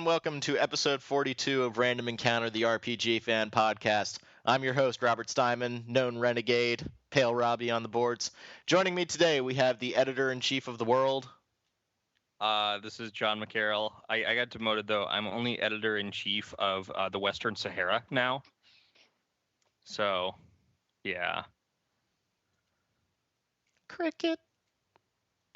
and welcome to episode 42 of Random Encounter, the RPG Fan Podcast. I'm your host, Robert Steinman, known Renegade, Pale Robbie on the boards. Joining me today, we have the editor-in-chief of The World. This is John McCarroll. I got demoted, though. I'm only editor-in-chief of the Western Sahara now. So, yeah. Cricket.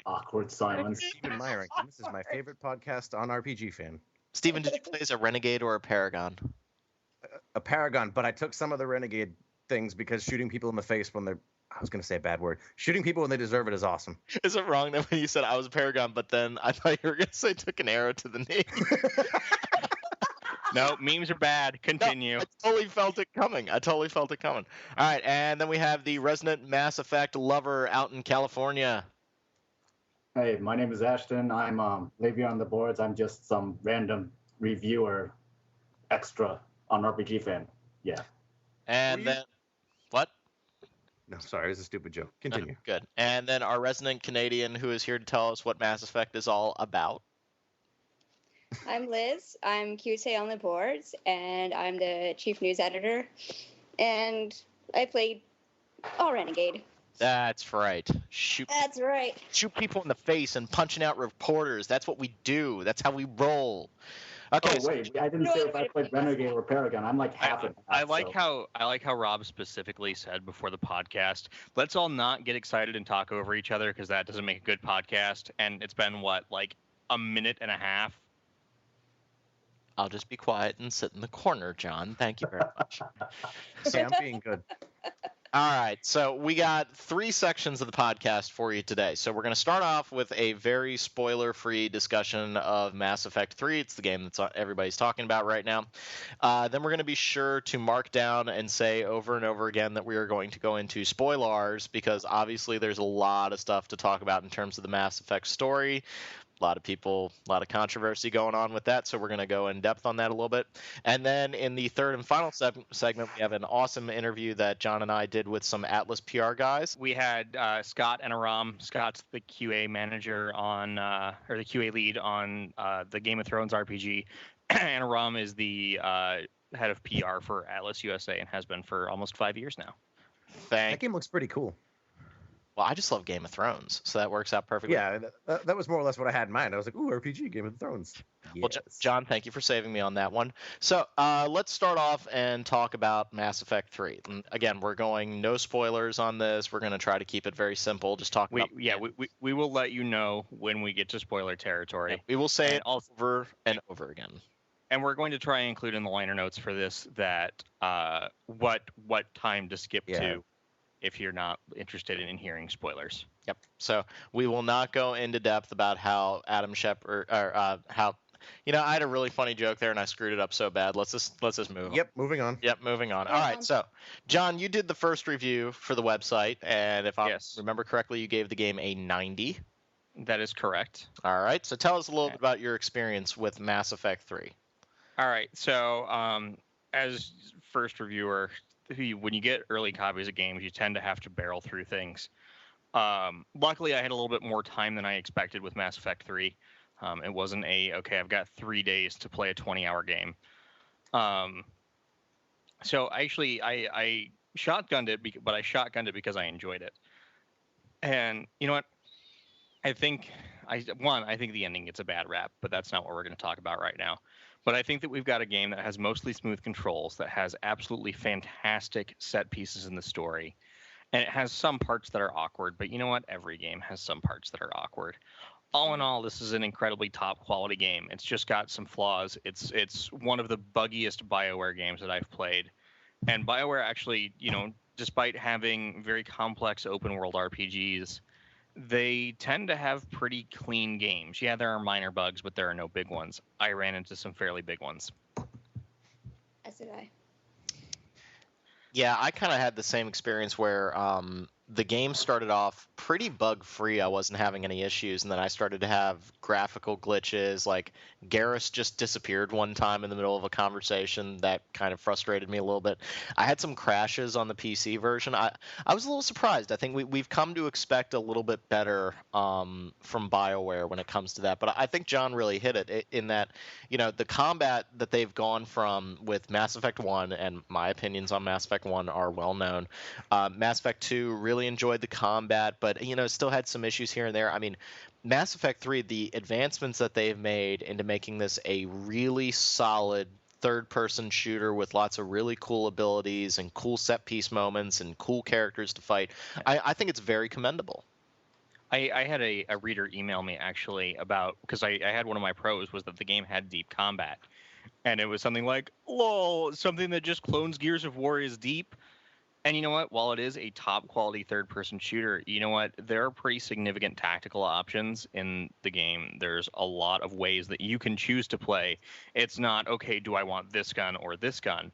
Awkward silence. Stephen Meyering. This is my favorite podcast on RPG Fan. Stephen, did you play as a Renegade or a Paragon? A Paragon, but I took some of the Renegade things because shooting people in the face when they're... I was going to say a bad word. Shooting people when they deserve it is awesome. Is it wrong that when you said I was a Paragon, but then I thought you were going to say took an arrow to the knee? No, memes are bad. Continue. No, I totally felt it coming. All right, and then we have the resident Mass Effect lover out in California. Hey, my name is Ashton. I'm Le'Veon on the boards. I'm just some random reviewer extra on RPG Fan. Yeah. And then... What? No, sorry, it was a stupid joke. Continue. Good. And then our resident Canadian who is here to tell us what Mass Effect is all about. I'm Liz. I'm QC on the boards, and I'm the chief news editor. And I played all Renegade. That's right. That's right. Shoot people in the face and punching out reporters. That's what we do. That's how we roll. Okay. Oh wait, I didn't say if I played Renegade or Paragon. I'm like half and half. I like how Rob specifically said before the podcast, let's all not get excited and talk over each other because that doesn't make a good podcast. And it's been like a minute and a half. I'll just be quiet and sit in the corner, John. Thank you very much. Okay, I'm being good. All right, so we got 3 sections of the podcast for you today. So we're going to start off with a very spoiler-free discussion of Mass Effect 3. It's the game that everybody's talking about right now. Then we're going to be sure to mark down and say over and over again that we are going to go into spoilers because obviously there's a lot of stuff to talk about in terms of the Mass Effect story. A lot of controversy going on with that, so we're going to go in depth on that a little bit. And then in the third and final segment, we have an awesome interview that John and I did with some Atlas PR guys. We had Scott and Aram. Scott's the QA manager on, or the QA lead on the Game of Thrones RPG, and Aram is the head of PR for Atlas USA and has been for almost 5 years now. That game looks pretty cool. Well, I just love Game of Thrones, so that works out perfectly. Yeah, that was more or less what I had in mind. I was like, ooh, RPG, Game of Thrones. Yes. Well, John, thank you for saving me on that one. So let's start off and talk about Mass Effect 3. And again, we're going no spoilers on this. We're going to try to keep it very simple. Just talk about... We will let you know when we get to spoiler territory. Yeah, we will say it over and over again. And we're going to try and include in the liner notes for this that what time to skip to if you're not interested in hearing spoilers. Yep. So we will not go into depth about how Adam Shepard or how, I had a really funny joke there and I screwed it up so bad. Let's just move on. Yep, moving on. Yep, moving on. All right. So, John, you did the first review for the website, and if I remember correctly, you gave the game a 90. That is correct. All right. So tell us a little bit about your experience with Mass Effect 3. All right. So, as first reviewer, when you get early copies of games, you tend to have to barrel through things. Luckily, I had a little bit more time than I expected with Mass Effect 3. It wasn't I've got 3 days to play a 20-hour game. So actually, I shotgunned it, but I shotgunned it because I enjoyed it. And you know what? I think the ending gets a bad rap, but that's not what we're going to talk about right now. But I think that we've got a game that has mostly smooth controls, that has absolutely fantastic set pieces in the story. And it has some parts that are awkward, but you know what? Every game has some parts that are awkward. All in all, this is an incredibly top quality game. It's just got some flaws. It's one of the buggiest BioWare games that I've played. And BioWare actually, despite having very complex open world RPGs, they tend to have pretty clean games. Yeah, there are minor bugs, but there are no big ones. I ran into some fairly big ones. As did I. Yeah, I kind of had the same experience where the game started off pretty bug-free. I wasn't having any issues, and then I started to have graphical glitches. Like Garrus just disappeared one time in the middle of a conversation. That kind of frustrated me a little bit. I had some crashes on the PC version. I was a little surprised. I think we've come to expect a little bit better from BioWare when it comes to that. But I think John really hit it in that, the combat that they've gone from with Mass Effect 1, and my opinions on Mass Effect 1 are well known. Mass Effect 2, really enjoyed the combat, but, still had some issues here and there. I mean, Mass Effect 3, the advancements that they've made into making this a really solid third-person shooter with lots of really cool abilities and cool set-piece moments and cool characters to fight, I think it's very commendable. I had a reader email me actually about, because I had one of my pros was that the game had deep combat, and it was something like, lol, something that just clones Gears of War is deep. And you know what? While it is a top quality third person shooter, you know what? There are pretty significant tactical options in the game. There's a lot of ways that you can choose to play. It's not, okay, do I want this gun or this gun?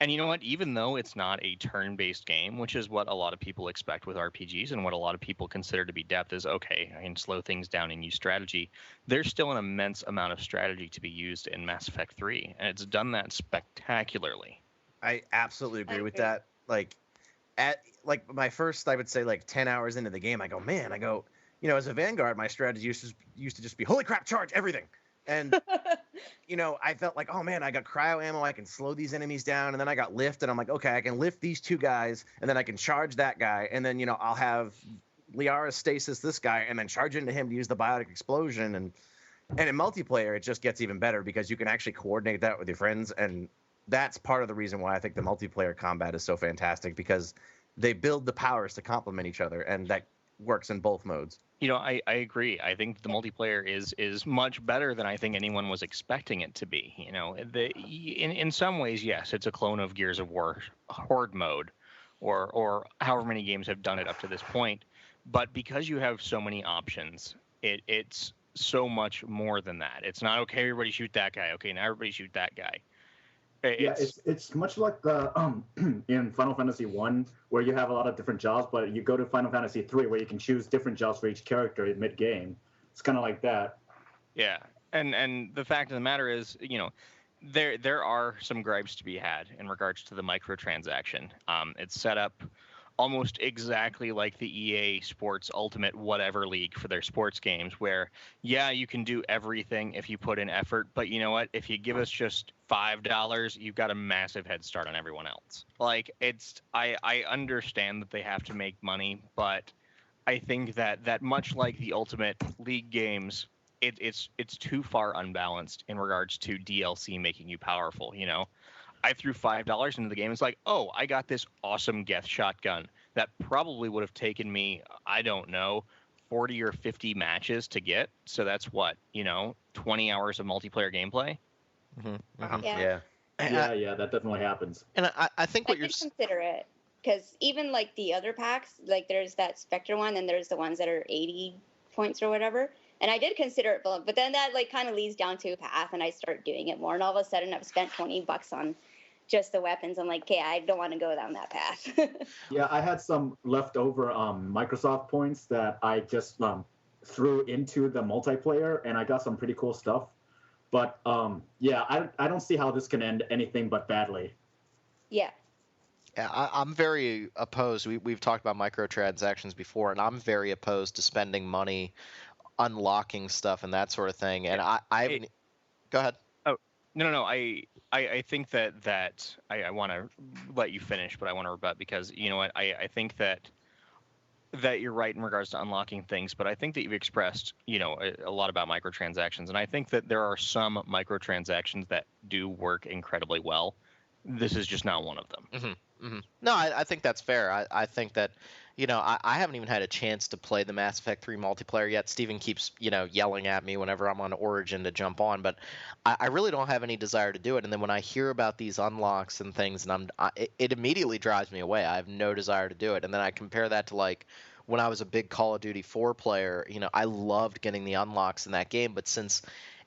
And you know what? Even though it's not a turn-based game, which is what a lot of people expect with RPGs and what a lot of people consider to be depth is, okay, I can slow things down and use strategy, there's still an immense amount of strategy to be used in Mass Effect 3, and it's done that spectacularly. I absolutely agree with that. At my first, I would say 10 hours into the game, I go, as a Vanguard, my strategy used to just be, holy crap, charge everything. And, I felt like, oh man, I got cryo ammo, I can slow these enemies down. And then I got lift, and I'm like, okay, I can lift these two guys, and then I can charge that guy. And then, I'll have Liara stasis this guy, and then charge into him to use the biotic explosion. And in multiplayer, it just gets even better because you can actually coordinate that with your friends. And that's part of the reason why I think the multiplayer combat is so fantastic, because they build the powers to complement each other, and that works in both modes. I agree. I think the multiplayer is much better than I think anyone was expecting it to be. In some ways, yes, it's a clone of Gears of War Horde mode, or however many games have done it up to this point. But because you have so many options, it's so much more than that. It's not, okay, everybody shoot that guy. Okay, now everybody shoot that guy. It's much like the in Final Fantasy 1, where you have a lot of different jobs, but you go to Final Fantasy 3 where you can choose different jobs for each character in mid-game. It's kind of like that. Yeah, and the fact of the matter is, there are some gripes to be had in regards to the microtransaction. It's set up almost exactly like the EA Sports Ultimate whatever league for their sports games, where, yeah, you can do everything if you put in effort, but you know what? If you give us just $5, you've got a massive head start on everyone else. I understand that they have to make money, but I think that much like the Ultimate League games, it's too far unbalanced in regards to DLC making you powerful, I threw $5 into the game. It's like, oh, I got this awesome Geth shotgun that probably would have taken me, I don't know, 40 or 50 matches to get. So that's what, 20 hours of multiplayer gameplay. Mm-hmm. Mm-hmm. Yeah. Yeah, that definitely happens. And I think what I consider it, because even the other packs, there's that Spectre one, and there's the ones that are 80 points or whatever. And I did consider it, but then that kind of leads down to a path, and I start doing it more. And all of a sudden, I've spent $20 on just the weapons. I'm like, okay, I don't want to go down that path. Yeah, I had some leftover Microsoft points that I just threw into the multiplayer, and I got some pretty cool stuff. But I don't see how this can end anything but badly. Yeah. I'm very opposed. We've talked about microtransactions before, and I'm very opposed to spending money unlocking stuff and that sort of thing. And go ahead. Oh, no. I think that I want to let you finish, but I want to rebut, because you know what? I think that you're right in regards to unlocking things, but I think that you've expressed, a lot about microtransactions, and I think that there are some microtransactions that do work incredibly well. This is just not one of them. Mm-hmm. Mm-hmm. No, I think that's fair. I think that, I haven't even had a chance to play the Mass Effect 3 multiplayer yet. Steven keeps, yelling at me whenever I'm on Origin to jump on, but I really don't have any desire to do it. And then when I hear about these unlocks and things, and it immediately drives me away. I have no desire to do it. And then I compare that to when I was a big Call of Duty 4 player, I loved getting the unlocks in that game, but since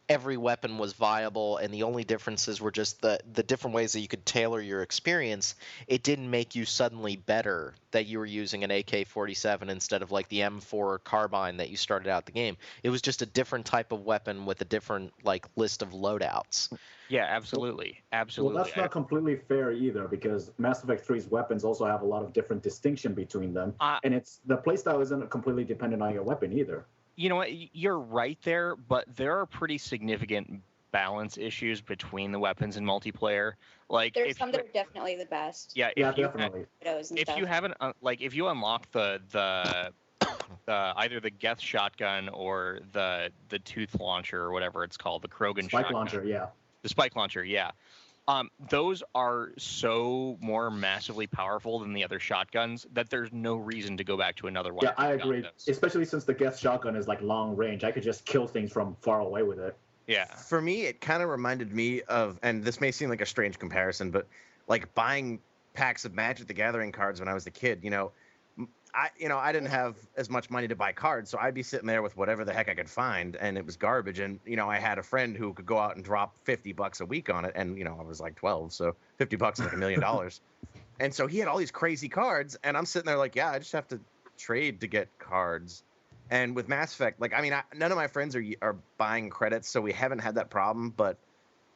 every weapon was viable and the only differences were just the different ways that you could tailor your experience, it didn't make you suddenly better that you were using an AK-47 instead of like the M4 carbine that you started out the game. It was just a different type of weapon with a different like list of loadouts. Yeah, absolutely. Absolutely. Well, that's not completely fair either, because Mass Effect 3's weapons also have a lot of different distinction between them, and it's the playstyle isn't completely dependent on your weapon either. You know what? You're right there, but there are pretty significant balance issues between the weapons in multiplayer. Like, There's some that are definitely the best. Yeah, definitely. If you haven't, like, if you unlock the either the Geth shotgun or the tooth launcher or whatever it's called, the Krogan Spike shotgun. launcher, yeah. The spike launcher, yeah. Those are so more massively powerful than the other shotguns that there's no reason to go back to another one. Yeah, I agree. Especially since the Geth shotgun is like long range. I could just kill things from far away with it. Yeah. For me, it kind of reminded me of, and this may seem like a strange comparison, but like buying packs of Magic the Gathering cards when I was a kid. I didn't have as much money to buy cards, so I'd be sitting there with whatever the heck I could find, and it was garbage. And I had a friend who could go out and drop $50 a week on it, and I was like 12, so $50 is like $1 million. And so he had all these crazy cards, and I'm sitting there like, yeah, I just have to trade to get cards. And with Mass Effect, none of my friends are buying credits, so we haven't had that problem. But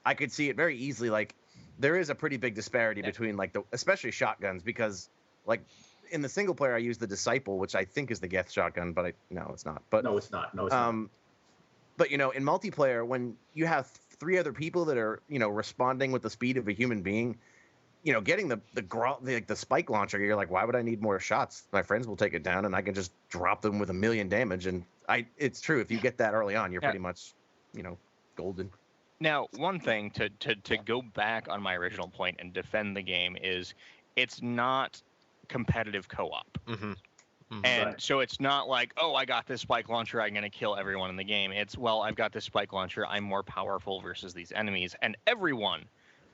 I could see it very easily. Like, there is a pretty big disparity between especially shotguns, because like. In the single player, I use the Disciple, which I think is the Geth shotgun, but no, it's not. But no, it's not. No, it's not. But in multiplayer, when you have 3 other people that are responding with the speed of a human being, getting the spike launcher, you're like, why would I need more shots? My friends will take it down, and I can just drop them with 1 million damage. And it's true, if you get that early on, you're pretty much, golden. Now, one thing to go back on my original point and defend the game is, it's not competitive co-op. Mm-hmm. Mm-hmm. And so it's not like, oh, I got this spike launcher, I'm going to kill everyone in the game. It's, well, I've got this spike launcher, I'm more powerful versus these enemies, and everyone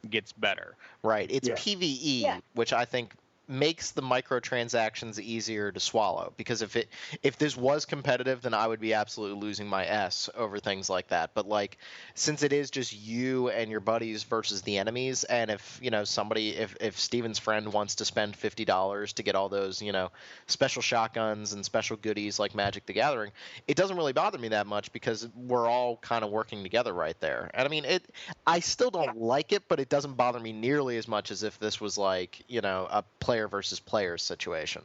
gets better. Right. It's PvE, which I think makes the microtransactions easier to swallow, because if this was competitive, then I would be absolutely losing my S over things like that. But like, since it is just you and your buddies versus the enemies, and if if Steven's friend wants to spend $50 to get all those special shotguns and special goodies like Magic the Gathering, it doesn't really bother me that much, because we're all kind of working together right there. And I mean, I still don't like it, but it doesn't bother me nearly as much as if this was like a player versus player situation.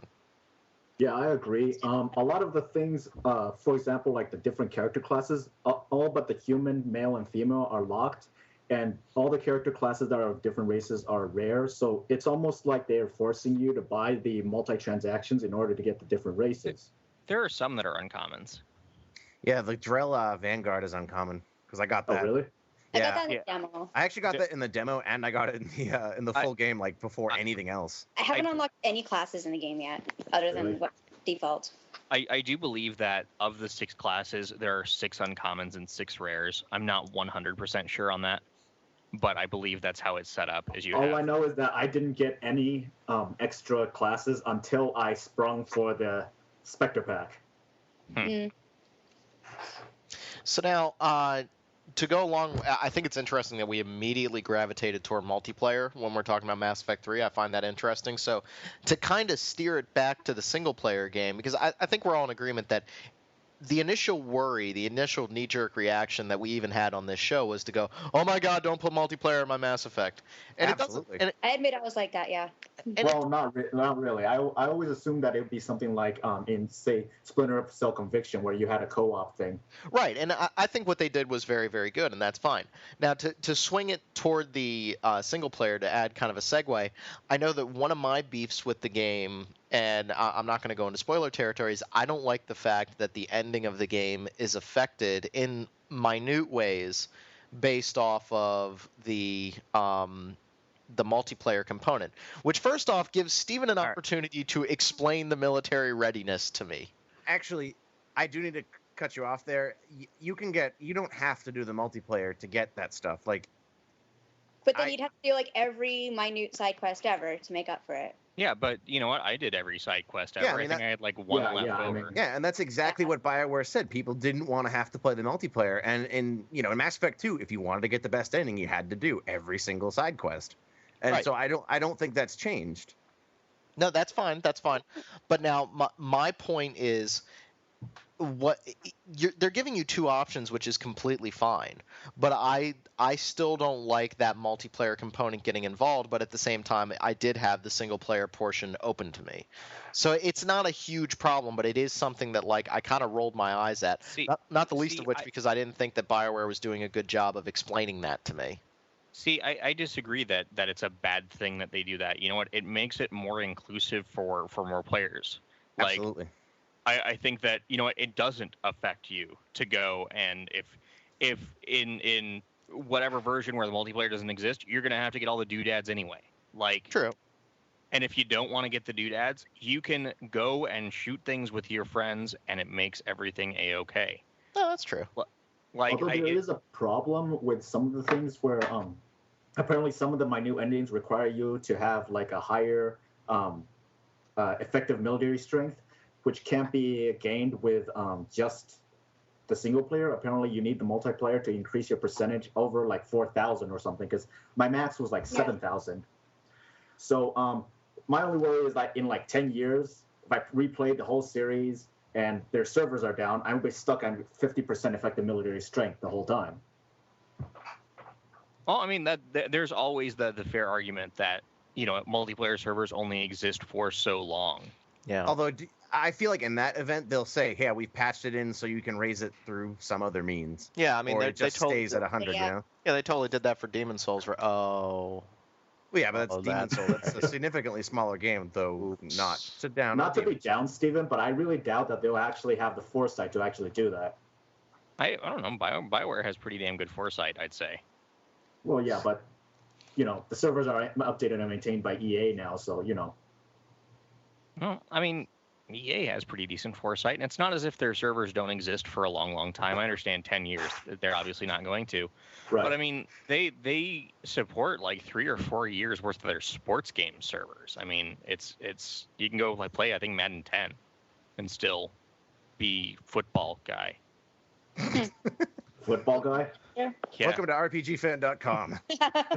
Yeah, I agree. A lot of the things, for example, like the different character classes, all but the human, male, and female are locked, and all the character classes that are of different races are rare. So it's almost like they're forcing you to buy the multi-transactions in order to get the different races. There are some that are uncommons. Yeah, the Drell Vanguard is uncommon, because I got that. Oh, really? I got that in the demo. I actually got that in the demo, and I got it in the full game, like before anything else. I haven't unlocked any classes in the game yet, other than what default. I do believe that of the 6 classes, there are 6 uncommons and 6 rares. I'm not 100% sure on that, but I believe that's how it's set up. All I know is that I didn't get any extra classes until I sprung for the Spectre pack. So now, to go along, I think it's interesting that we immediately gravitated toward multiplayer when we're talking about Mass Effect 3. I find that interesting. So to kind of steer it back to the single-player game, because I think we're all in agreement that the initial worry, the initial knee-jerk reaction that we even had on this show was to go, oh my god, don't put multiplayer in my Mass Effect. And Absolutely. It doesn't. I admit I was like that, yeah. Well, not really. I always assumed that it would be something like in, say, Splinter Cell Conviction, where you had a co-op thing. Right, and I think what they did was very, very good, and that's fine. Now, to swing it toward the single player, to add kind of a segue, I know that one of my beefs with the game, and I'm not going to go into spoiler territories, I don't like the fact that the ending of the game is affected in minute ways based off of the multiplayer component, which first off gives Steven an opportunity to explain the military readiness to me. Actually, I do need to cut you off there. You don't have to do the multiplayer to get that stuff. But then you'd have to do like every minute side quest ever to make up for it. Yeah, but you know what? I did every side quest ever. Yeah, I I mean, think I had like one Yeah, left yeah, I over. mean- Yeah, and that's exactly what BioWare said. People didn't want to have to play the multiplayer, and in Mass Effect 2, if you wanted to get the best ending, you had to do every single side quest. And Right. so I don't think that's changed. No, that's fine. That's fine. But now my point is, they're giving you two options, which is completely fine. But I still don't like that multiplayer component getting involved. But at the same time, I did have the single player portion open to me, so it's not a huge problem. But it is something that like I kind of rolled my eyes at. See, Not the least see, of which because I didn't think that BioWare was doing a good job of explaining that to me. See, I disagree that it's a bad thing that they do that. You know what? It makes it more inclusive for more players. Like, Absolutely. I think that, you know what, it doesn't affect you to go, and if in whatever version where the multiplayer doesn't exist, you're gonna have to get all the doodads anyway. Like, True. and if you don't want to get the doodads, you can go and shoot things with your friends, and it makes everything a-okay. Oh, that's true. Like, Although there is a problem with some of the things where apparently some of the minute endings require you to have like a higher effective military strength, which can't be gained with just the single player. Apparently you need the multiplayer to increase your percentage over like 4,000 or something, because my max was like 7,000. So my only worry is that in like 10 years, if I replayed the whole series and their servers are down, I would be stuck on 50% effective military strength the whole time. well, I mean that there's always the fair argument that, you know, multiplayer servers only exist for so long. Yeah. Although I feel like in that event they'll say, "Yeah, we've patched it in so you can raise it through some other means." Yeah, I mean, or they it just totally stays at 100. Yeah. You know. Yeah, they totally did that for Demon Souls. Well, yeah, but that's Oh, Demon that- Souls. That's a significantly smaller game, though. Not to down. Not to Demon be down, Steven, but I really doubt that they'll actually have the foresight to actually do that. I don't know. BioWare has pretty damn good foresight, I'd say. Well, yeah, but the servers are updated and maintained by EA now, so Well, I mean, EA has pretty decent foresight, and it's not as if their servers don't exist for a long, long time. I understand 10 years. They're obviously not going to. right. But, I mean, they support like 3 or 4 years worth of their sports game servers. I mean, it's you can go like play, I think, Madden 10 and still be football guy. Football guy. Yeah. Welcome to RPGFan.com.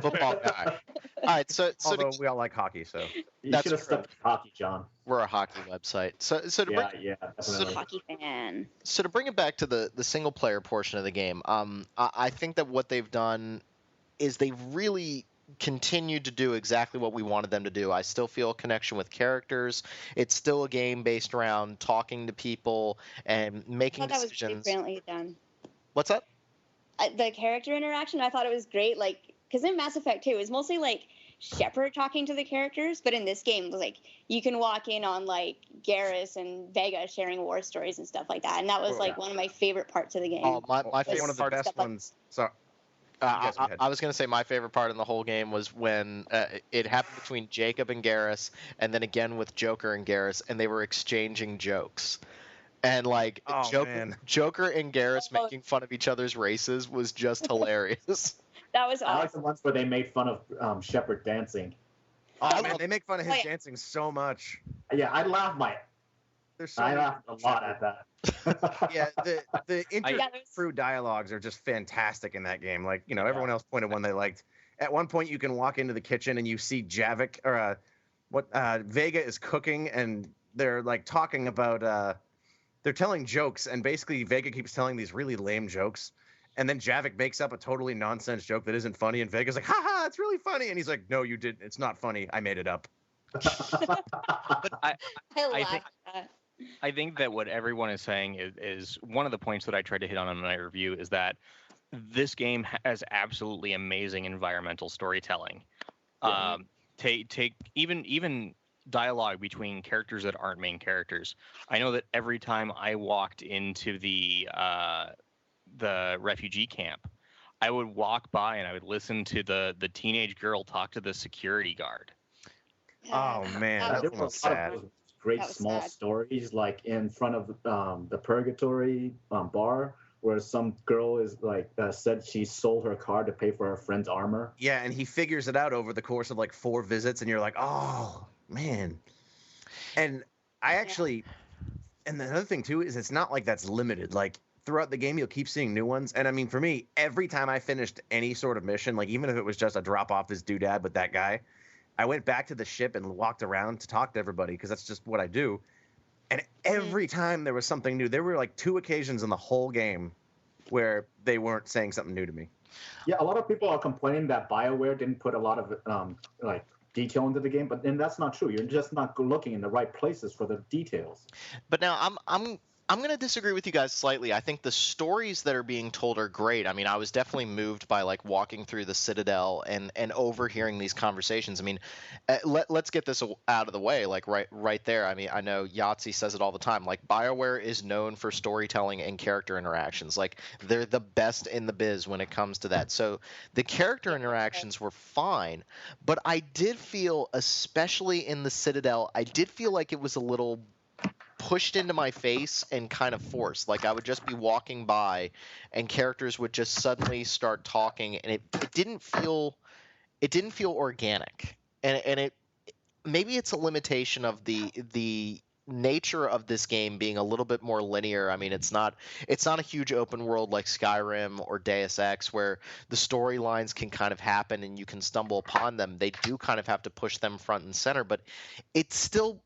Football guy. All right, so Although we all like hockey, so You That's should have true. stuck to hockey, John. we're a hockey website. So to bring Yeah, definitely. Hockey fan. so to bring it back to the single player portion of the game, I think that what they've done is they've really continued to do exactly what we wanted them to do. I still feel a connection with characters. It's still a game based around talking to people and I making thought that was decisions. brilliantly done. What's that? The character interaction, I thought it was great. Like, because in Mass Effect 2, it was mostly like Shepard talking to the characters, but in this game, it was like you can walk in on like Garrus and Vega sharing war stories and stuff like that, and that was like one of my favorite parts of the game. Oh, my one favorite of the part. best stuff like- ones. So guys go ahead. I was going to say my favorite part in the whole game was when it happened between Jacob and Garrus, and then again with Joker and Garrus, and they were exchanging jokes. And like Oh, man. Joker and Garrus Oh. making fun of each other's races was just hilarious. That was I like the awesome. ones where they made fun of Shepard dancing. Oh man, they make fun of his Okay. dancing so much. Yeah, I laughed There's so I many laughed a lot at that. Yeah, the Yeah, there's- inter-crew dialogues are just fantastic in that game. Like, everyone else pointed one they liked. At one point, you can walk into the kitchen and you see Javik or Vega is cooking, and they're like talking about they're telling jokes, and basically Vega keeps telling these really lame jokes, and then Javik makes up a totally nonsense joke that isn't funny, and Vega's like, "Ha ha, it's really funny," and he's like, "No, you didn't. It's not funny. I made it up." But I think- laughed at that. I think that what everyone is saying is one of the points that I tried to hit on in my review is that this game has absolutely amazing environmental storytelling. Yeah. Take even dialogue between characters that aren't main characters. I know that every time I walked into the refugee camp, I would walk by and I would listen to the teenage girl talk to the security guard. Oh man, That that's There were a almost lot of sad. those great That was small sad. stories, like in front of the Purgatory bar, where some girl is like said she sold her car to pay for her friend's armor. Yeah, and he figures it out over the course of like 4 visits, and you're like, oh man. And I actually, and the other thing too is it's not like that's limited. Like throughout the game, you'll keep seeing new ones. And I mean, for me, every time I finished any sort of mission, like even if it was just a drop off this doodad with that guy, I went back to the ship and walked around to talk to everybody because that's just what I do. And every time there was something new, there were like 2 occasions in the whole game where they weren't saying something new to me. Yeah, a lot of people are complaining that BioWare didn't put a lot of like detail into the game, but then that's not true. You're just not looking in the right places for the details. But now I'm going to disagree with you guys slightly. I think the stories that are being told are great. I mean, I was definitely moved by like walking through the Citadel and overhearing these conversations. I mean, let's get this out of the way, like right there. I mean, I know Yahtzee says it all the time. Like BioWare is known for storytelling and character interactions. Like they're the best in the biz when it comes to that. So the character interactions were fine, but I did feel, especially in the Citadel, I did feel like it was a little pushed into my face and kind of forced. Like I would just be walking by and characters would just suddenly start talking, and it didn't feel organic. And it maybe it's a limitation of the nature of this game being a little bit more linear. I mean, it's not a huge open world like Skyrim or Deus Ex where the storylines can kind of happen and you can stumble upon them. They do kind of have to push them front and center, but it's still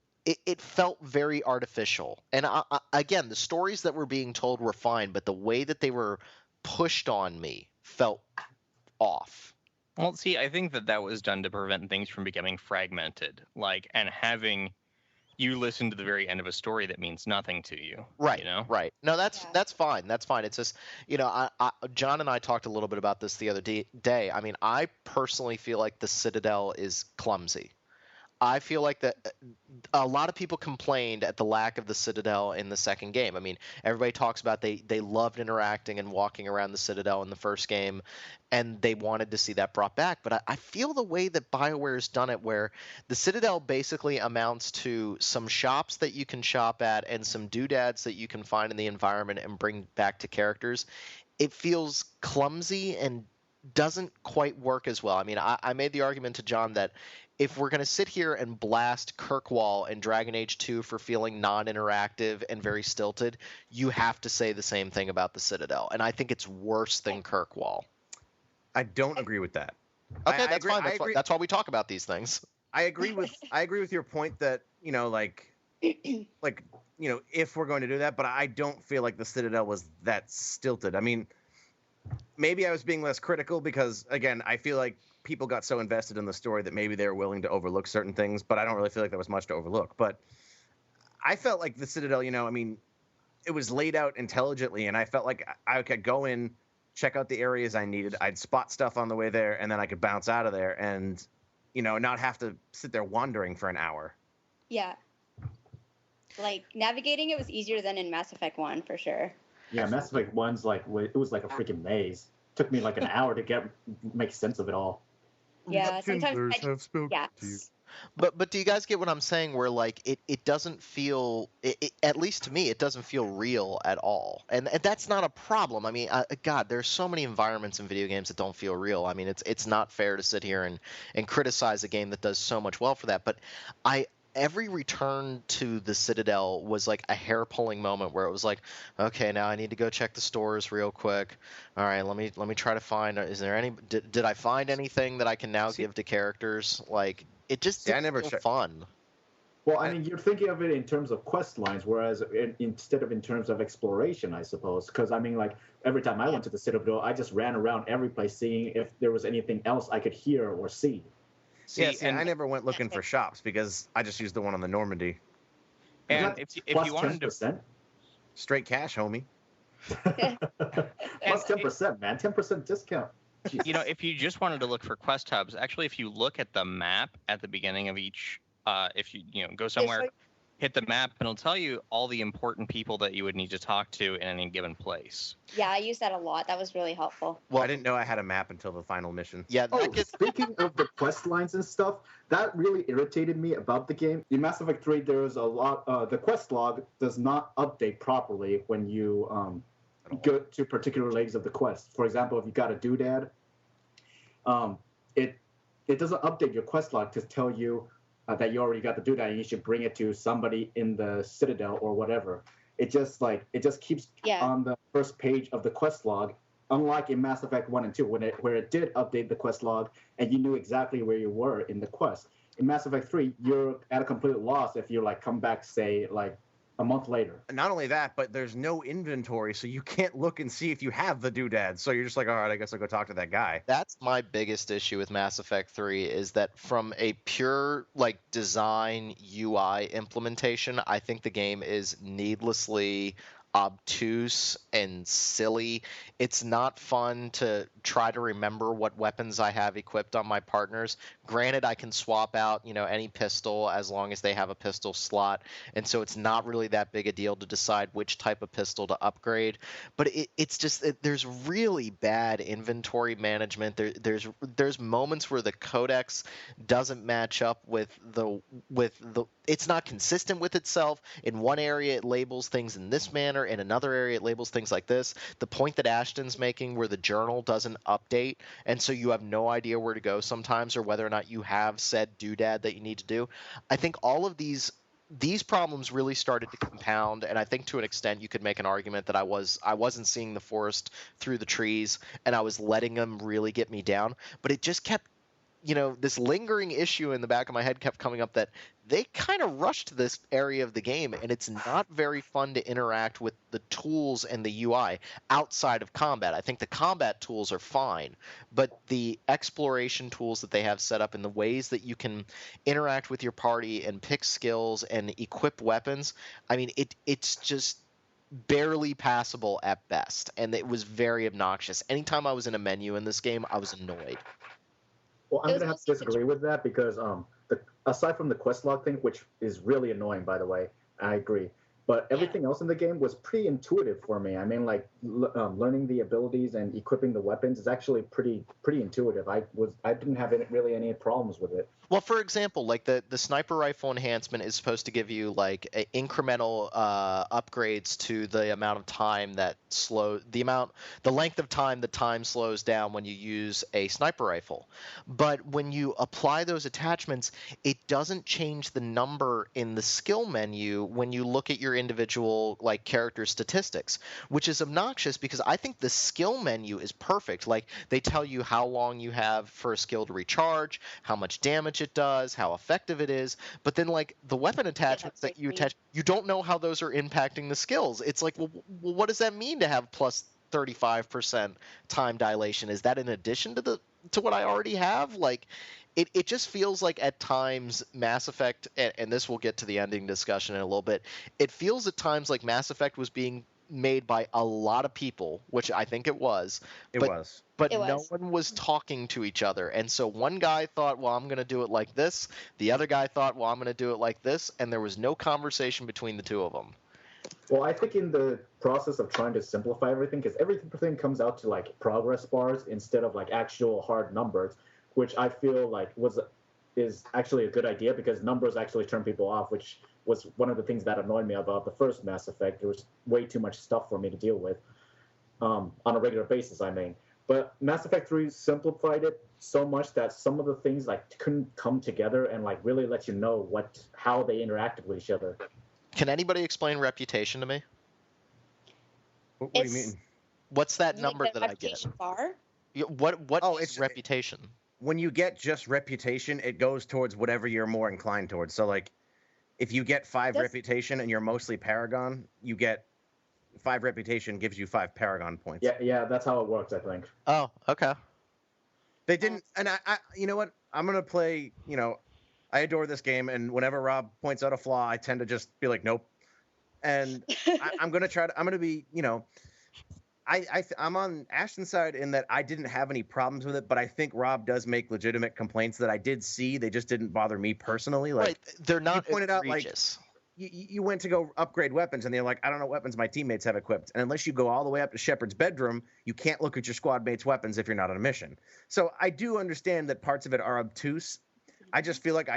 it felt very artificial. And again, the stories that were being told were fine, but the way that they were pushed on me felt off. Well, see, I think that was done to prevent things from becoming fragmented, like, and having you listen to the very end of a story that means nothing to you. Right. You know? Right. No, that's fine. That's fine. It's just, John and I talked a little bit about this the other day. I mean, I personally feel like the Citadel is clumsy. I feel like that a lot of people complained at the lack of the Citadel in the second game. I mean, everybody talks about they loved interacting and walking around the Citadel in the first game, and they wanted to see that brought back. But I feel the way that BioWare has done it, where the Citadel basically amounts to some shops that you can shop at and some doodads that you can find in the environment and bring back to characters. It feels clumsy and doesn't quite work as well. I mean, I made the argument to John that if we're going to sit here and blast Kirkwall and Dragon Age 2 for feeling non-interactive and very stilted, you have to say the same thing about the Citadel. And I think it's worse than Kirkwall. I don't agree with that. Okay, that's fine. That's why we talk about these things. I agree with your point that, if we're going to do that, but I don't feel like the Citadel was that stilted. I mean, maybe I was being less critical because, again, I feel like people got so invested in the story that maybe they were willing to overlook certain things, but I don't really feel like there was much to overlook. But I felt like the Citadel, it was laid out intelligently, and I felt like I could go in, check out the areas I needed, I'd spot stuff on the way there, and then I could bounce out of there and, not have to sit there wandering for an hour. Yeah. Like, navigating it was easier than in Mass Effect 1, for sure. Yeah, Mass Effect 1's it was like a freaking maze. Took me like an hour to make sense of it all. Yeah, sometimes But do you guys get what I'm saying? Where like it doesn't feel, at least to me, it doesn't feel real at all, and that's not a problem. I mean, God, there's so many environments in video games that don't feel real. I mean, it's not fair to sit here and criticize a game that does so much well for that. But every return to the Citadel was like a hair-pulling moment where it was like, okay, now I need to go check the stores real quick. All right, let me try to find. Is there any? Did I find anything that I can now give to characters? Like it just didn't feel fun. Well, I mean, you're thinking of it in terms of quest lines, whereas instead of in terms of exploration, I suppose. Because I mean, like every time I went to the Citadel, I just ran around every place, seeing if there was anything else I could hear or see. See, I never went looking for shops because I just used the one on the Normandy. And if you wanted 10%? to straight cash, homie. Plus 10%, man, 10% discount. Jesus. If you just wanted to look for quest hubs, actually, if you look at the map at the beginning of each, if you go somewhere, hit the map, and it'll tell you all the important people that you would need to talk to in any given place. Yeah, I use that a lot. That was really helpful. Well, I didn't know I had a map until the final mission. Yeah. Speaking of the quest lines and stuff, that really irritated me about the game. In Mass Effect 3, there's a lot. The quest log does not update properly when you go to particular legs of the quest. For example, if you got a doodad, it doesn't update your quest log to tell you that you already got the doodad and you should bring it to somebody in the Citadel or whatever. It just keeps on the first page of the quest log, unlike in Mass Effect 1 and 2 where it did update the quest log and you knew exactly where you were in the quest. In Mass Effect 3, you're at a complete loss if you like come back, say, like a month later. Not only that, but there's no inventory, so you can't look and see if you have the doodad. So you're just like, all right, I guess I'll go talk to that guy. That's my biggest issue with Mass Effect 3 is that from a pure like design UI implementation, I think the game is needlessly obtuse and silly. It's not fun to try to remember what weapons I have equipped on my partners. Granted, I can swap out, any pistol as long as they have a pistol slot, and so it's not really that big a deal to decide which type of pistol to upgrade. But it's just there's really bad inventory management. There's moments where the codex doesn't match up with the it's not consistent with itself. In one area, it labels things in this manner. In another area, it labels things like this. The point that Ashton's making where the journal doesn't update, and so you have no idea where to go sometimes or whether or not you have said doodad that you need to do. I think all of these problems really started to compound, and I think to an extent you could make an argument that I wasn't seeing the forest through the trees, and I was letting them really get me down. But it just kept this lingering issue in the back of my head kept coming up that they kind of rushed this area of the game, and it's not very fun to interact with the tools and the UI outside of combat. I think the combat tools are fine, but the exploration tools that they have set up and the ways that you can interact with your party and pick skills and equip weapons, I mean, it's just barely passable at best, and it was very obnoxious. Anytime I was in a menu in this game, I was annoyed. Well, I'm gonna have to disagree with that because aside from the quest log thing, which is really annoying, by the way, I agree. But everything else in the game was pretty intuitive for me. I mean, like learning the abilities and equipping the weapons is actually pretty intuitive. I didn't have really any problems with it. Well, for example, like the sniper rifle enhancement is supposed to give you like incremental upgrades to the amount of time that the length of time the time slows down when you use a sniper rifle. But when you apply those attachments, it doesn't change the number in the skill menu when you look at your individual like character statistics, which is obnoxious because I think the skill menu is perfect. Like they tell you how long you have for a skill to recharge, how much damage it does, how effective it is, but then like the weapon attachments that you attach, you don't know how those are impacting the skills. It's like, well, what does that mean to have plus 35% time dilation? Is that in addition to what I already have? Like it just feels like at times Mass Effect, and this will get to the ending discussion in a little bit, it feels at times like Mass Effect was being made by a lot of people, which I think it was. But no one was talking to each other. And so one guy thought, well, I'm going to do it like this. The other guy thought, well, I'm going to do it like this. And there was no conversation between the two of them. Well, I think in the process of trying to simplify everything, because everything comes out to like progress bars instead of like actual hard numbers, which I feel like is actually a good idea because numbers actually turn people off, which was one of the things that annoyed me about the first Mass Effect. There was way too much stuff for me to deal with on a regular basis, I mean. But Mass Effect 3 simplified it so much that some of the things like couldn't come together and like really let you know how they interacted with each other. Can anybody explain reputation to me? What do you mean? What's that number that I get? Bar? What is reputation? When you get just reputation, it goes towards whatever you're more inclined towards. So like if you get 5 reputation and you're mostly Paragon, you get 5 reputation gives you 5 Paragon points. Yeah, that's how it works, I think. Oh, okay. They didn't, and I you know what? I'm gonna play. I adore this game, and whenever Rob points out a flaw, I tend to just be like, nope. And I'm gonna try to. I'm gonna be, I'm on Ashton's side in that I didn't have any problems with it, but I think Rob does make legitimate complaints that I did see. They just didn't bother me personally. Like right, they're not. You pointed egregious. out like. You went to go upgrade weapons, and they're like, I don't know what weapons my teammates have equipped. And unless you go all the way up to Shepard's bedroom, you can't look at your squad mates' weapons if you're not on a mission. So I do understand that parts of it are obtuse. I just feel like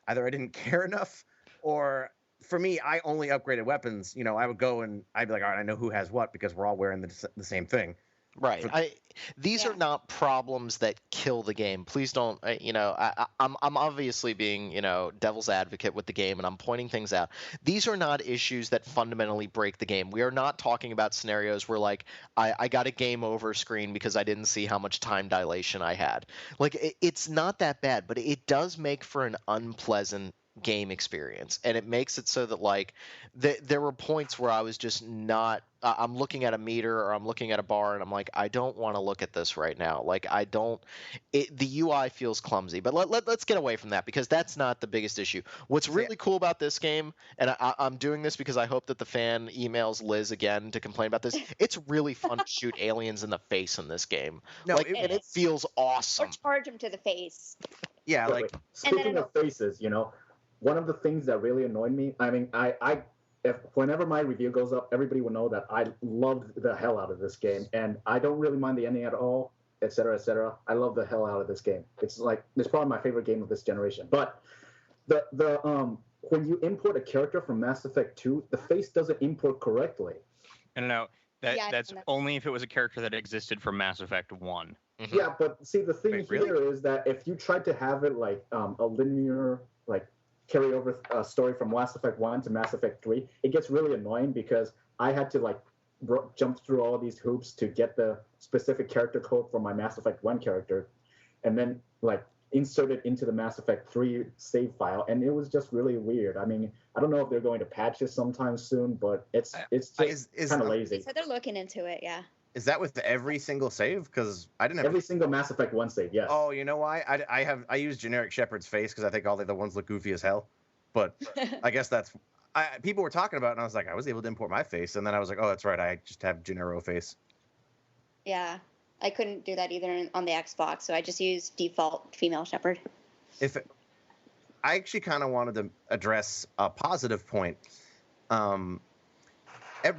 either I didn't care enough, or for me, I only upgraded weapons. I would go and I'd be like, all right, I know who has what because we're all wearing the same thing. Right. These are not problems that kill the game. Please don't. I'm obviously being devil's advocate with the game, and I'm pointing things out. These are not issues that fundamentally break the game. We are not talking about scenarios where like I got a game over screen because I didn't see how much time dilation I had. Like it's not that bad, but it does make for an unpleasant game experience, and it makes it so that like there were points where I was just not I'm looking at a meter or I'm looking at a bar and I'm like, I don't want to look at this right now. Like the UI feels clumsy. But let's get away from that because that's not the biggest issue. What's really cool about this game, and I'm doing this because I hope that the fan emails Liz again to complain about this, it's really fun to shoot aliens in the face in this game. And it feels awesome. Or charge them to the face. Yeah, like speaking of faces, one of the things that really annoyed me, I mean, if whenever my review goes up, everybody will know that I loved the hell out of this game, and I don't really mind the ending at all, et cetera, et cetera. I love the hell out of this game. It's probably my favorite game of this generation. But when you import a character from Mass Effect 2, the face doesn't import correctly. I don't know. That's only if it was a character that existed from Mass Effect 1. Mm-hmm. Yeah, but see, the thing really? here is that if you tried to have it like a linear, like carry over story from Mass Effect 1 to Mass Effect 3, it gets really annoying because I had to like jump through all these hoops to get the specific character code for my Mass Effect 1 character and then like insert it into the Mass Effect 3 save file, and it was just really weird. I mean, I don't know if they're going to patch this sometime soon, but it's just kind of lazy. They said they're looking into it, yeah. Is that with every single save? Because I didn't have every single Mass Effect 1 save, yes. Oh, you know why? I use generic Shepard's face because I think all the other ones look goofy as hell. But I guess that's people were talking about it, and I was like, I was able to import my face, and then I was like, oh, that's right, I just have Gennaro face. Yeah, I couldn't do that either on the Xbox, so I just used default female Shepard. I actually kind of wanted to address a positive point.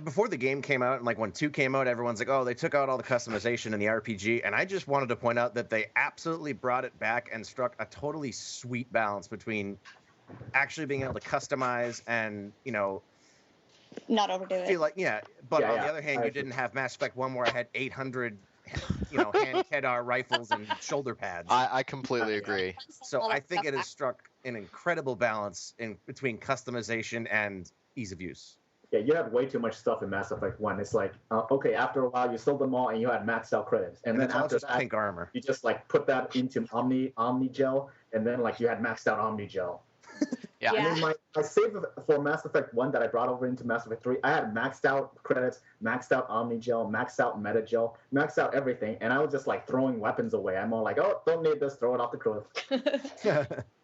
Before the game came out, and like when 2 came out, everyone's like, oh, they took out all the customization in the RPG, and I just wanted to point out that they absolutely brought it back and struck a totally sweet balance between actually being able to customize and, not overdo it. Feel like, but on the other hand, you didn't have Mass Effect 1 where I had 800 hand Kedar rifles and shoulder pads. I completely agree. So I think it has struck an incredible balance in between customization and ease of use. Yeah, you had way too much stuff in Mass Effect 1. It's like, okay, after a while, you sold them all and you had maxed out credits. And then after that, pink armor. You just like put that into Omni Gel, and then like you had maxed out Omni Gel. Yeah. And then my save for Mass Effect 1 that I brought over into Mass Effect 3, I had maxed out credits, maxed out Omni Gel, maxed out Meta Gel, maxed out everything, and I was just like throwing weapons away. I'm all like, oh, don't need this, throw it off the cliff.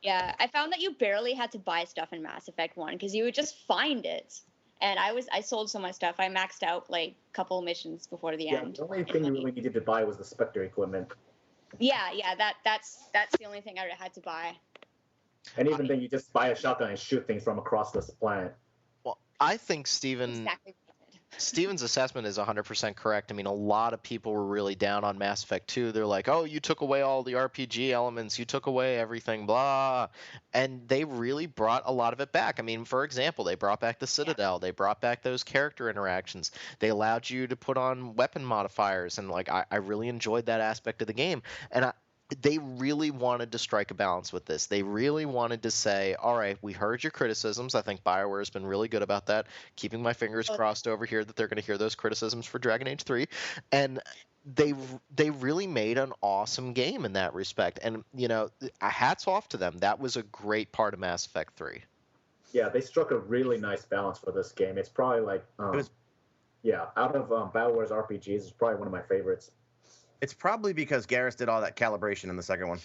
Yeah, I found that you barely had to buy stuff in Mass Effect 1 because you would just find it. And I sold so much stuff. I maxed out like a couple missions before the end. The only thing you really needed to buy was the Spectre equipment. Yeah, that's the only thing I had to buy. And even then, you just buy a shotgun and shoot things from across this planet. Well, I think Steven's assessment is 100% correct. I mean, a lot of people were really down on Mass Effect 2. They're like, oh, you took away all the RPG elements. You took away everything, blah. And they really brought a lot of it back. I mean, for example, they brought back the Citadel. Yeah. They brought back those character interactions. They allowed you to put on weapon modifiers. And, like, I really enjoyed that aspect of the game. And they really wanted to strike a balance with this. They really wanted to say, all right, we heard your criticisms. I think BioWare has been really good about that, keeping my fingers crossed over here that they're going to hear those criticisms for Dragon Age 3. And they really made an awesome game in that respect. And, hats off to them. That was a great part of Mass Effect 3. Yeah, they struck a really nice balance for this game. It's probably like, out of BioWare's RPGs, it's probably one of my favorites. It's probably because Garrus did all that calibration in the second one.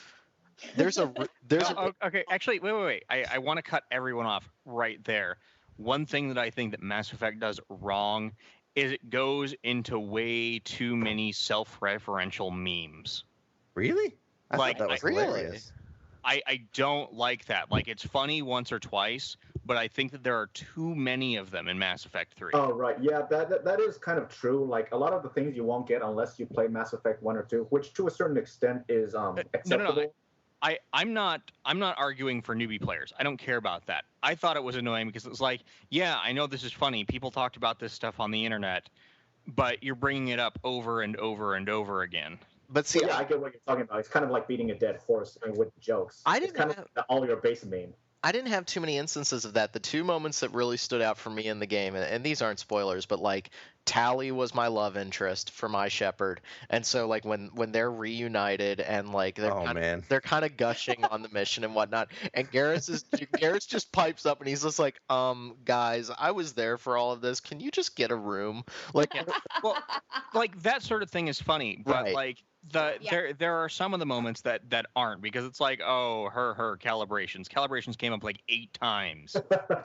Okay, actually, wait. I want to cut everyone off right there. One thing that I think that Mass Effect does wrong is it goes into way too many self-referential memes. Really? I thought that was hilarious. I don't like that. Like, it's funny once or twice, but I think that there are too many of them in Mass Effect 3. Oh, right. Yeah, that is kind of true. Like, a lot of the things you won't get unless you play Mass Effect 1 or 2, which to a certain extent is acceptable. No. I'm not arguing for newbie players. I don't care about that. I thought it was annoying because it was like, yeah, I know this is funny. People talked about this stuff on the internet, but you're bringing it up over and over and over again. But see, Well, yeah, I get what you're talking about. It's kind of like beating a dead horse with jokes. It's kind of all your base main. I didn't have too many instances of that. The two moments that really stood out for me in the game, and these aren't spoilers, but like Tally was my love interest for my shepherd, and so like when they're reunited and like they're kind of gushing on the mission and whatnot, and Garrus just pipes up and he's just like, guys, I was there for all of this. Can you just get a room? Like, well, like that sort of thing is funny, but right. like. There are some of the moments that aren't, because it's like, oh, her calibrations came up like 8 times.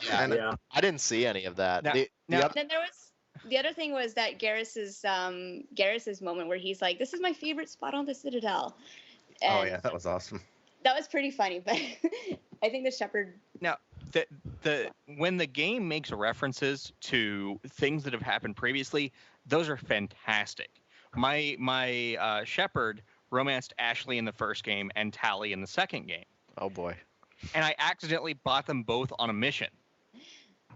Yeah. I didn't see any of that. Then there was the other thing was that Garrus's moment where he's like, this is my favorite spot on the Citadel. And oh yeah, that was awesome. That was pretty funny, but I think the shepherd. Now, when the game makes references to things that have happened previously, those are fantastic. My shepherd romanced Ashley in the first game and Tally in the second game. Oh boy! And I accidentally bought them both on a mission,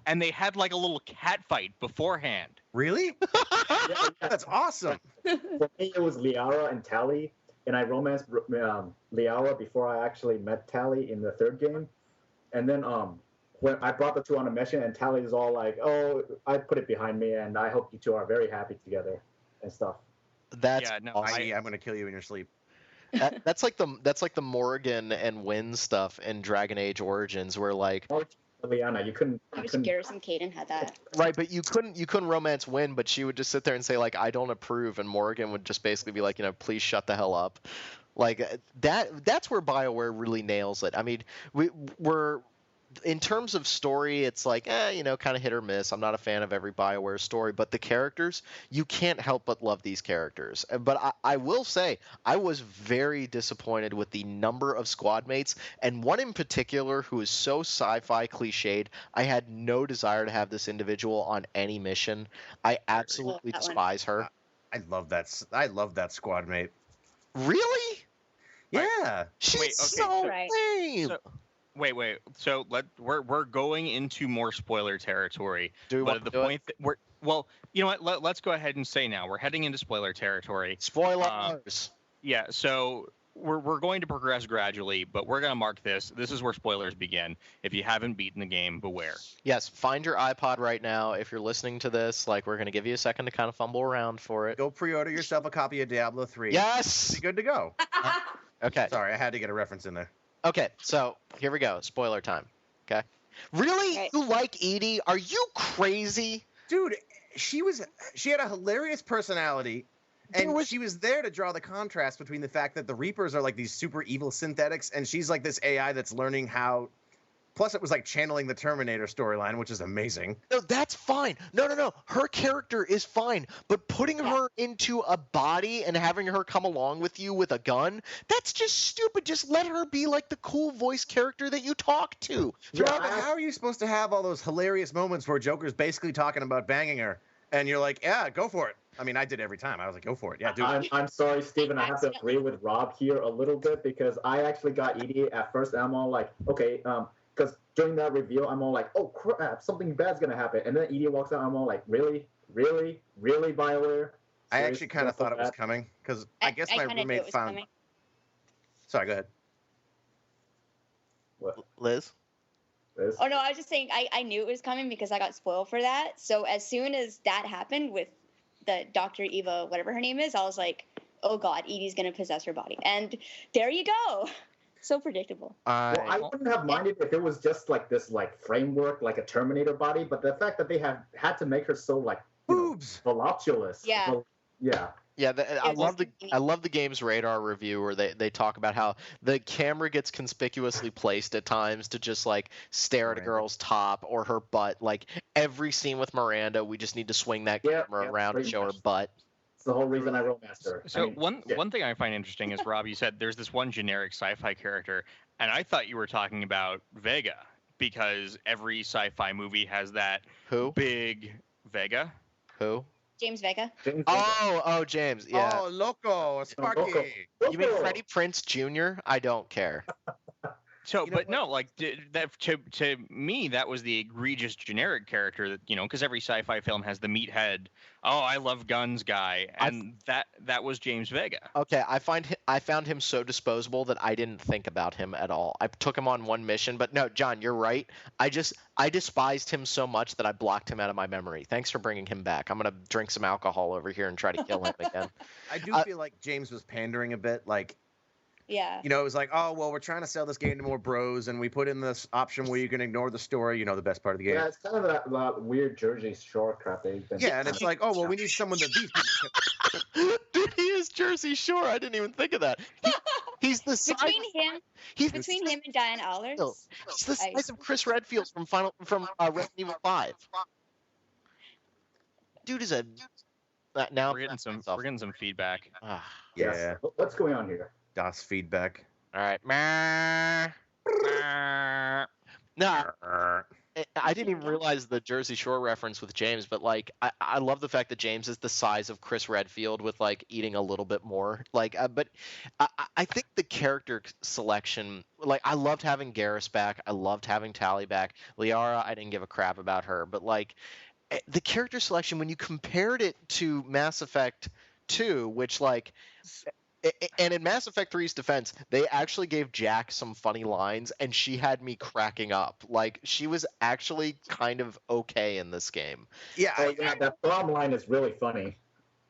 and they had like a little cat fight beforehand. Really? That's awesome. For me, it was Liara and Tally, and I romanced Liara before I actually met Tally in the third game, and then when I brought the two on a mission, and Tally is all like, "Oh, I put it behind me, and I hope you two are very happy together," and stuff. That's I'm gonna kill you in your sleep. That's like the Morgan and Wynn stuff in Dragon Age Origins, where like Liliana, you couldn't. Garrus and Caden had that. Right, but you couldn't romance Wynn, but she would just sit there and say like, I don't approve, and Morgan would just basically be like, please shut the hell up. Like that's where BioWare really nails it. I mean, we're in terms of story, it's like, kind of hit or miss. I'm not a fan of every BioWare story, but the characters, you can't help but love these characters. But I will say, I was very disappointed with the number of squad mates, and one in particular who is so sci-fi cliched. I had no desire to have this individual on any mission. I absolutely despise her. I love that squad mate. Really? Yeah. She's so lame. Wait. So we're going into more spoiler territory. Well, you know what? Let's go ahead and say now we're heading into spoiler territory. Spoilers. Yeah. So we're going to progress gradually, but we're going to mark this. This is where spoilers begin. If you haven't beaten the game, beware. Yes. Find your iPod right now. If you're listening to this, we're going to give you a second to kind of fumble around for it. Go pre-order yourself a copy of Diablo 3. Yes. Be good to go. Okay. Sorry, I had to get a reference in there. Okay, so here we go. Spoiler time. Okay. Really? Okay. You like Edie? Are you crazy? Dude, she had a hilarious personality, and she was there to draw the contrast between the fact that the Reapers are like these super evil synthetics, and she's like this AI that's learning how. Plus, it was like channeling the Terminator storyline, which is amazing. No, that's fine. No. Her character is fine. But putting her into a body and having her come along with you with a gun, that's just stupid. Just let her be like the cool voice character that you talk to. Yeah, but how are you supposed to have all those hilarious moments where Joker's basically talking about banging her, and you're like, yeah, go for it. I mean, I did every time. I was like, go for it. Yeah, do it. I'm sorry, Steven. I have to agree with Rob here a little bit, because I actually got Edie at first, and I'm all like, okay, because during that reveal, I'm all like, oh crap, something bad's gonna happen. And then Edie walks out, I'm all like, really, BioWare? I actually kind of thought it was coming, because I guess my roommate found. Coming. Sorry, go ahead. What? Liz? Oh no, I was just saying I knew it was coming because I got spoiled for that. So as soon as that happened with the Dr. Eva, whatever her name is, I was like, oh god, Edie's gonna possess her body. And there you go. So predictable. Well, I wouldn't have minded if it was just like this framework, like a Terminator body, but the fact that they had to make her so boobs voluptuous. Yeah. Yeah, I love the game's radar review where they talk about how the camera gets conspicuously placed at times to just stare at a girl's top or her butt. Like every scene with Miranda, we just need to swing that camera around and show her butt. It's the whole reason I romanced her. So one thing I find interesting is, Rob, you said there's this one generic sci-fi character, and I thought you were talking about Vega, because every sci-fi movie has that big Vega. Who? James Vega. Oh, James. Yeah. Oh, Loco, Sparky. You mean Freddie Prinze Jr.? I don't care. So, You know but no, like that to me, that was the egregious generic character that because every sci-fi film has the meathead. Oh, I love guns guy, and that was James Vega. Okay, I found him so disposable that I didn't think about him at all. I took him on one mission, but no, John, you're right. I despised him so much that I blocked him out of my memory. Thanks for bringing him back. I'm gonna drink some alcohol over here and try to kill him again. I do feel like James was pandering a bit. Like, Yeah. it was like, oh, well, we're trying to sell this game to more bros, and we put in this option where you can ignore the story, the best part of the game. Yeah, it's kind of that weird Jersey Shore crap they've been. Yeah, and it's like, oh, well, we need someone that these people Dude, he is Jersey Shore. I didn't even think of that. He's the size. Between him and Diane Allers. He's the size of Chris Redfield from Resident Evil 5. Dude is a. Now We're getting some feedback. Yeah. What's going on here? DOS feedback. All right. No, I didn't even realize the Jersey Shore reference with James, but like I love the fact that James is the size of Chris Redfield with like eating a little bit more. Like, but I think the character selection, like I loved having Garrus back, I loved having Tally back. Liara, I didn't give a crap about her, but like the character selection when you compared it to Mass Effect 2, which like. And in Mass Effect 3's defense, they actually gave Jack some funny lines, and she had me cracking up. Like, she was actually kind of okay in this game. Yeah, that prom line is really funny.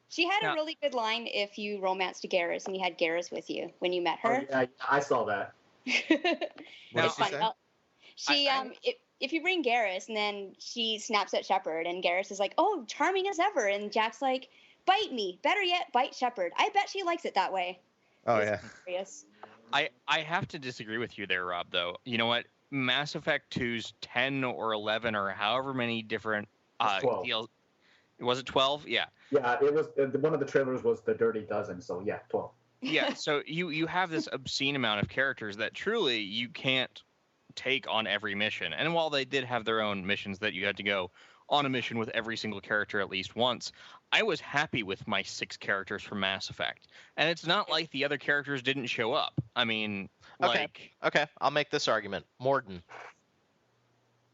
She had a really good line if you romanced Garrus and you had Garrus with you when you met her. Oh, yeah, I saw that. What did she say? If you bring Garrus and then she snaps at Shepard and Garrus is like, "Oh, charming as ever," and Jack's like, "Bite me. Better yet, bite Shepard. I bet she likes it that way." Oh, It's yeah. hilarious. I have to disagree with you there, Rob. Though you know what, Mass Effect 2's 10 or 11 or however many different 12. Was it 12? Yeah. Yeah, it was one of the trailers was the Dirty Dozen, so yeah, 12. Yeah. So you have this obscene amount of characters that truly you can't take on every mission. And while they did have their own missions that you had to go on a mission with every single character at least once, I was happy with my 6 characters from Mass Effect. And it's not like the other characters didn't show up. I mean, like... Okay, I'll make this argument. Morden.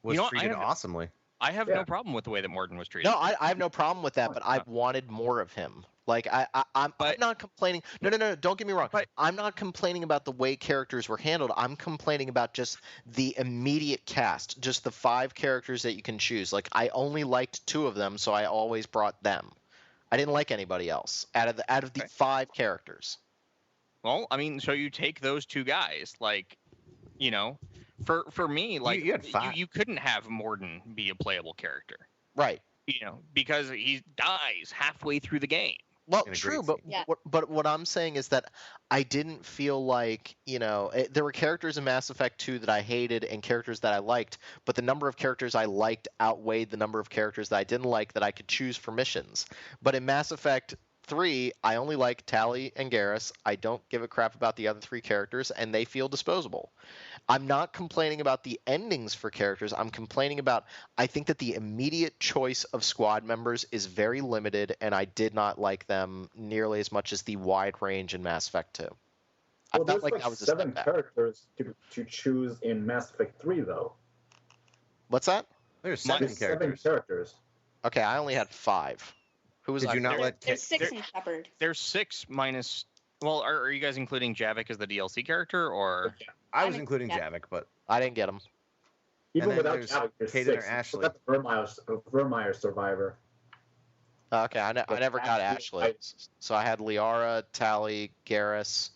Was treated awesomely. I have no problem with the way that Morden was treated. No, I have no problem with that, but I wanted more of him. Like, I'm not complaining. No, don't get me wrong. I'm not complaining about the way characters were handled. I'm complaining about just the immediate cast, just the 5 characters that you can choose. Like, I only liked 2 of them, so I always brought them. I didn't like anybody else out of the 5 characters. Well, I mean, so you take those 2 guys, like, for me, like, you had 5. You couldn't have Morden be a playable character. Right. Because he dies halfway through the game. Well, true, but what I'm saying is that I didn't feel like, there were characters in Mass Effect 2 that I hated and characters that I liked, but the number of characters I liked outweighed the number of characters that I didn't like that I could choose for missions. But in Mass Effect 3, I only like Tally and Garrus. I don't give a crap about the other 3 characters, and they feel disposable. I'm not complaining about the endings for characters. I'm complaining about, I think that the immediate choice of squad members is very limited, and I did not like them nearly as much as the wide range in Mass Effect 2. Well, there's like 7 characters to choose in Mass Effect 3, though. What's that? There's 7 characters. 7 characters. Okay, I only had 5. Who was Did you not let? There's 6 in Shepard. There's 6 minus. Well, are you guys including Javik as the DLC character, or? I was including Javik, but I didn't get him. Even without Javik, there's Kaden 6. or Ashley. That's Vermeer Survivor. Okay, I never got Ashley. So I had Liara, Tally, Garrus,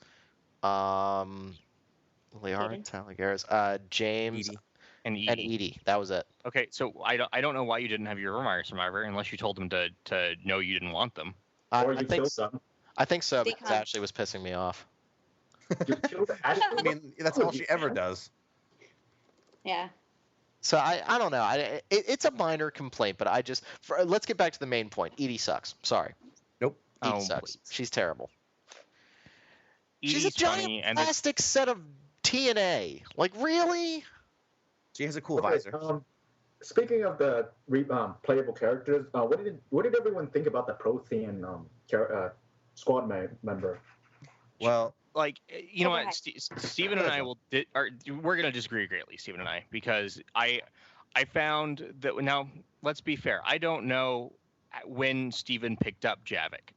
Liara, Tally, Garrus, James, Edie. And Edie. And Edie. That was it. Okay, so I don't know why you didn't have your Vermeer Survivor unless you told them to know you didn't want them. Or you killed them. I think so, because Ashley was pissing me off. You killed Ashley? I mean, that's all she ever does. Yeah. So I don't know. It's a minor complaint, but let's get back to the main point. Edie sucks. Sorry. Nope. Edie sucks. Please. She's terrible. Edie's She's a giant funny, and plastic set of TNA. Like, really? She has a cool visor. Speaking of the playable characters, what did everyone think about the Prothean squad member? Well, like you know Go what, ahead. Steven and I we're gonna disagree greatly, Steven and I, because I found that now let's be fair. I don't know when Steven picked up Javik.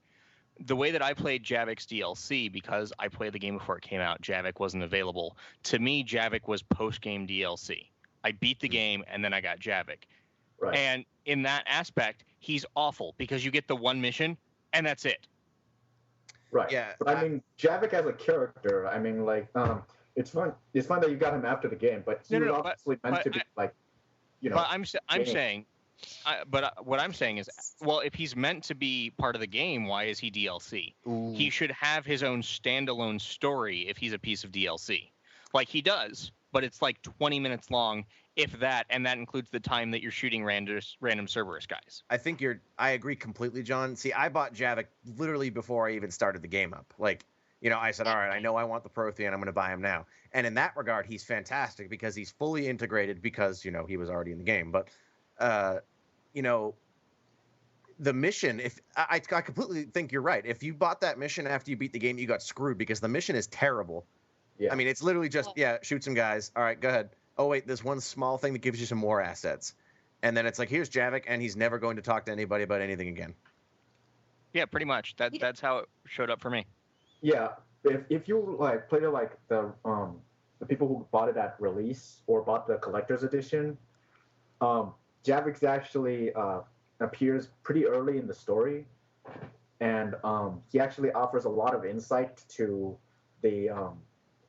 The way that I played Javik's DLC, because I played the game before it came out, Javik wasn't available. To me, Javik was post-game DLC. I beat the game and then I got Javik. Right. And in that aspect, he's awful because you get the one mission and that's it. Right. Yeah, But I mean, Javik as a character, I mean, like, it's fun. It's fun that you got him after the game, but he was obviously meant to be like, you know. But I'm saying, what I'm saying is, well, if he's meant to be part of the game, why is he DLC? Ooh. He should have his own standalone story if he's a piece of DLC. Like he does, but it's like 20 minutes long, if that, and that includes the time that you're shooting random Cerberus guys. I agree completely, John. See, I bought Javik literally before I even started the game up. Like, you know, I said, all right, I know I want the Prothean, I'm going to buy him now. And in that regard, he's fantastic because he's fully integrated because, you know, he was already in the game. But, you know, the mission, if I completely think you're right. If you bought that mission after you beat the game, you got screwed because the mission is terrible. Yeah. I mean, it's literally just, shoot some guys. All right, go ahead. Oh, wait, there's one small thing that gives you some more assets. And then it's like, here's Javik, and he's never going to talk to anybody about anything again. Yeah, pretty much. That's how it showed up for me. Yeah. If you like played it like the people who bought it at release or bought the collector's edition, Javik actually appears pretty early in the story, and he actually offers a lot of insight to the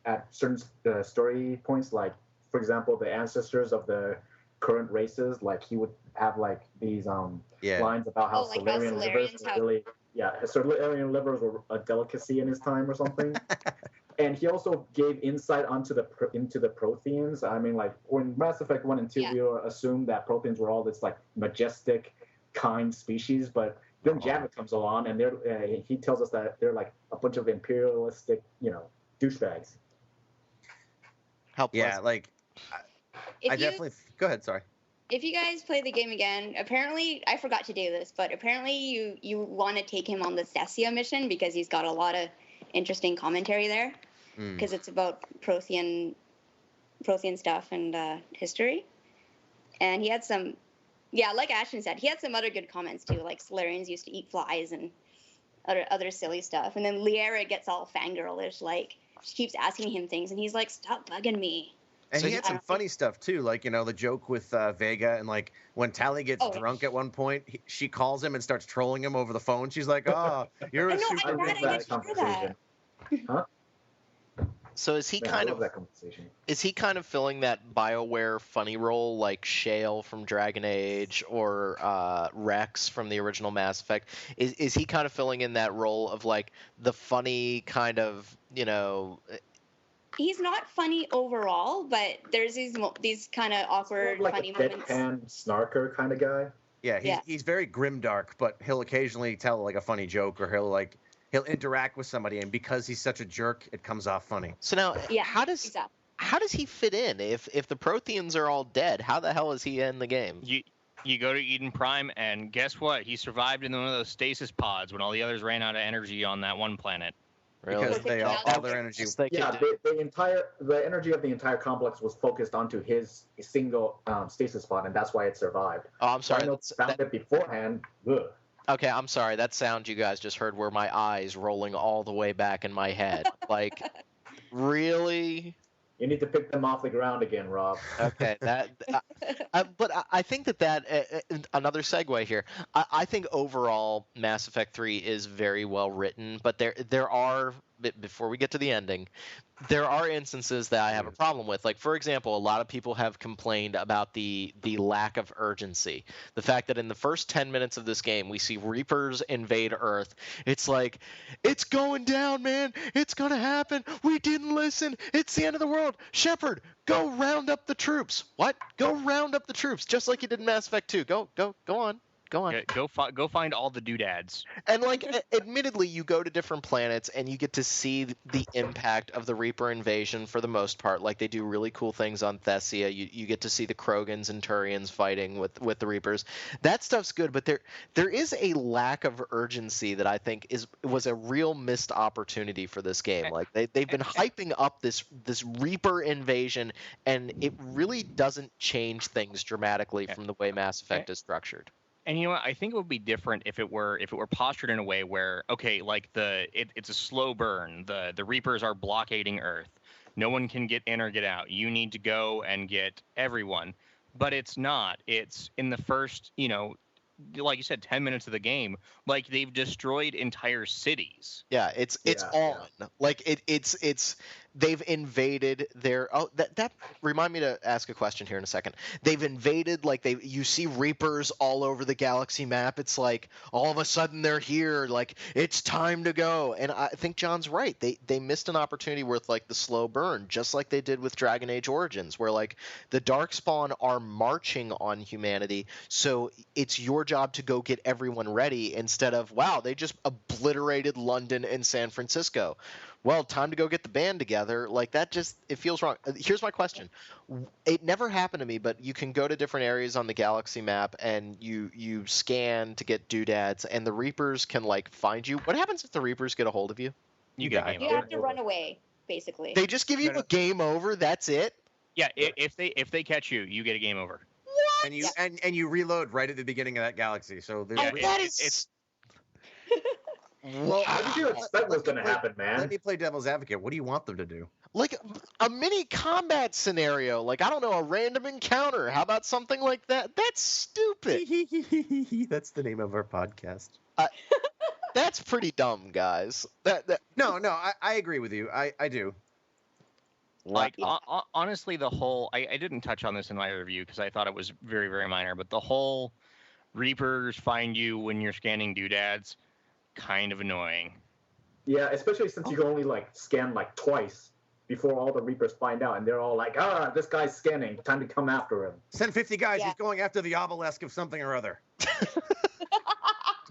at certain story points, like for example the ancestors of the current races. Like he would have like these lines about how Solarian livers were really Solarian livers were a delicacy in his time or something. And he also gave insight into the Protheans. I mean, like when Mass Effect 1 and 2, we assumed that Protheans were all this like majestic, kind species, but then Javik comes along and he tells us that they're like a bunch of imperialistic, you know, douchebags. How pleasant. Yeah, like I definitely go ahead. Sorry. If you guys play the game again, apparently I forgot to do this, but apparently you want to take him on the Cessia mission because he's got a lot of interesting commentary there, because it's about Prothean stuff and history. And he had some, like Ashton said, he had some other good comments too, like Solarians used to eat flies and other silly stuff. And then Liara gets all fangirlish, like she keeps asking him things, and he's like, "Stop bugging me." And he had some funny stuff too, like, you know, the joke with Vega, and like when Tali gets drunk at one point, she calls him and starts trolling him over the phone. She's like, "Oh, you're a super." I love that conversation. Huh? So is he kind of filling that BioWare funny role like Shale from Dragon Age or Rex from the original Mass Effect? Is he kind of filling in that role of like the funny kind of, you know? He's not funny overall, but there's these kind of awkward, like funny a moments. deadpan snarker kind of guy. Yeah, he's very grimdark, but he'll occasionally tell like a funny joke, or he'll interact with somebody, and because he's such a jerk, it comes off funny. So now, how does he fit in? If the Protheans are all dead, how the hell is he in the game? You go to Eden Prime, and guess what? He survived in one of those stasis pods when all the others ran out of energy on that one planet. Really? Because they all their energy. The energy of the entire complex was focused onto his single stasis pod, and that's why it survived. Oh, I'm sorry. Found it beforehand. Ugh. Okay, I'm sorry. That sound you guys just heard were my eyes rolling all the way back in my head. Like, really? You need to pick them off the ground again, Rob. Okay, but I think that another segue here. I think overall Mass Effect 3 is very well written, but there are, before we get to the ending, there are instances that I have a problem with. Like, for example, a lot of people have complained about the lack of urgency. The fact that in the first 10 minutes of this game, we see Reapers invade Earth. It's like, it's going down, man. It's going to happen. We didn't listen. It's the end of the world. Shepard, go round up the troops. What? Go round up the troops, just like you did in Mass Effect 2. Go on. Go on. Go find all the doodads. And like, admittedly, you go to different planets and you get to see the impact of the Reaper invasion for the most part. Like, they do really cool things on Thessia. You get to see the Krogans and Turians fighting with the Reapers. That stuff's good, but there is a lack of urgency that I think was a real missed opportunity for this game. Like, they've been hyping up this Reaper invasion, and it really doesn't change things dramatically from the way Mass Effect is structured. And you know what? I think it would be different if it were postured in a way where, okay, like it's a slow burn. The Reapers are blockading Earth. No one can get in or get out. You need to go and get everyone. But it's not. It's in the first, like you said, 10 minutes of the game, like they've destroyed entire cities. Yeah, it's on. Yeah. Like it's they've invaded their that remind me to ask a question here in a second. They've invaded, like you see Reapers all over the galaxy map. It's like all of a sudden they're here, like it's time to go. And I think John's right. They missed an opportunity with like the slow burn, just like they did with Dragon Age Origins, where like the Darkspawn are marching on humanity, so it's your job to go get everyone ready instead of, wow, they just obliterated London and San Francisco. Well, time to go get the band together. Like, that just, it feels wrong. Here's my question. It never happened to me, but you can go to different areas on the galaxy map and you scan to get doodads, and the Reapers can, like, find you. What happens if the Reapers get a hold of you? You die. You have to run away, basically. They just give you a game over? That's it? Yeah, if they catch you, you get a game over. What? And you reload right at the beginning of that galaxy. So it's Well, what did you expect was going to happen, man? Let me play devil's advocate. What do you want them to do? Like a mini combat scenario. Like, I don't know, a random encounter. How about something like that? That's stupid. That's the name of our podcast. That's pretty dumb, guys. No, I agree with you. I do. Like, honestly, the whole... I didn't touch on this in my review because I thought it was very, very minor, but the whole Reapers find you when you're scanning doodads, kind of annoying. Yeah, especially since you can only like scan like twice before all the Reapers find out, and they're all like, this guy's scanning, time to come after him. Send 50 guys, he's going after the obelisk of something or other.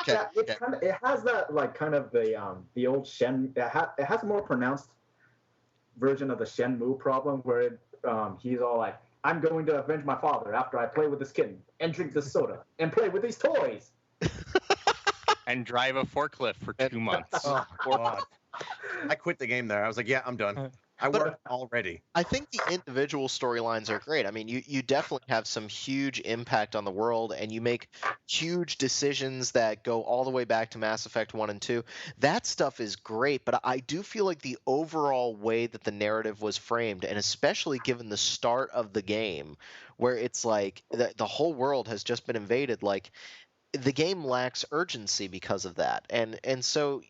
Yeah, it has that like kind of the old Shen. It has a more pronounced version of the Shenmue problem where he's all like, I'm going to avenge my father after I play with this kitten and drink this soda and play with these toys. And drive a forklift for 2 months. Oh, God. I quit the game there. I was like, yeah, I'm done. I worked already. I think the individual storylines are great. I mean, you definitely have some huge impact on the world, and you make huge decisions that go all the way back to Mass Effect 1 and 2. That stuff is great, but I do feel like the overall way that the narrative was framed, and especially given the start of the game, where it's like the whole world has just been invaded, like the game lacks urgency because of that. And so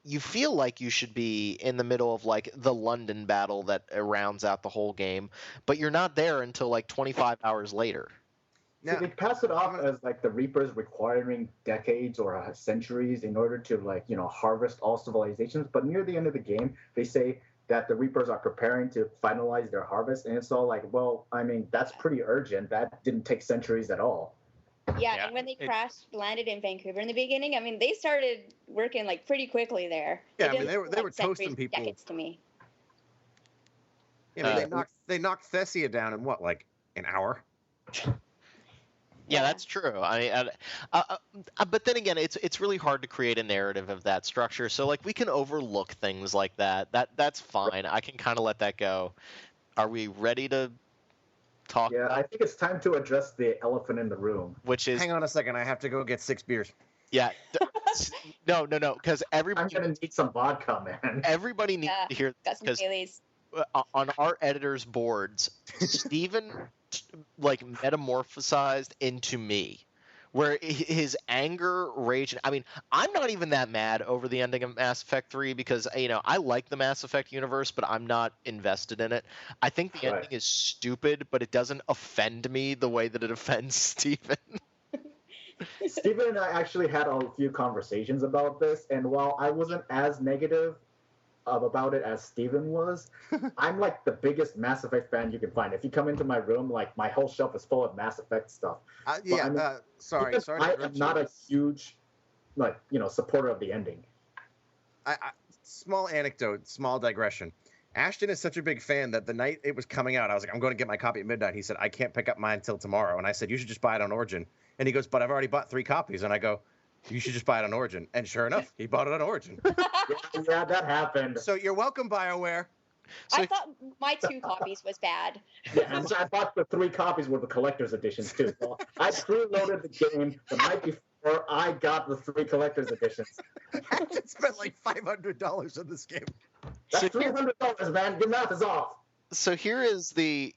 you feel like you should be in the middle of like the London battle that rounds out the whole game, but you're not there until like 25 hours later. So they pass it off as like the Reapers requiring decades or centuries in order to like, harvest all civilizations. But near the end of the game, they say that the Reapers are preparing to finalize their harvest. And it's all like, well, I mean, that's pretty urgent. That didn't take centuries at all. Yeah, and when they landed in Vancouver in the beginning, I mean, they started working like pretty quickly there. Yeah, I mean, they were toasting people. Decades to me. Yeah, I mean, they knocked Thessia down in what, like an hour? Yeah, that's true. I mean, but then again, it's really hard to create a narrative of that structure. So like, we can overlook things like that. That's fine. I can kind of let that go. Are we ready to talk? Yeah, I think it's time to address the elephant in the room. Which is, hang on a second, I have to go get 6 beers. Yeah, no, because everybody. I'm gonna need some vodka, man. Everybody needs to hear this because on our editors' boards, Steven like metamorphosized into me, where his anger, rage. I mean, I'm not even that mad over the ending of Mass Effect 3 because, I like the Mass Effect universe, but I'm not invested in it. I think the ending is stupid, but it doesn't offend me the way that it offends Steven. Steven and I actually had a few conversations about this, and while I wasn't as negative about it as Steven was. I'm like the biggest Mass Effect fan you can find. If you come into my room, like my whole shelf is full of Mass Effect stuff. Yeah. I mean, Sorry. because Sorry to I am interrupt not you. a huge, like, supporter of the ending. Small anecdote, small digression. Ashton is such a big fan that the night it was coming out, I was like, I'm going to get my copy at midnight. He said, I can't pick up mine until tomorrow. And I said, you should just buy it on Origin. And he goes, but I've already bought 3 copies. And I go, you should just buy it on Origin. And sure enough, he bought it on Origin. Yeah, that happened. So you're welcome, BioWare. I thought my 2 copies was bad. Yeah, and I bought the 3 copies were the collector's editions too. So I preloaded the game the night before I got the 3 collector's editions. Ashton spent like $500 on this game. That's $300, man. Your math is off. So here's the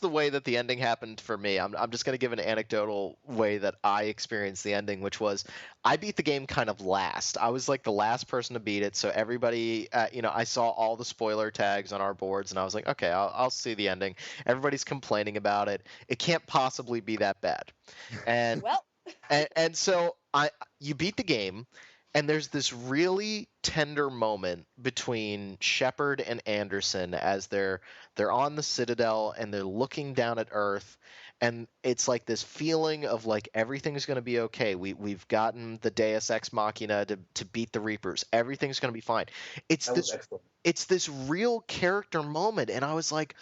way that the ending happened for me. I'm just going to give an anecdotal way that I experienced the ending, which was I beat the game kind of last. I was like the last person to beat it, so everybody, I saw all the spoiler tags on our boards, and I was like, okay, I'll see the ending. Everybody's complaining about it. It can't possibly be that bad. And Well, and so you beat the game. And there's this really tender moment between Shepard and Anderson as they're on the Citadel and they're looking down at Earth, and it's like this feeling of like everything's going to be okay. We've gotten the Deus Ex Machina to beat the Reapers. Everything's going to be fine. It's this real character moment, and I was like,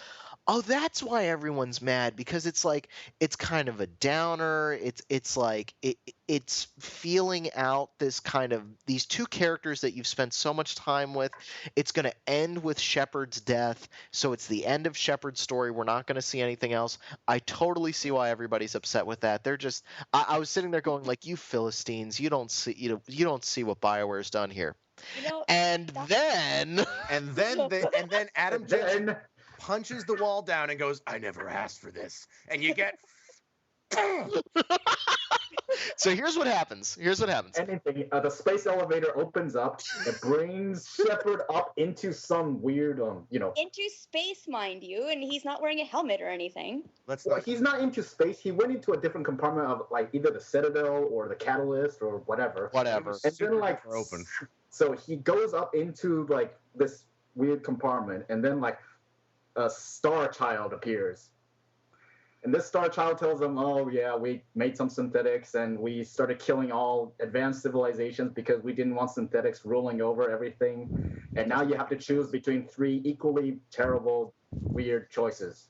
oh, that's why everyone's mad, because it's like it's kind of a downer. It's like it's feeling out this kind of these 2 characters that you've spent so much time with. It's going to end with Shepard's death, so it's the end of Shepard's story. We're not going to see anything else. I totally see why everybody's upset with that. They're just I was sitting there going like, you Philistines, you don't see what BioWare's done here. And then Adam Jensen punches the wall down and goes, I never asked for this. And you get... So here's what happens. Anything. The space elevator opens up. It brings Shepard up into some weird, into space, mind you, and he's not wearing a helmet or anything. He's not into space. He went into a different compartment of like either the Citadel or the Catalyst or whatever. And then like open. So he goes up into like this weird compartment, and then like a Star Child appears. And this Star Child tells them, oh yeah, we made some synthetics and we started killing all advanced civilizations because we didn't want synthetics ruling over everything. And now you have to choose between 3 equally terrible, weird choices.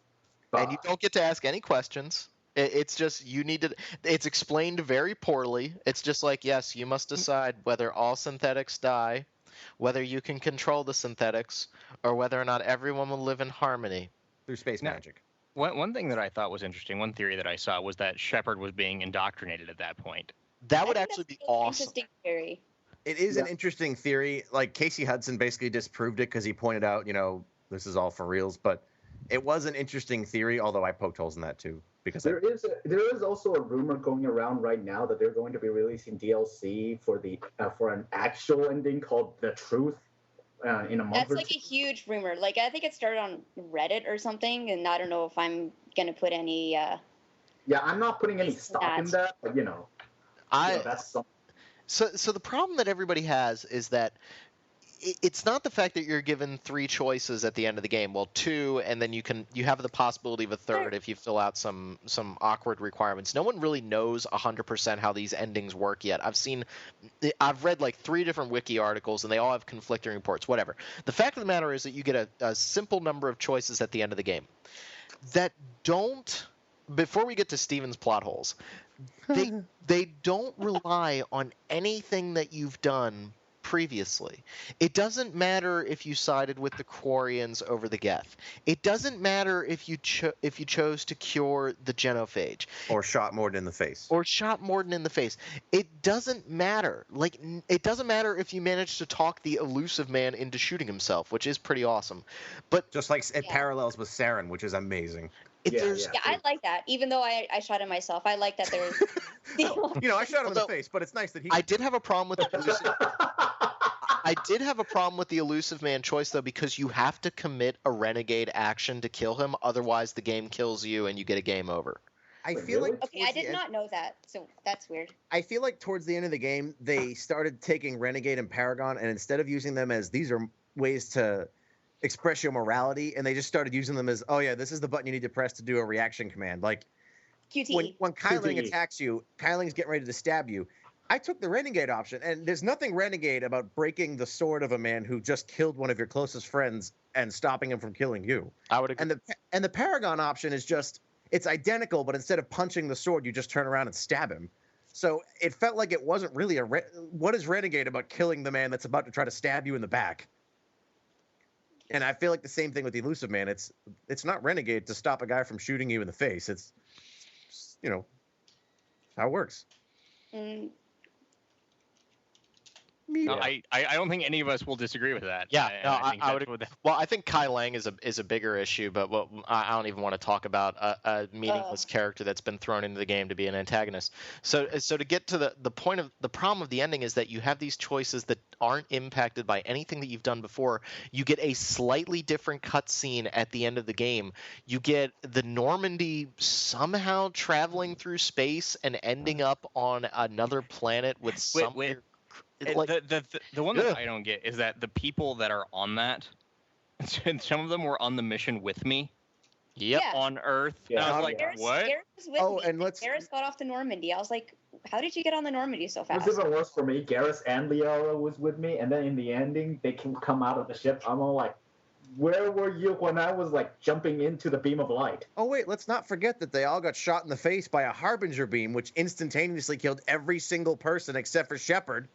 And you don't get to ask any questions. It's just it's explained very poorly. It's just like, yes, you must decide whether all synthetics die, whether you can control the synthetics, or whether or not everyone will live in harmony. Through space magic. One thing that I thought was interesting, one theory that I saw was that Shepard was being indoctrinated at that point. That would actually be awesome. Interesting theory. It is an interesting theory. Like Casey Hudson basically disproved it because he pointed out, this is all for reals. But it was an interesting theory, although I poked holes in that too. Because there is also a rumor going around right now that they're going to be releasing DLC for an actual ending called The Truth. In a month That's or like two. a huge rumor. Like I think it started on Reddit or something, and I don't know if I'm gonna put any. Yeah, I'm not putting any stock in that, but that's something. So the problem that everybody has is that it's not the fact that you're given 3 choices at the end of the game. Well, 2, and then you have the possibility of a 3rd if you fill out some awkward requirements. No one really knows 100% how these endings work yet. I've read like 3 different wiki articles, and they all have conflicting reports. Whatever. The fact of the matter is that you get a simple number of choices at the end of the game that don't. Before we get to Steven's plot holes, they don't rely on anything that you've done previously. It doesn't matter if you sided with the Quarians over the Geth. It doesn't matter if you chose to cure the genophage. Or shot Morden in the face. It doesn't matter. Like, it doesn't matter if you managed to talk the elusive man into shooting himself, which is pretty awesome. But just like it parallels with Saren, which is amazing. Yeah, I like that. Even though I shot him myself, I like that there's. I shot him in the face, but it's nice that he. I did have a problem with the elusive. I did have a problem with the elusive man choice though, because you have to commit a renegade action to kill him. Otherwise, the game kills you and you get a game over. I Wait, feel really? like Okay, I towards the did end, not know that, so that's weird. I feel like towards the end of the game, they started taking Renegade and Paragon, and instead of using them as these are ways to express your morality, and they just started using them as, oh yeah, this is the button you need to press to do a reaction command. Like QT. when Kyling QTE. attacks you, Kyling's getting ready to stab you. I took the Renegade option, and there's nothing Renegade about breaking the sword of a man who just killed one of your closest friends and stopping him from killing you. I would agree. And the Paragon option is just, it's identical, but instead of punching the sword, you just turn around and stab him. So it felt like it wasn't really what is Renegade about killing the man that's about to try to stab you in the back? And I feel like the same thing with Elusive Man. It's not Renegade to stop a guy from shooting you in the face. It's how it works. Mm, No, I don't think any of us will disagree with that. Yeah, And no, think I that's would. what Well, I think Kai Lang is a bigger issue, but I don't even want to talk about a meaningless character that's been thrown into the game to be an antagonist. So to get to the point of the problem of the ending is that you have these choices that aren't impacted by anything that you've done before. You get a slightly different cutscene at the end of the game. You get the Normandy somehow traveling through space and ending up on another planet with some. the one Ugh. that I don't get is that the people that are on that, and some of them were on the mission with me Yep. Yeah. on Earth. Yeah. And I was like, Garrus, what? Garrus was with Oh, me. and let's- Garrus got off the Normandy. I was like, how did you get on the Normandy so It fast? was even worse for me. Garrus and Liara was with me, and then in the ending, they can come out of the ship. I'm all like, where were you when I was like jumping into the beam of light? Oh wait, let's not forget that they all got shot in the face by a Harbinger beam, which instantaneously killed every single person except for Shepard.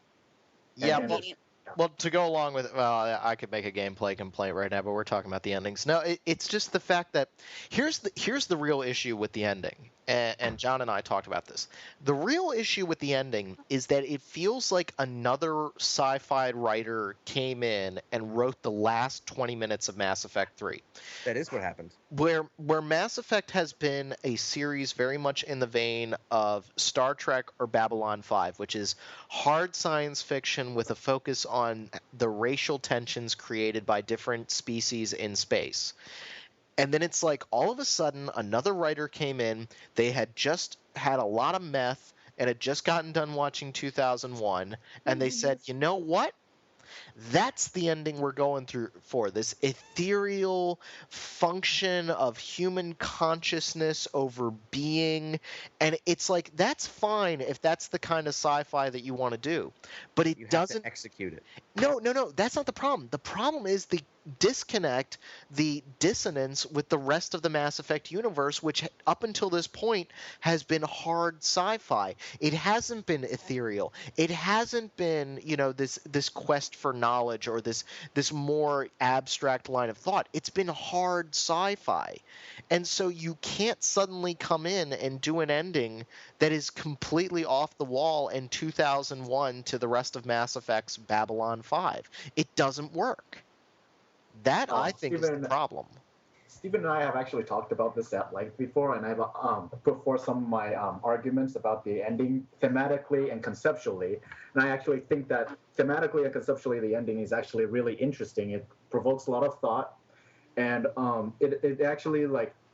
Yeah. And- Well, to go along with, I could make a gameplay complaint right now, but we're talking about the endings. No, it's just the fact that here's the real issue with the ending, and John and I talked about this. The real issue with the ending is that it feels like another sci-fi writer came in and wrote the last 20 minutes of Mass Effect 3. That is what happened. Where Mass Effect has been a series very much in the vein of Star Trek or Babylon 5, which is hard science fiction with a focus on the racial tensions created by different species in space. And then it's like all of a sudden another writer came in, they had just had a lot of meth and had just gotten done watching 2001, and they said, you know what? That's the ending we're going through for, this ethereal function of human consciousness over being. And it's like, that's fine if that's the kind of sci-fi that you want to do. But it You have doesn't to execute it. No, that's not the problem. The problem is the disconnect, the dissonance with the rest of the Mass Effect universe, which up until this point has been hard sci-fi. It hasn't been ethereal. It hasn't been, this quest for knowledge or this more abstract line of thought. It's been hard sci-fi. And so you can't suddenly come in and do an ending that is completely off the wall in 2001 to the rest of Mass Effect's Babylon 5. It doesn't work. That, I think, is the problem. Stephen and I have actually talked about this at length before, and I've put forth some of my arguments about the ending thematically and conceptually. And I actually think that thematically and conceptually, the ending is actually really interesting. It provokes a lot of thought, and it actually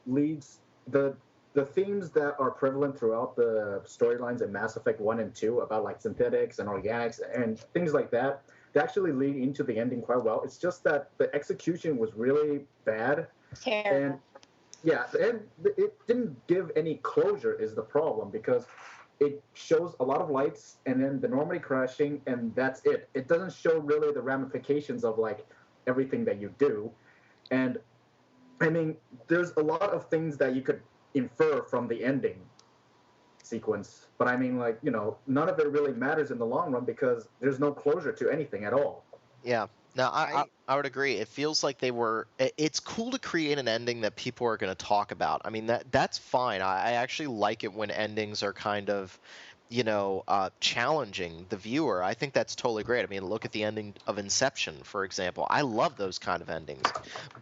leads the themes that are prevalent throughout the storylines in Mass Effect 1 and 2 about synthetics and organics and things like that. They actually lead into the ending quite well. It's just that the execution was really bad. Terrible. And it didn't give any closure is the problem, because it shows a lot of lights and then the Normandy crashing, and that's it. It doesn't show really the ramifications of everything that you do. And I mean, there's a lot of things that you could infer from the ending sequence, but I mean, none of it really matters in the long run because there's no closure to anything at all. Yeah. No, I would agree. It feels like it's cool to create an ending that people are going to talk about. I mean, that's fine. I actually like it when endings are kind of, challenging the viewer. I think that's totally great. I mean, look at the ending of Inception, for example. I love those kind of endings.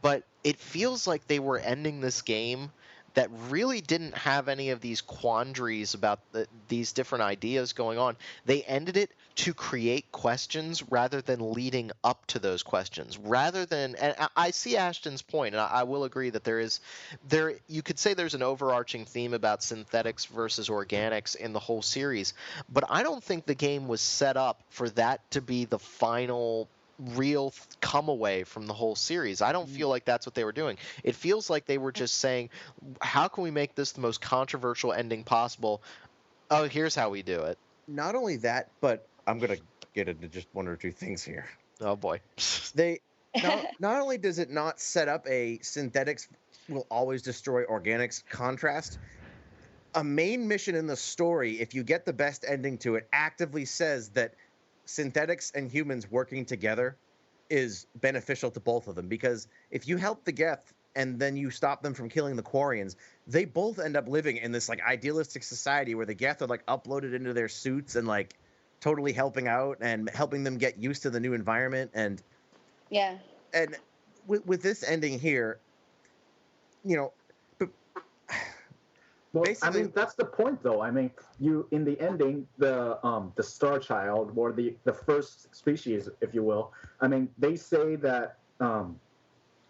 But it feels like they were ending this game that really didn't have any of these quandaries about these different ideas going on. They ended it to create questions rather than leading up to those questions. Rather than, and I see Ashton's point, and I will agree that you could say there's an overarching theme about synthetics versus organics in the whole series, but I don't think the game was set up for that to be the final real come away from the whole series. I don't feel like that's what they were doing. It feels like they were just saying, how can we make this the most controversial ending possible? Oh, here's how we do it. Not only that, but I'm going to get into just one or two things here. Oh boy. They not only does it not set up a synthetics will always destroy organics contrast, a main mission in the story, if you get the best ending to it, actively says that synthetics and humans working together is beneficial to both of them, because if you help the Geth and then you stop them from killing the Quarians, they both end up living in this like idealistic society where the Geth are like uploaded into their suits and like totally helping out and helping them get used to the new environment. And yeah, and with this ending here, you know, well, basically, I mean, that's the point, though. I mean, you in the ending, the Star Child, or the first species, if you will. I mean, they say that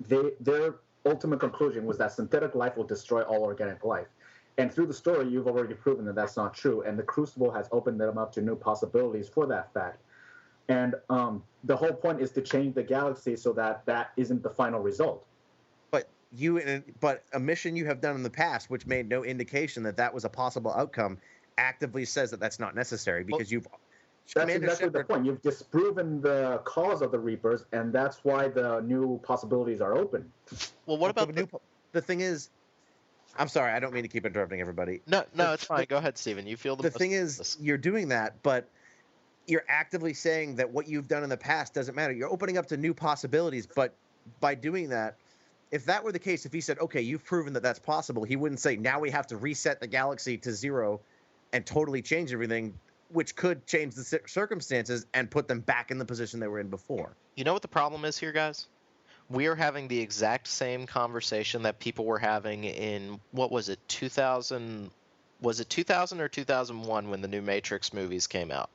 their ultimate conclusion was that synthetic life will destroy all organic life. And through the story, you've already proven that that's not true. And the Crucible has opened them up to new possibilities for that fact. And the whole point is to change the galaxy so that that isn't the final result. But a mission you have done in the past, which made no indication that that was a possible outcome, actively says that that's not necessary, because That's exactly the point. You've disproven the cause of the Reapers, and that's why the new possibilities are open. Well, what about the thing is, I'm sorry, I don't mean to keep interrupting everybody. No, it's fine. Go ahead, Steven. You feel the thing is, you're doing that, but you're actively saying that what you've done in the past doesn't matter. You're opening up to new possibilities, but by doing that, if that were the case, if he said, okay, you've proven that that's possible, he wouldn't say, now we have to reset the galaxy to zero and totally change everything, which could change the circumstances and put them back in the position they were in before. You know what the problem is here, guys? We are having the exact same conversation that people were having in, what was it, 2000? Was it 2000 or 2001 when the new Matrix movies came out?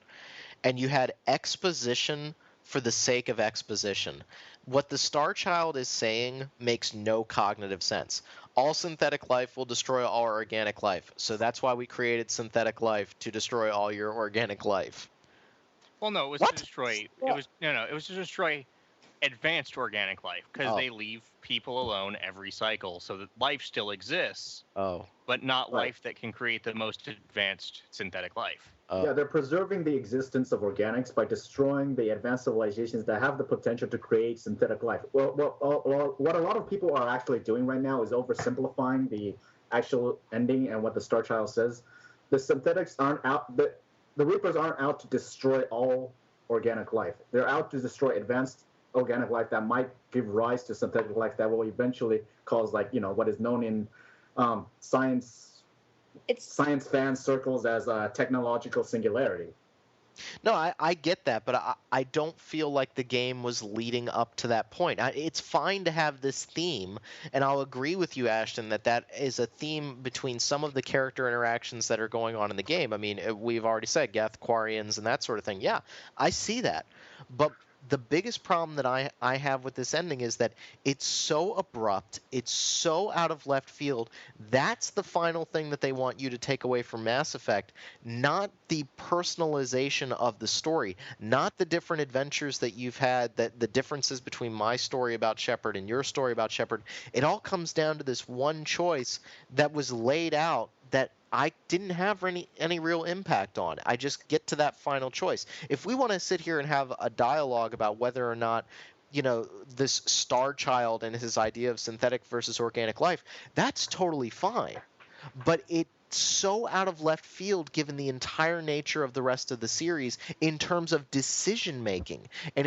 And you had exposition for the sake of exposition. What the Star Child is saying makes no cognitive sense. All synthetic life will destroy all organic life. So that's why we created synthetic life, to destroy all your organic life. Well, no, it was to destroy. It was to destroy advanced organic life, because they leave people alone every cycle, so that life still exists. But not life that can create the most advanced synthetic life. Yeah, they're preserving the existence of organics by destroying the advanced civilizations that have the potential to create synthetic life. Well, what a lot of people are actually doing right now is oversimplifying the actual ending and what the Star Child says. The synthetics aren't out. The Reapers aren't out to destroy all organic life. They're out to destroy advanced organic life that might give rise to synthetic life that will eventually cause, like, what is known in science fan circles as a technological singularity. No, I get that, but I don't feel like the game was leading up to that point. It's fine to have this theme, and I'll agree with you, Ashton, that is a theme between some of the character interactions that are going on in the game. I mean, we've already said Geth, Quarians, and that sort of thing. Yeah, I see that. But the biggest problem that I have with this ending is that it's so abrupt, it's so out of left field. That's the final thing that they want you to take away from Mass Effect, not the personalization of the story, not the different adventures that you've had, that the differences between my story about Shepard and your story about Shepard. It all comes down to this one choice that was laid out that I didn't have any real impact on. I just get to that final choice. If we want to sit here and have a dialogue about whether or not, this Star Child and his idea of synthetic versus organic life, that's totally fine. But it's so out of left field given the entire nature of the rest of the series in terms of decision making, and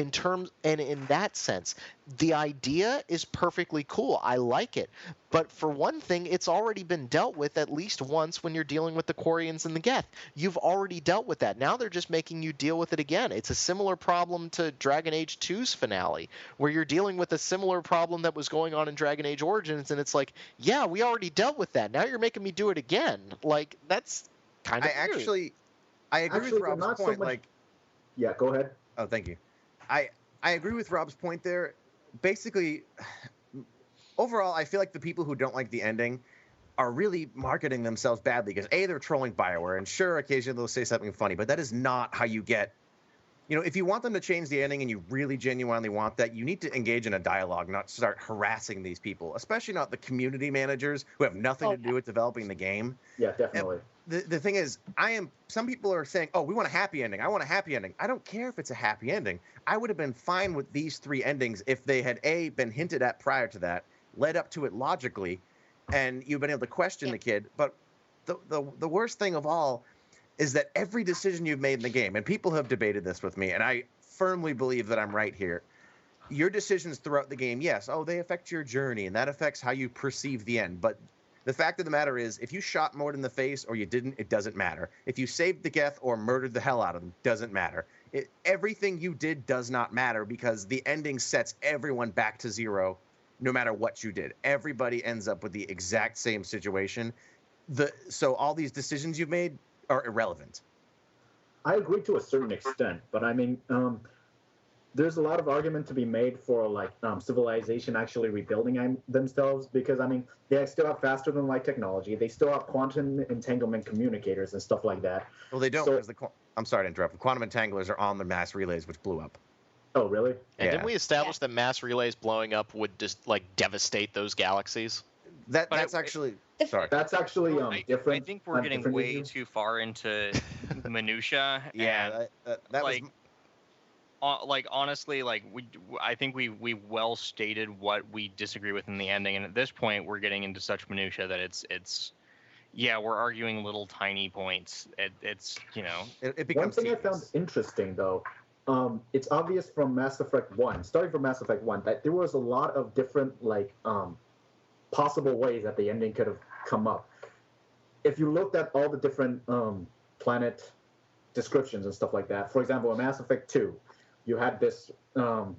in that sense, the idea is perfectly cool. I like it. But for one thing, it's already been dealt with at least once when you're dealing with the Quarians and the Geth. You've already dealt with that. Now they're just making you deal with it again. It's a similar problem to Dragon Age 2's finale, where you're dealing with a similar problem that was going on in Dragon Age Origins, and it's like, yeah, we already dealt with that. Now you're making me do it again. Like, that's kind of weird. I agree with Rob's point. So much... Yeah, go ahead. Oh, thank you. I agree with Rob's point there. Basically, overall, I feel like the people who don't like the ending are really marketing themselves badly because A, they're trolling BioWare, and sure, occasionally they'll say something funny, but that is not how you get... if you want them to change the ending and you really genuinely want that, you need to engage in a dialogue, not start harassing these people, especially not the community managers who have nothing to do with developing the game. Yeah, definitely. The thing is, some people are saying, oh, we want a happy ending. I want a happy ending. I don't care if it's a happy ending. I would have been fine with these 3 endings if they had, A, been hinted at prior to that, led up to it logically, and you've been able to question the kid. But the worst thing of all is that every decision you've made in the game, and people have debated this with me, and I firmly believe that I'm right here, your decisions throughout the game, yes, they affect your journey, and that affects how you perceive the end. But the fact of the matter is, if you shot Mort in the face or you didn't, it doesn't matter. If you saved the Geth or murdered the hell out of them, doesn't matter. Everything you did does not matter because the ending sets everyone back to zero no matter what you did. Everybody ends up with the exact same situation. So all these decisions you've made are irrelevant. I agree to a certain extent, but I mean, there's a lot of argument to be made for civilization actually rebuilding themselves because I mean they still have faster than light technology. They still have quantum entanglement communicators and stuff like that. Well, they don't. Because I'm sorry to interrupt. The quantum entanglers are on the mass relays, which blew up. Oh, really? And didn't we establish that mass relays blowing up would just devastate those galaxies? That's actually different. I think we're getting way too far into minutia. Yeah, that was. Honestly, I think we well stated what we disagree with in the ending, and at this point, we're getting into such minutia that it's we're arguing little tiny points. It becomes. One thing I found interesting though, it's obvious from Mass Effect 1, starting from Mass Effect 1, that there was a lot of different possible ways that the ending could have come up. If you looked at all the different planet descriptions and stuff like that, for example, in Mass Effect 2. You had this. The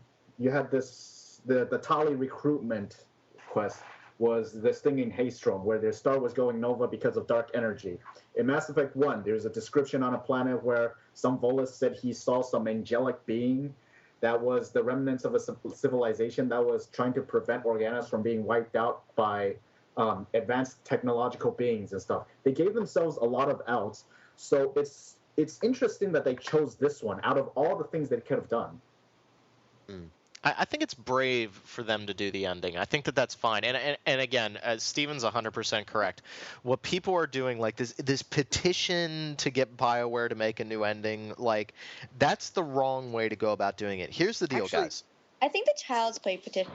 Tali recruitment quest was this thing in Haystrom where their star was going nova because of dark energy. In Mass Effect 1, there's a description on a planet where some Volus said he saw some angelic being that was the remnants of a civilization that was trying to prevent Organas from being wiped out by advanced technological beings and stuff. They gave themselves a lot of outs, so it's interesting that they chose this one out of all the things they could have done. I think it's brave for them to do the ending. I think that's fine. And again, as Steven's 100% correct, what people are doing, this petition to get BioWare to make a new ending, that's the wrong way to go about doing it. Here's the deal, guys. I think the Child's Play petition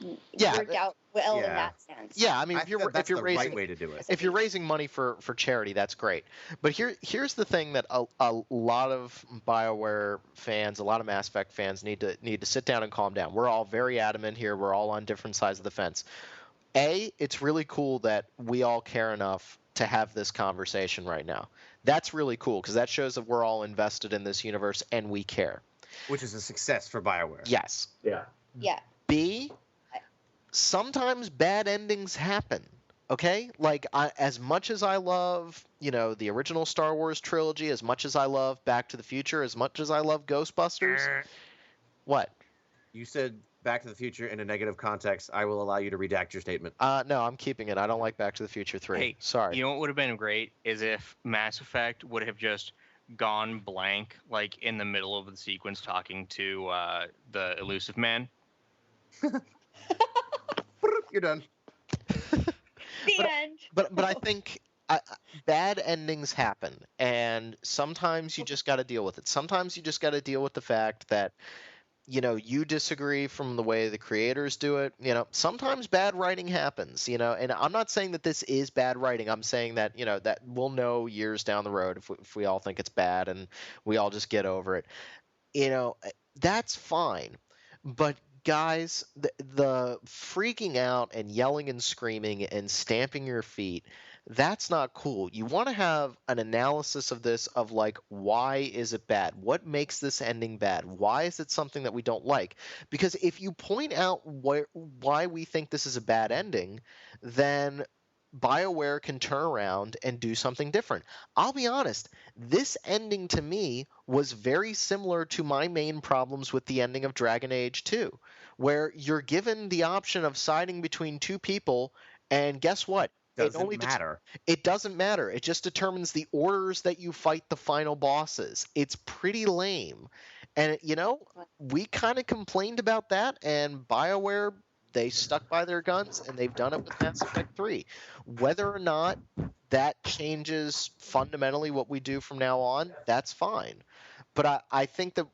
worked out well in that sense. Yeah, I mean, if you're raising, right way to do it. If you're raising money for charity, that's great. But here's the thing that a lot of BioWare fans, a lot of Mass Effect fans need to sit down and calm down. We're all very adamant here. We're all on different sides of the fence. It's really cool that we all care enough to have this conversation right now. That's really cool because that shows that we're all invested in this universe and we care. Which is a success for BioWare. Yes. Yeah. Yeah. B, sometimes bad endings happen. Okay? As much as I love, the original Star Wars trilogy, as much as I love Back to the Future, as much as I love Ghostbusters. What? You said Back to the Future in a negative context. I will allow you to redact your statement. No, I'm keeping it. I don't like Back to the Future 3. Hey, sorry. You know what would have been great is if Mass Effect would have just gone blank, in the middle of the sequence talking to the elusive man. You're done. The end. But I think bad endings happen, and sometimes you just got to deal with it. Sometimes you just got to deal with the fact that you disagree from the way the creators do it. Sometimes bad writing happens, and I'm not saying that this is bad writing. I'm saying that, that we'll know years down the road if we all think it's bad and we all just get over it. That's fine. But guys, the freaking out and yelling and screaming and stamping your feet, that's not cool. You want to have an analysis of this, of like, why is it bad? What makes this ending bad? Why is it something that we don't like? Because if you point out why we think this is a bad ending, then BioWare can turn around and do something different. I'll be honest, this ending to me was very similar to my main problems with the ending of Dragon Age 2, where you're given the option of siding between two people, and guess what? Doesn't matter. It doesn't matter. It just determines the orders that you fight the final bosses. It's pretty lame. And, we kind of complained about that, and BioWare, they stuck by their guns, and they've done it with Mass Effect 3. Whether or not that changes fundamentally what we do from now on, that's fine. But I think that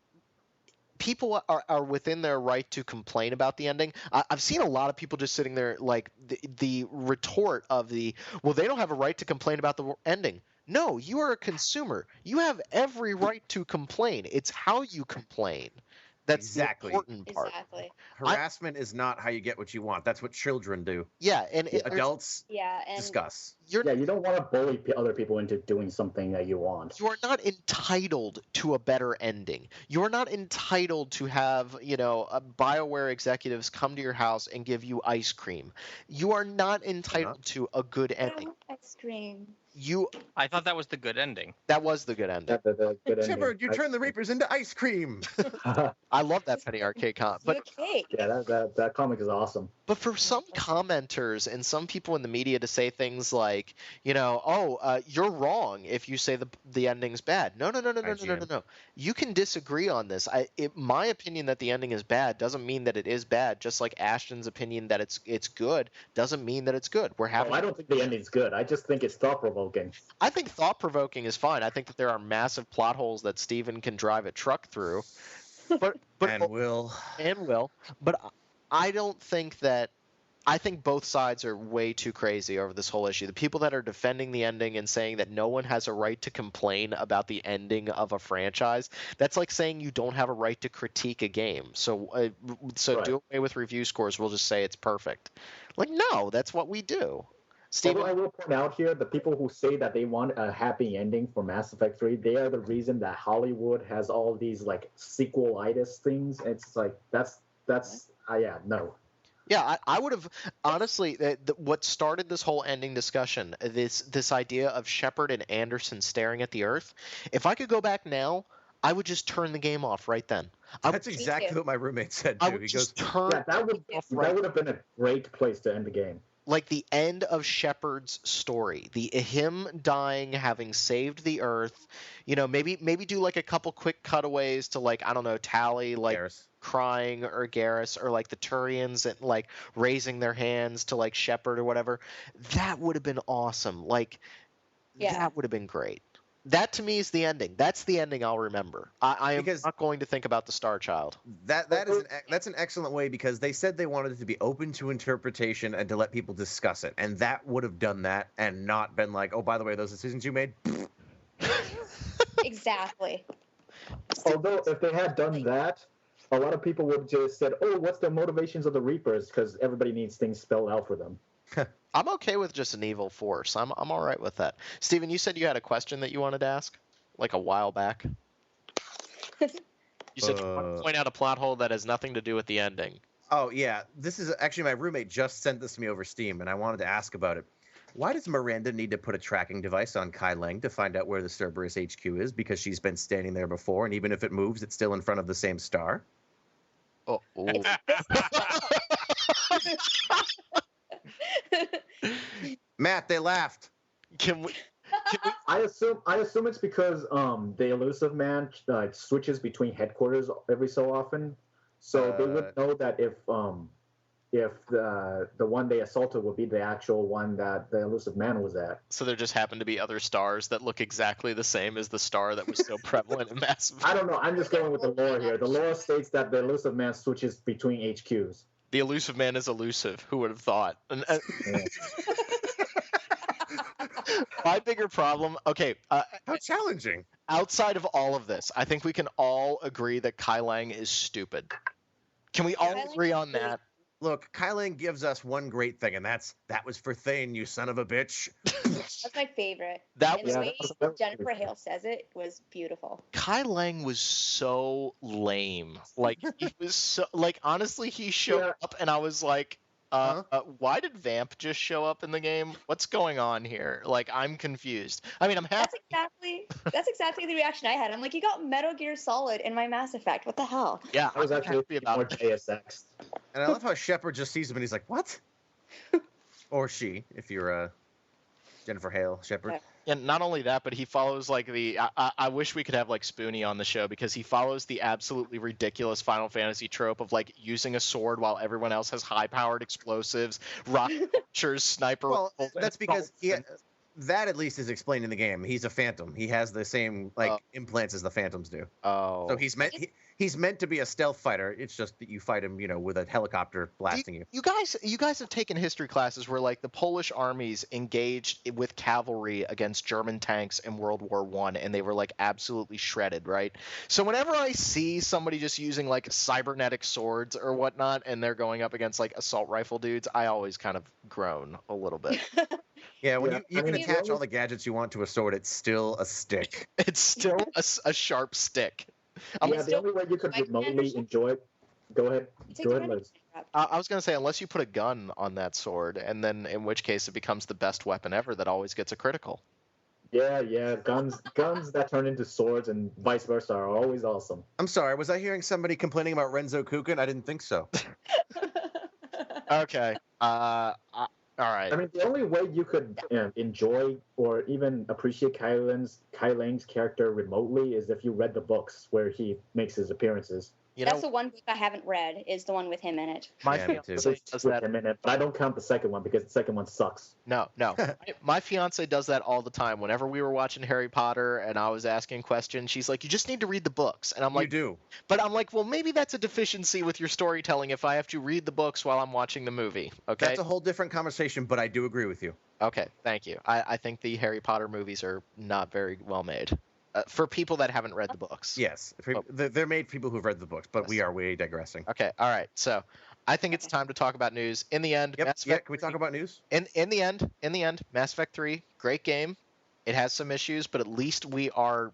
people are within their right to complain about the ending. I've seen a lot of people just sitting there like the retort of well, they don't have a right to complain about the ending. No, you are a consumer. You have every right to complain. It's how you complain. That's Exactly. the important part. Exactly. Harassment is not how you get what you want. That's what children do. Yeah, and Adults Yeah, and discuss. You don't want to bully other people into doing something that you want. You are not entitled to a better ending. You are not entitled to have, BioWare executives come to your house and give you ice cream. You are not entitled to a good I ending. want ice cream. I thought that was the good ending. That was the good ending. The good ending. Shepard, you turn the Reapers into ice cream. I love that Penny Arcade comment. But Okay. Yeah, that comic is awesome. But for some commenters and some people in the media to say things like, you're wrong if you say the ending's bad. No. You can disagree on this. My opinion that the ending is bad doesn't mean that it is bad. Just like Ashton's opinion that it's good doesn't mean that it's good. I don't think the ending's good. I just think it's thought-provoking. I think thought-provoking is fine. I think that there are massive plot holes that Steven can drive a truck through. But and will. But I don't think that. I think both sides are way too crazy over this whole issue. The people that are defending the ending and saying that no one has a right to complain about the ending of a franchise, that's like saying you don't have a right to critique a game. So right. Do away with review scores. We'll just say it's perfect. Like, no, that's what we do. Steven? Although I will point out here, the people who say that they want a happy ending for Mass Effect 3, they are the reason that Hollywood has all these like sequelitis things. It's like no. Yeah, I would have honestly. What started this whole ending discussion, this idea of Shepard and Anderson staring at the Earth. If I could go back now, I would just turn the game off right then. That's exactly what my roommate said too. He goes, that would have been a great place to end the game. Like the end of Shepard's story, him dying, having saved the Earth. Maybe do like a couple quick cutaways to like, I don't know, Tally like Garrus crying, or Garrus, or like the Turians and like raising their hands to like Shepard or whatever. That would have been awesome. Like, that would have been great. That to me is the ending. That's the ending I'll remember. I am not going to think about the Star Child. That's an excellent way, because they said they wanted it to be open to interpretation and to let people discuss it, and that would have done that and not been like, oh, by the way, those decisions you made. Exactly. Although if they had done that, a lot of people would have just said, oh, what's the motivations of the Reapers? Because everybody needs things spelled out for them. I'm okay with just an evil force. I'm all right with that. Steven, you said you had a question that you wanted to ask, like a while back. You said you want to point out a plot hole that has nothing to do with the ending. Oh, yeah. This is actually, my roommate just sent this to me over Steam, and I wanted to ask about it. Why does Miranda need to put a tracking device on Kai Lang to find out where the Cerberus HQ is? Because she's been standing there before, and even if it moves, it's still in front of the same star? Oh. Matt, they laughed. Can we I assume it's because the Elusive Man switches between headquarters every so often, so they would know that if the one they assaulted would be the actual one that the Elusive Man was at. So there just happen to be other stars that look exactly the same as the star that was so prevalent in Mass Effect. I don't know. I'm just going with the lore here. The lore states that the Elusive Man switches between HQs. The Elusive Man is elusive. Who would have thought? My bigger problem. Okay. How challenging. Outside of all of this, I think we can all agree that Kai Lang is stupid. Can we all Kai Lang agree is on really- that? Look, Kai Lang gives us one great thing, and that was for Thane, you son of a bitch. That's my favorite. That And was the Yeah, way that was Jennifer pretty Hale says it was beautiful. Kai Lang was so lame. Like he was so like honestly, he showed Yeah. up and I was like, Huh? why did Vamp just show up in the game? What's going on here? Like I'm confused. I mean, I'm happy. That's exactly the reaction I had. I'm like, you got Metal Gear Solid in my Mass Effect. What the hell? Yeah, I was I'm actually happy about more that. JSX. And I love how Shepard just sees him and he's like, "What?" Or she, if you're Jennifer Hale Shepard. Yeah. And not only that, but he follows like the. I wish we could have like Spoonie on the show because he follows the absolutely ridiculous Final Fantasy trope of like using a sword while everyone else has high-powered explosives, rocket launchers, sniper. Well, rifles, that's and because assaults, that at least is explained in the game. He's a phantom. He has the same like Oh. implants as the phantoms do. oh, So he's meant to be a stealth fighter. It's just that you fight him, with a helicopter blasting you. You guys have taken history classes where like the Polish armies engaged with cavalry against German tanks in World War One, and they were like absolutely shredded, right? So whenever I see somebody just using like cybernetic swords or whatnot, and they're going up against like assault rifle dudes, I always kind of groan a little bit. Yeah, when Yeah, you I can mean, attach all the gadgets you want to a sword, it's still a stick. It's still a sharp stick. I'm Yeah, the still- only way you could my remotely understand- enjoy it. Go ahead. It's a Go ahead, different Liz. crap. I was gonna say unless you put a gun on that sword, and then in which case it becomes the best weapon ever that always gets a critical. Yeah. Guns that turn into swords and vice versa are always awesome. I'm sorry, was I hearing somebody complaining about Renzo Kukin? I didn't think so. Okay. All right. I mean, the only way you could enjoy or even appreciate Kai Lang's character remotely is if you read the books where he makes his appearances. You That's know, the one book I haven't read. Is the one with him in it. my Yeah, me too. fiance does With that. him in it, but I don't count the second one because the second one sucks. No. My fiance does that all the time. Whenever we were watching Harry Potter and I was asking questions, she's like, "You just need to read the books." And I'm You like, do. "But I'm like, well, maybe that's a deficiency with your storytelling if I have to read the books while I'm watching the movie." Okay. That's a whole different conversation, but I do agree with you. Okay. Thank you. I think the Harry Potter movies are not very well made for people that haven't read the books. Yes, they're made for people who've read the books, but we Yes. are way digressing. Okay. All right. So I think it's time to talk about news. In the end, Yep. Mass Yeah. Effect Can we talk about news? in the end, Mass Effect 3, great game. It has some issues, but at least we want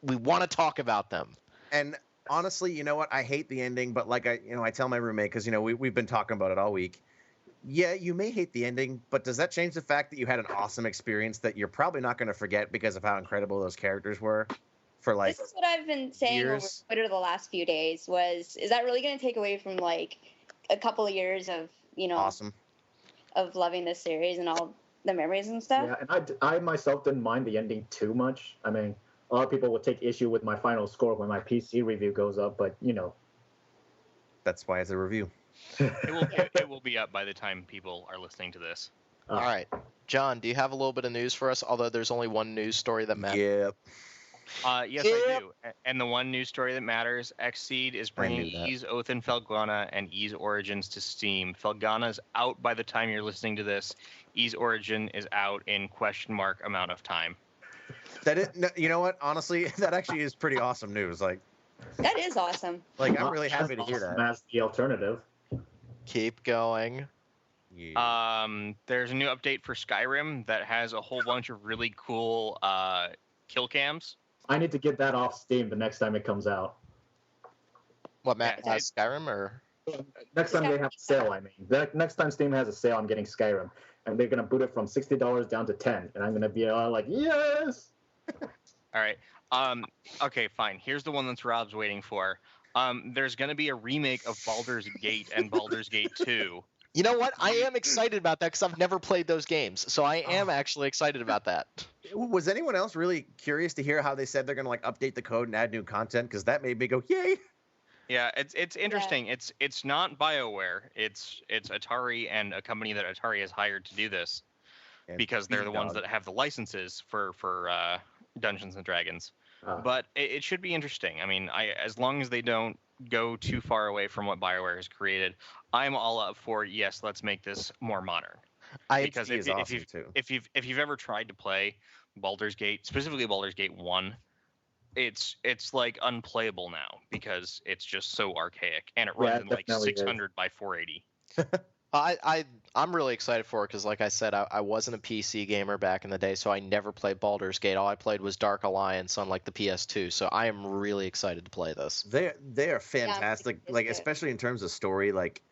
to talk about them. And honestly, you know what? I hate the ending, but like I tell my roommate because we've been talking about it all week. Yeah, you may hate the ending, but does that change the fact that you had an awesome experience that you're probably not going to forget because of how incredible those characters were? For like This is what I've been saying over years. Twitter the last few days. Is that really going to take away from like a couple of years of awesome. of loving this series and all the memories and stuff? Yeah, and I myself didn't mind the ending too much. I mean, a lot of people will take issue with my final score when my PC review goes up, but That's why it's a review. It will be up by the time people are listening to this. All right. John, do you have a little bit of news for us? Although there's only one news story that matters. Yep. Yes, I do. And the one news story that matters, Xseed is bringing knew that. Ys, Oath, and Felghana and Ys Origins to Steam. Felghana's out by the time you're listening to this. Ys Origin is out in question-mark amount of time. That is, no, you know what? Honestly, that actually is pretty awesome news. Like That is awesome. I'm really happy to hear that. That's the alternative. Keep going. Yeah. There's a new update for Skyrim that has a whole bunch of really cool kill cams. I need to get that off Steam the next time it comes out. What, Matt? Yeah. Skyrim or? Next time they have a sale, I mean. Next time Steam has a sale, I'm getting Skyrim. And they're going to boot it from $60 down to $10. And I'm going to be like, yes! All right. Okay, fine. Here's the one that's Rob's waiting for. There's going to be a remake of Baldur's Gate and Baldur's Gate 2. You know what? I am excited about that because I've never played those games, so I am actually excited about that. Was anyone else really curious to hear how they said they're going to update the code and add new content? Because that made me go, yay! Yeah, it's interesting. It's not BioWare. It's Atari and a company that Atari has hired to do this And because they're the ones Dog. that have the licenses for Dungeons and Dragons. But it should be interesting. I mean, as long as they don't go too far away from what BioWare has created, I'm all up for yes. Let's make this more modern. Because He is awesome too. if you've ever tried to play Baldur's Gate, specifically Baldur's Gate 1, it's like unplayable now because it's just so archaic, and it Yeah, runs it in like definitely is. 600 by 480. I'm really excited for it because, like I said, I wasn't a PC gamer back in the day, so I never played Baldur's Gate. All I played was Dark Alliance on like the PS2. So I am really excited to play this. They are fantastic. Like especially in terms of story, like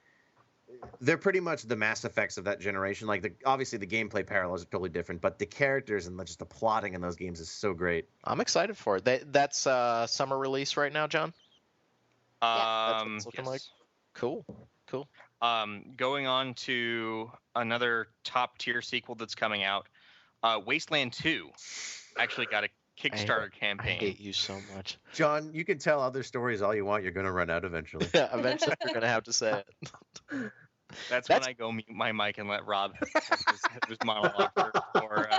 they're pretty much the Mass Effects of that generation. Like obviously the gameplay parallels are totally different, but the characters and just the plotting in those games is so great. I'm excited for it. That's summer release right now, John. That's what it's looking like. Cool. Going on to another top tier sequel that's coming out, Wasteland 2 actually got a Kickstarter campaign. I hate you so much, John. You can tell other stories all you want. You're going to run out eventually. Yeah, eventually you're gonna have to say it. That's when I go mute my mic and let Rob have his monologue for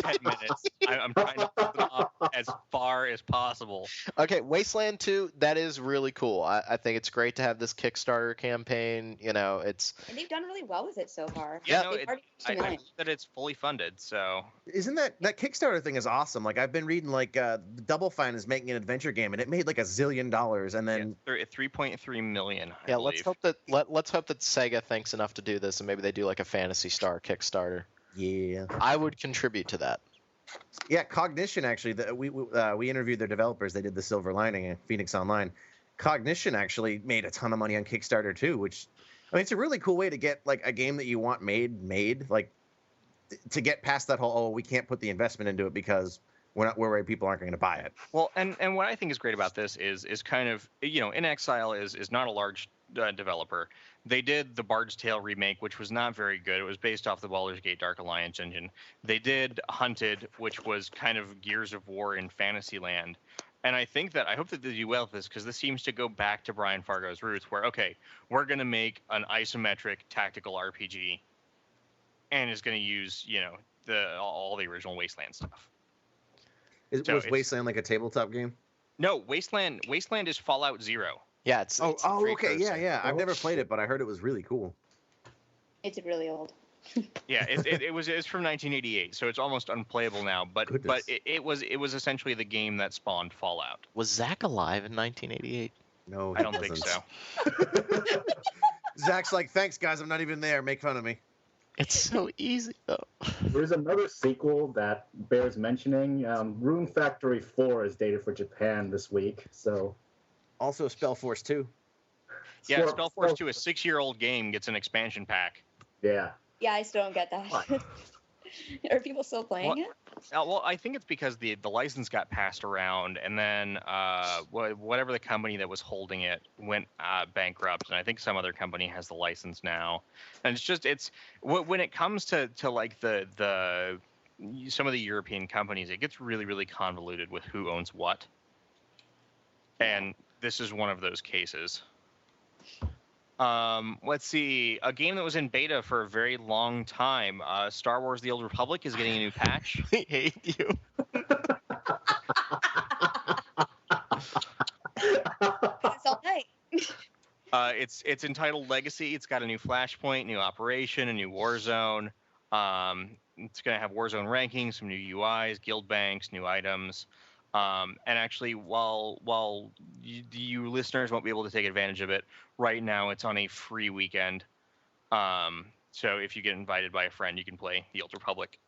10 minutes. I'm trying to hold it off as far as possible. Okay, Wasteland 2, that is really cool. I think it's great to have this Kickstarter campaign. You know, it's And they've done really well with it so far. Yeah, They've already reached $2 I million. believe that it's fully funded. So Isn't that Kickstarter thing is awesome? Like I've been reading like Double Fine is making an adventure game and it made like $1 zillion and then 3.3 million. yeah. Let's hope that Sega thinks enough to do this, and maybe they do like a Phantasy Star Kickstarter. yeah. I would contribute to that. Yeah, Cognition actually. We interviewed their developers. They did the Silver Lining at Phoenix Online. Cognition actually made a ton of money on Kickstarter too, which I mean it's a really cool way to get like a game that you want made like to get past that whole we can't put the investment into it because we're worried people aren't going to buy it. Well, and what I think is great about this is kind of, you know, In Exile is not a large developer. They did the Bard's Tale remake, which was not very good. It was based off the Baldur's Gate Dark Alliance engine. They did Hunted, which was kind of Gears of War in Fantasyland. And I hope that they do well with this because this seems to go back to Brian Fargo's roots where, okay, we're going to make an isometric tactical RPG and is going to use, you know, all the original Wasteland stuff. Was Wasteland like a tabletop game? No, Wasteland is Fallout 0. Yeah, it's Oh, pretty okay, close. yeah. I've never played it, but I heard it was really cool. It's really old. Yeah, it was from 1988, so it's almost unplayable now. But Goodness. it was essentially the game that spawned Fallout. Was Zach alive in 1988? No, I don't think so. Zach's like, thanks guys, I'm not even there. Make fun of me. It's so easy though. There's another sequel that bears mentioning. Rune Factory 4 is dated for Japan this week, so. Also, Spellforce 2. Yeah, Spellforce 2, a 6-year-old game, gets an expansion pack. Yeah. Yeah, I still don't get that. Are people still playing it? Well, I think it's because the license got passed around, and then whatever the company that was holding it went bankrupt, and I think some other company has the license now. And it's when it comes to like the some of the European companies, it gets really, really convoluted with who owns what. And this is one of those cases. Let's see. A game that was in beta for a very long time, Star Wars The Old Republic, is getting a new patch. I hate you. It's all night. It's entitled Legacy. It's got a new Flashpoint, new operation, a new Warzone. It's going to have Warzone rankings, some new UIs, guild banks, new items. And actually, while you listeners won't be able to take advantage of it, right now it's on a free weekend. So if you get invited by a friend, you can play The Old Republic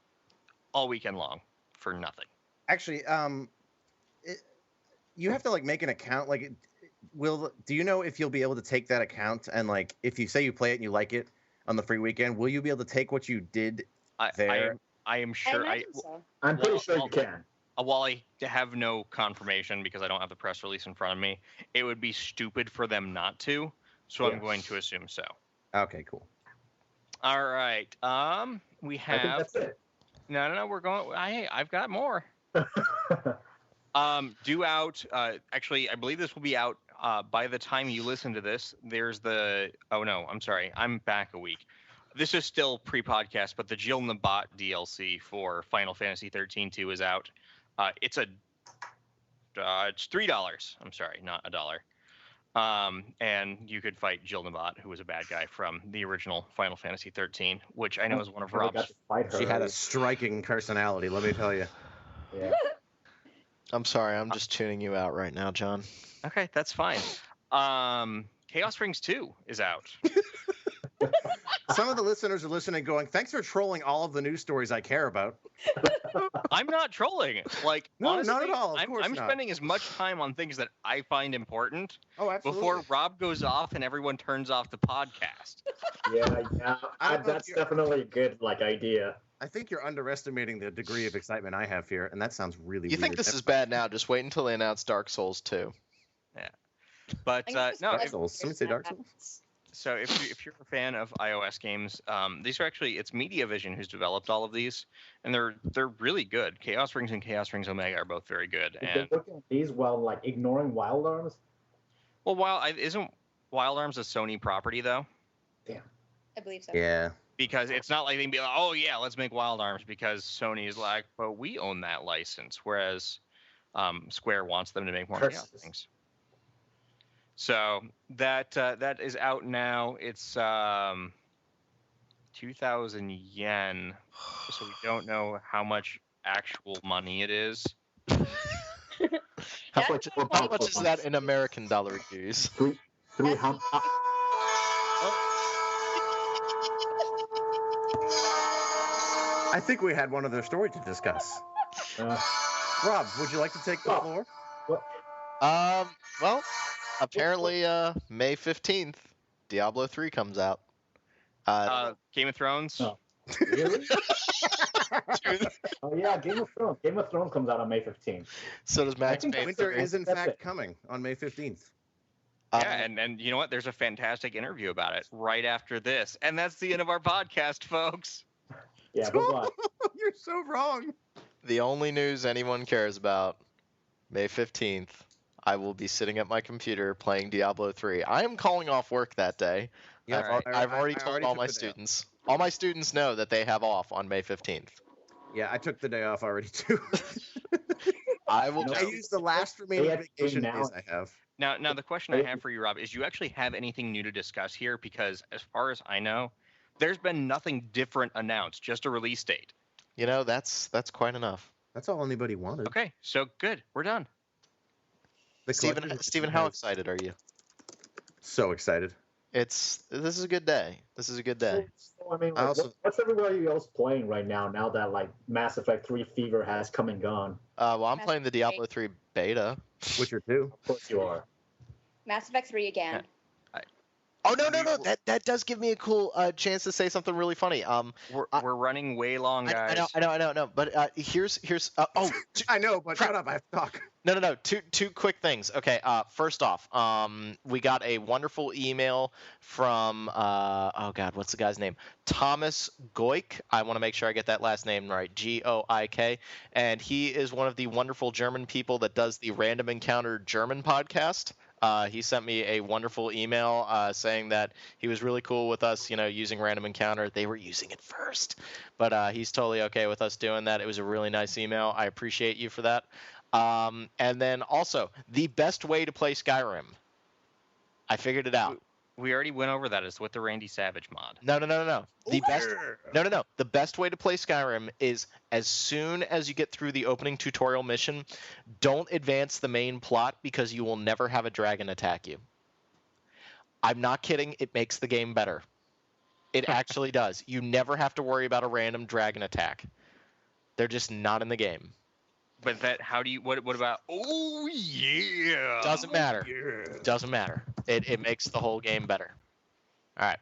all weekend long for nothing. Actually, you have to like make an account. Like, do you know if you'll be able to take that account and like if you say you play it and you like it on the free weekend, will you be able to take what you did there? I am sure. I imagine so. I'm pretty sure you can. While I have no confirmation because I don't have the press release in front of me, it would be stupid for them not to. So Yeah. I'm going to assume so. Okay, cool. All right. We I think have. that's it. No. We're going. I've got more. Due out. Actually, I believe this will be out by the time you listen to this. There's the. Oh no, I'm sorry. I'm back a week. This is still pre-podcast, but the Jill and the Bot DLC for Final Fantasy 13-2 is out. It's $3. I'm sorry, not $1. And you could fight Jill Nabat, who was a bad guy from the original Final Fantasy 13, which I know is one of Never got Rob's. to fight her. She had a striking personality, let me tell you. Yeah. I'm sorry, I'm just tuning you out right now, John. Okay, that's fine. Chaos Rings 2 is out. Some of the listeners are listening going, thanks for trolling all of the news stories I care about. I'm not trolling. Like, No, honestly, not at all. Of course I'm not. spending as much time on things that I find important Oh, absolutely. before Rob goes off and everyone turns off the podcast. Yeah, I don't know if that's you're- definitely a good idea. I think you're underestimating the degree of excitement I have here, and that sounds really weird. You think this is bad now? Just wait until they announce Dark Souls 2. But I guess no, Dark Souls. Somebody say Dark Souls? so if you're a fan of iOS games, these are actually it's MediaVision who's developed all of these, and they're really good. Chaos Rings and Chaos Rings Omega are both very good. You've And been looking at these while like ignoring Wild Arms. well, isn't Wild Arms a Sony property though? I believe so. Yeah. Because it's not like they can be like, oh yeah, let's make Wild Arms because Sony is like, but we own that license, whereas Square wants them to make more Chaos Curses. Rings. So that is out now. It's 2,000 yen, so we don't know how much actual money it is. How That's much, what how I'm much is that in American dollar dues? 300. I think we had one other story to discuss. Rob, would you like to take the Oh. floor? Well, apparently, May 15th, Diablo 3 comes out. Game of Thrones. No. Really? Oh yeah, Game of Thrones. Game of Thrones comes out on May 15th. So does Max think Payne. Winter 3. is in That's fact it. coming on May 15th. Yeah, and you know what? There's a fantastic interview about it right after this, and that's the end of our podcast, folks. Yeah, bye-bye. You're so wrong. The only news anyone cares about, May 15th, I will be sitting at my computer playing Diablo 3. I am calling off work that day. Yeah, I've already I told all took my the day off. students. All my students know that they have off on May 15th. Yeah, I took the day off already too. I will. No. I used the last remaining They actually vacation now- days I have. Now the question I have for you, Rob, is you actually have anything new to discuss here? Because as far as I know, there's been nothing different announced, just a release date. You know, that's quite enough. That's all anybody wanted. Okay, so good, we're done. The collective Steven, has- how excited are you? So excited. This is a good day. This is a good day. So, I mean, I like, also- what's everybody else playing right now? Now that like Mass Effect 3 fever has come and gone. Well, I'm Mass playing the Effect Diablo 3 beta. Witcher 2. Of course you are. Mass Effect 3 again. Oh no! That does give me a cool chance to say something really funny. We're running way long, guys. I know. But here's I know, but Crap. shut up. I have to talk. No. Two quick things. Okay. First off, we got a wonderful email from oh god, what's the guy's name? Thomas Goik. I want to make sure I get that last name right. Goik. And he is one of the wonderful German people that does the Random Encounter German podcast. He sent me a wonderful email saying that he was really cool with us, using Random Encounter. They were using it first, but he's totally okay with us doing that. It was a really nice email. I appreciate you for that. And then also, the best way to play Skyrim. I figured it out. We already went over that. It's with the Randy Savage mod. No. The best. No. The best way to play Skyrim is as soon as you get through the opening tutorial mission, don't advance the main plot because you will never have a dragon attack you. I'm not kidding. It makes the game better. It actually does. You never have to worry about a random dragon attack. They're just not in the game. But what about, oh yeah. Doesn't matter. Doesn't matter. It makes the whole game better. All right.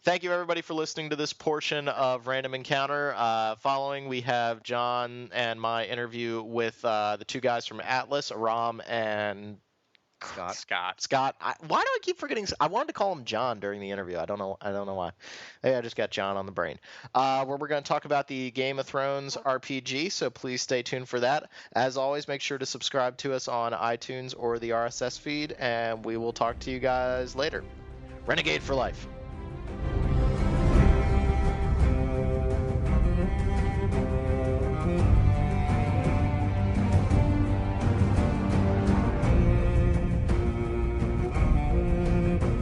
Thank you, everybody, for listening to this portion of Random Encounter. Following, we have John and my interview with the two guys from Atlas, Aram and Scott. Why do I keep forgetting? I wanted to call him John during the interview. I don't know why. Maybe I just got John on the brain. Where we're going to talk about the Game of Thrones RPG, so please stay tuned for that. As always, make sure to subscribe to us on iTunes or the RSS feed, and we will talk to you guys later. Renegade for life.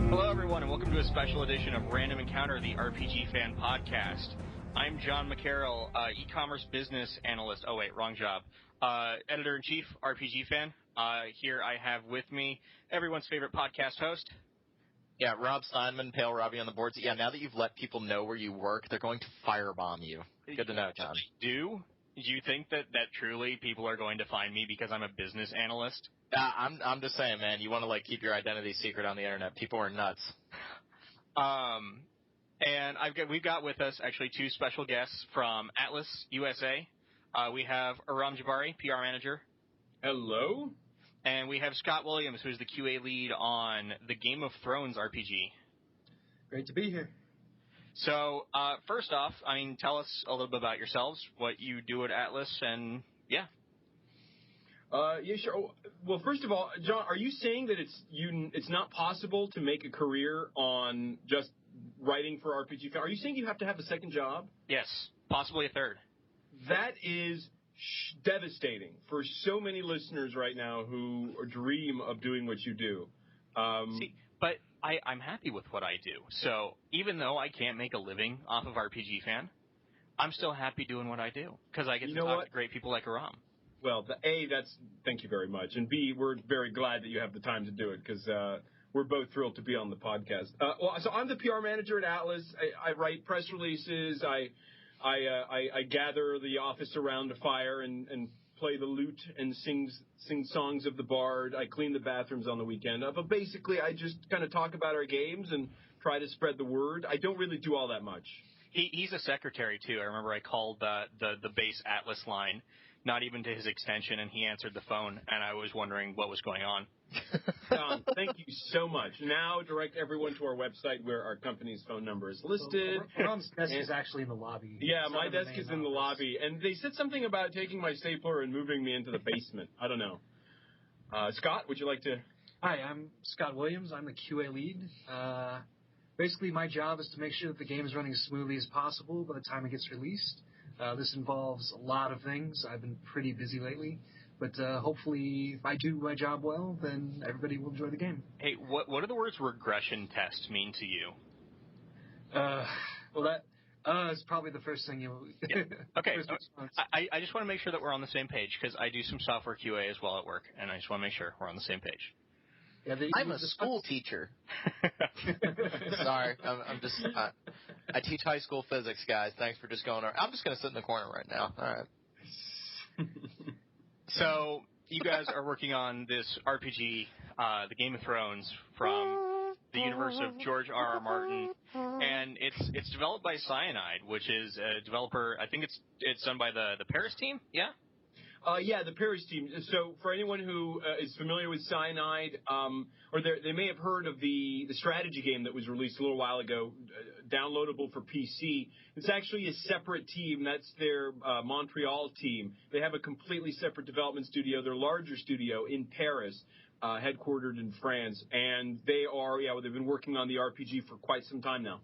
Hello, everyone, and welcome to a special edition of Random Encounter, the RPG fan podcast. I'm John McCarroll, e-commerce business analyst. Oh, wait, wrong job. Editor-in-chief, RPG fan. Here I have with me everyone's favorite podcast host. Yeah, Rob Steinman, Pale Robbie on the boards. Yeah, now that you've let people know where you work, they're going to firebomb you. Good to know, John. Do you think that truly people are going to find me because I'm a business analyst? I'm just saying, man, you want to keep your identity secret on the internet. People are nuts. And we've got with us actually two special guests from Atlas USA. We have Aram Jabari, PR manager. Hello. And we have Scott Williams, who's the QA lead on the Game of Thrones RPG. Great to be here. So, first off, tell us a little bit about yourselves, what you do at Atlas, and yeah. Yeah, sure. Well, first of all, John, are you saying that it's not possible to make a career on just writing for RPG? Are you saying you have to have a second job? Yes, possibly a third. That is devastating for so many listeners right now who dream of doing what you do. But I'm happy with what I do. So even though I can't make a living off of RPG Fan, I'm still happy doing what I do because I get to talk to great people like Aram. Well, thank you very much. And B, we're very glad that you have the time to do it because we're both thrilled to be on the podcast. So I'm the PR manager at Atlas. I write press releases. I gather the office around a fire and play the lute and sing songs of the bard. I clean the bathrooms on the weekend. But basically, I just kind of talk about our games and try to spread the word. I don't really do all that much. He's a secretary, too. I remember I called the base Atlas line, not even to his extension, and he answered the phone, and I was wondering what was going on. Don, thank you so much. Now direct everyone to our website where our company's phone number is listed. Ron's desk is actually in the lobby. Yeah, my desk is in the lobby. And they said something about taking my stapler and moving me into the basement. I don't know. Scott, would you like to? Hi, I'm Scott Williams. I'm the QA lead. Basically, my job is to make sure that the game is running as smoothly as possible by the time it gets released. This involves a lot of things. I've been pretty busy lately. But hopefully, if I do my job well, then everybody will enjoy the game. Hey, what do the words regression test mean to you? Well, that is probably the first thing you'll... Yeah. Okay, I just want to make sure that we're on the same page, because I do some software QA as well at work, and I just want to make sure we're on the same page. Yeah, I'm a school teacher. Sorry, I'm just... I teach high school physics, guys. Thanks for just going over. I'm just going to sit in the corner right now. All right. So, you guys are working on this RPG, the Game of Thrones, from the universe of George R.R. Martin, and it's developed by Cyanide, which is a developer. I think it's done by the Paris team. Yeah. Yeah, the Paris team. So for anyone who is familiar with Cyanide, or they may have heard of the strategy game that was released a little while ago, downloadable for PC. It's actually a separate team. That's their Montreal team. They have a completely separate development studio, their larger studio in Paris, headquartered in France. And they've been working on the RPG for quite some time now.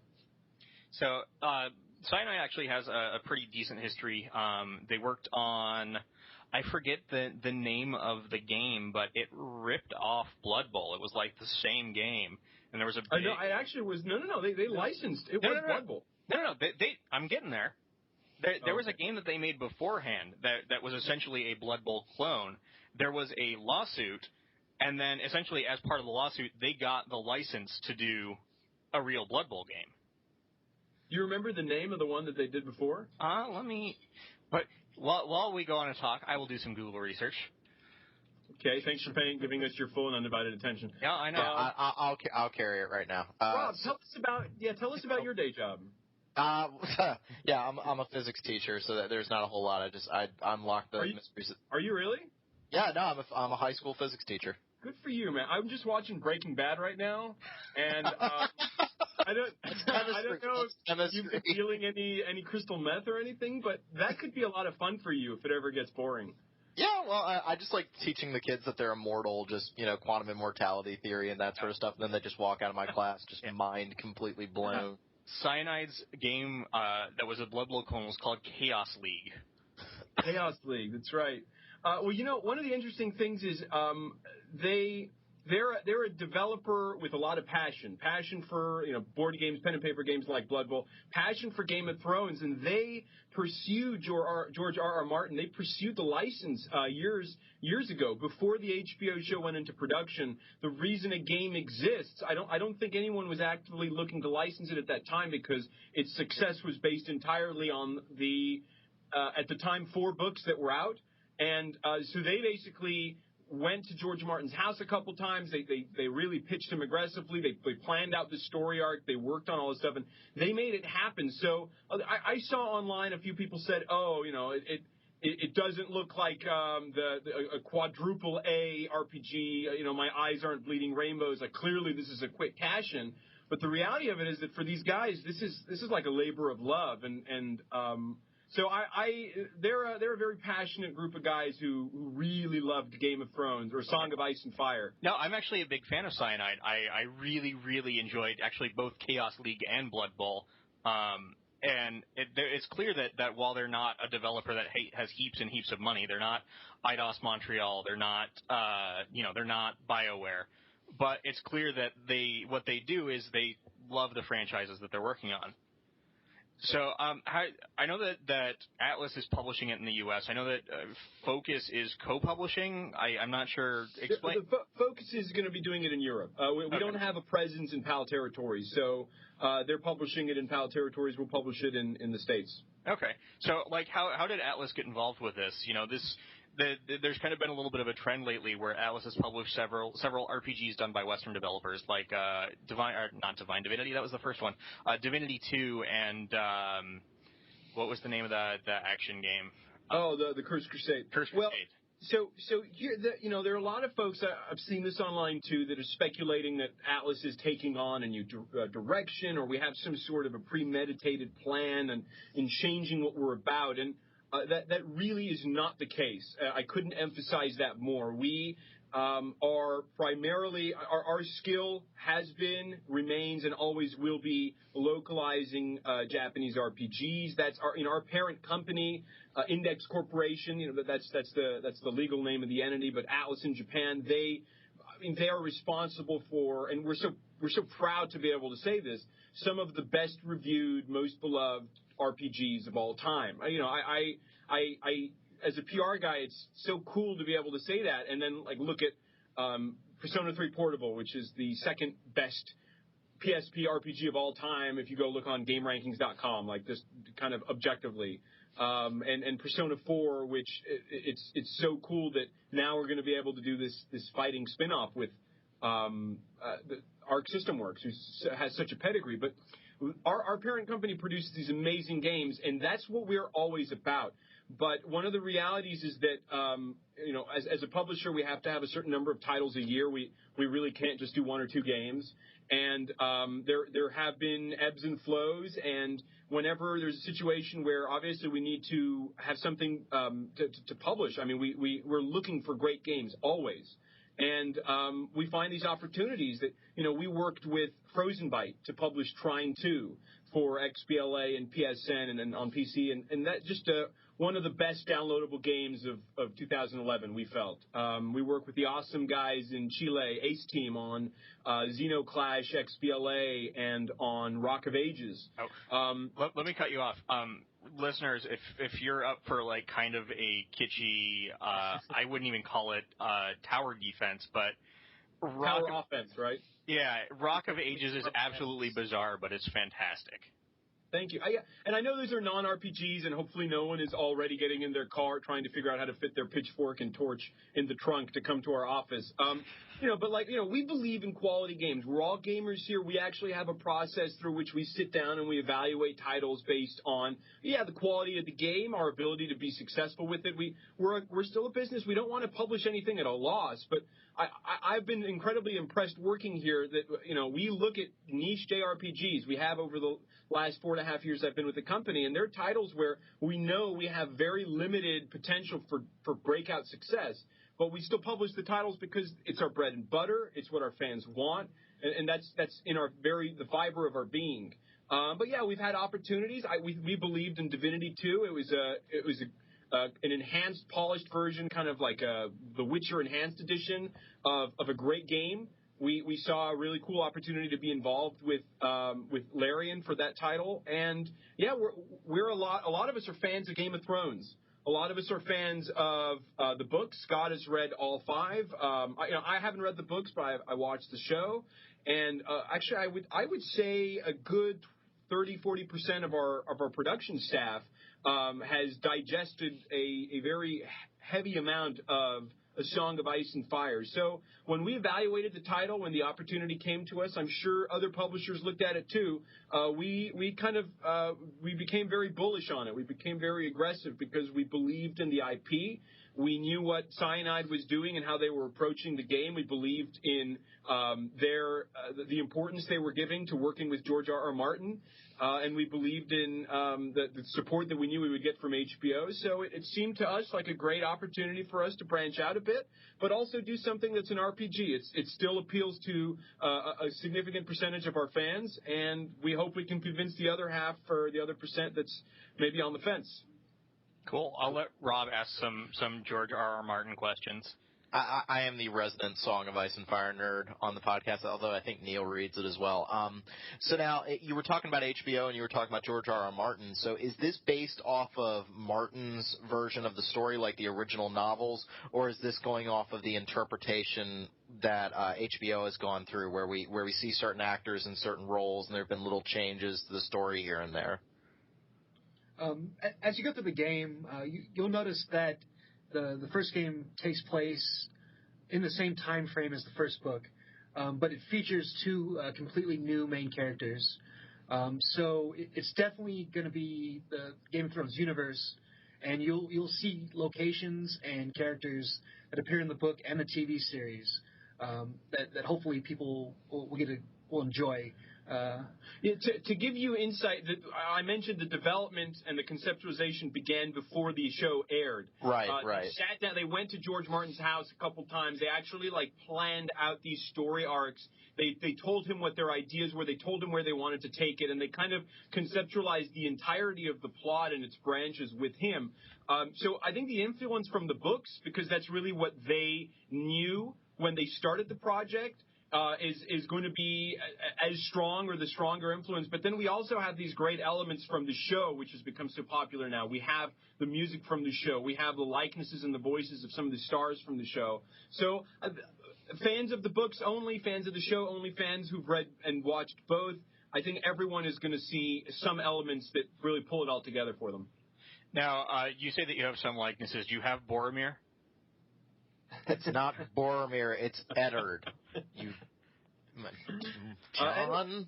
So Cyanide actually has a pretty decent history. They worked on... I forget the name of the game, but it ripped off Blood Bowl. It was like the same game, and there was a big... No, it actually was... No. They licensed. It was Blood Bowl. No. I'm getting there. There was a game that they made beforehand that was essentially a Blood Bowl clone. There was a lawsuit, and then essentially as part of the lawsuit, they got the license to do a real Blood Bowl game. You remember the name of the one that they did before? Let me... But while we go on and talk, I will do some Google research. Okay, thanks for giving us your full and undivided attention. Yeah, I know. I'll carry it right now. Rob, tell us about your day job. Yeah, I'm a physics teacher, so there's not a whole lot. I unlocked the mysteries. Are you really? Yeah, no, I'm a high school physics teacher. Good for you, man. I'm just watching Breaking Bad right now, and I don't know if you've been dealing any crystal meth or anything, but that could be a lot of fun for you if it ever gets boring. Yeah, well, I just like teaching the kids that they're immortal, just, quantum immortality theory and that sort of stuff, and then they just walk out of my class, just mind completely blown. Cyanide's game that was a Blood Bowl clone was called Chaos League. Chaos League, that's right. Well, one of the interesting things is they're a developer with a lot of passion for board games, pen and paper games like Blood Bowl, passion for Game of Thrones, and they pursued George R.R. Martin. They pursued the license years ago before the HBO show went into production. The reason a game exists, I don't think anyone was actively looking to license it at that time because its success was based entirely on the at the time 4 books that were out, and so they basically went to George Martin's house a couple times. They really pitched him aggressively. They planned out the story arc. They worked on all this stuff, and they made it happen. So I saw online a few people said, oh, it doesn't look like a quadruple A RPG. My eyes aren't bleeding rainbows. Like clearly this is a quick cash in. But the reality of it is that for these guys, this is like a labor of love, and so they're a very passionate group of guys who really loved Game of Thrones or Song of Ice and Fire. No, I'm actually a big fan of Cyanide. I really, really enjoyed actually both Chaos League and Blood Bowl. And it's clear that while they're not a developer that has heaps and heaps of money, they're not Eidos Montreal, they're not they're not BioWare, but it's clear that what they do is they love the franchises that they're working on. So I know that Atlas is publishing it in the U.S. I know that Focus is co-publishing. I'm not sure. Explain. Focus is going to be doing it in Europe. We don't have a presence in PAL territories, so they're publishing it in PAL territories. We'll publish it in the States. Okay. So, how did Atlas get involved with this? There's kind of been a little bit of a trend lately where Atlas has published several RPGs done by Western developers, like not Divine Divinity, that was the first one, Divinity 2, and what was the name of the action game? The Cursed Crusade. Cursed Crusade. Well, so here, there are a lot of folks, I've seen this online too, that are speculating that Atlas is taking on a new direction, or we have some sort of a premeditated plan in changing what we're about, and that really is not the case. I couldn't emphasize that more. We are primarily, our skill has been, remains, and always will be localizing Japanese RPGs. That's our parent company, Index Corporation. That's the legal name of the entity. But Atlas in Japan, they are responsible for, and we're so proud to be able to say this, some of the best reviewed, most beloved RPGs of all time. I as a PR guy, it's so cool to be able to say that, and then look at Persona 3 Portable, which is the second best PSP RPG of all time if you go look on GameRankings.com, just kind of objectively, and Persona 4, which it's so cool that now we're going to be able to do this fighting spin-off with Arc System Works, who has such a pedigree, but our parent company produces these amazing games, and that's what we're always about. But one of the realities is that, as a publisher, we have to have a certain number of titles a year. We really can't just do 1 or 2 games. And there have been ebbs and flows. And whenever there's a situation where obviously we need to have something to publish, we're looking for great games always. And we find these opportunities that, we worked with Frozen Byte to publish Trine 2 for XBLA and PSN and then on PC. And that just one of the best downloadable games of 2011, we felt. We work with the awesome guys in Chile, Ace Team, on Xenoclash XBLA and on Rock of Ages. Let me cut you off. Listeners, if you're up for kind of a kitschy, I wouldn't even call it tower defense, but tower offense, right? Yeah, Rock of Ages is absolutely bizarre, but it's fantastic. Thank you. And I know these are non-RPGs, and hopefully no one is already getting in their car trying to figure out how to fit their pitchfork and torch in the trunk to come to our office. We believe in quality games. We're all gamers here. We actually have a process through which we sit down and we evaluate titles based on, the quality of the game, our ability to be successful with it. We're still a business. We don't want to publish anything at a loss, but I've been incredibly impressed working here that, we look at niche JRPGs. We have over the last 4.5 years I've been with the company, and they're titles where we know we have very limited potential for breakout success, but we still publish the titles because it's our bread and butter, it's what our fans want, and that's in the fiber of our being. But yeah, we've had opportunities. We believed in Divinity 2. It was an enhanced, polished version, kind of like the Witcher Enhanced Edition of a great game. We saw a really cool opportunity to be involved with Larian for that title, and yeah, we're a lot of us are fans of Game of Thrones. A lot of us are fans of the books. Scott has read all 5. I haven't read the books, but I watched the show, and actually, I would say a good 30-40% of our production staff has digested a very heavy amount of A Song of Ice and Fire. So when we evaluated the title, when the opportunity came to us, I'm sure other publishers looked at it too. We became very bullish on it. We became very aggressive because we believed in the IP. We knew what Cyanide was doing and how they were approaching the game. We believed in the importance they were giving to working with George R.R. Martin, and we believed in the support that we knew we would get from HBO. So it seemed to us like a great opportunity for us to branch out a bit, but also do something that's an RPG. It still appeals to a significant percentage of our fans, and we hope we can convince the other half or the other percent that's maybe on the fence. Cool. I'll let Rob ask some George R.R. Martin questions. I am the resident Song of Ice and Fire nerd on the podcast, although I think Neil reads it as well. So now, you were talking about HBO and you were talking about George R.R. Martin. So is this based off of Martin's version of the story, like the original novels, or is this going off of the interpretation that HBO has gone through, where we see certain actors in certain roles and there have been little changes to the story here and there? As you go through the game, you'll notice that the first game takes place in the same time frame as the first book, but it features 2 completely new main characters. So it's definitely going to be the Game of Thrones universe, and you'll see locations and characters that appear in the book and the TV series that hopefully people will enjoy. To give you insight, I mentioned the development and the conceptualization began before the show aired. Right. They sat down. They went to George Martin's house a couple times. They actually planned out these story arcs. They told him what their ideas were. They told him where they wanted to take it, and they kind of conceptualized the entirety of the plot and its branches with him. So I think the influence from the books, because that's really what they knew when they started the project, is going to be as strong or the stronger influence. But then we also have these great elements from the show, which has become so popular now. We have the music from the show. We have the likenesses and the voices of some of the stars from the show. So fans of the books only, fans of the show only, fans who've read and watched both, I think everyone is going to see some elements that really pull it all together for them. Now, you say that you have some likenesses. Do you have Boromir? It's not Boromir, it's Eddard. John?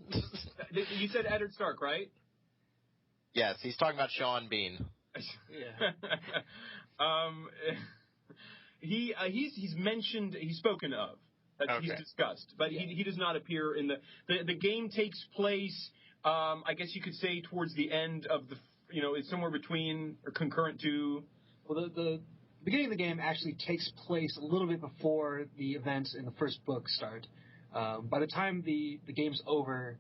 You said Eddard Stark, right? Yes, he's talking about Sean Bean. Yeah. He's mentioned, he's spoken of. Okay. He's discussed, but he does not appear in the game takes place, I guess you could say, towards the end of it's somewhere between or concurrent to. Well, the beginning of the game actually takes place a little bit before the events in the first book start. By the time the game's over,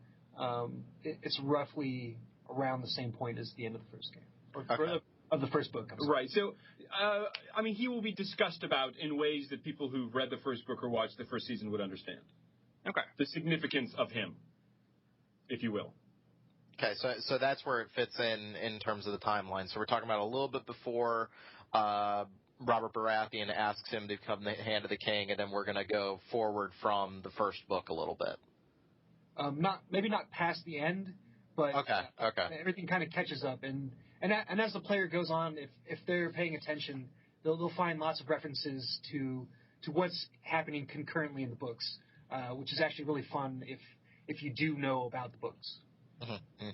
it's roughly around the same point as the end of the first game. Okay. Of the first book. Right. So, he will be discussed about in ways that people who've read the first book or watched the first season would understand. Okay. The significance of him, if you will. Okay, so that's where it fits in terms of the timeline. So we're talking about a little bit before Robert Baratheon asks him to become the Hand of the King, and then we're going to go forward from the first book a little bit. Maybe not past the end, but okay. Everything kind of catches up, and as the player goes on, if they're paying attention, they'll find lots of references to what's happening concurrently in the books, which is actually really fun if you do know about the books. Mm-hmm.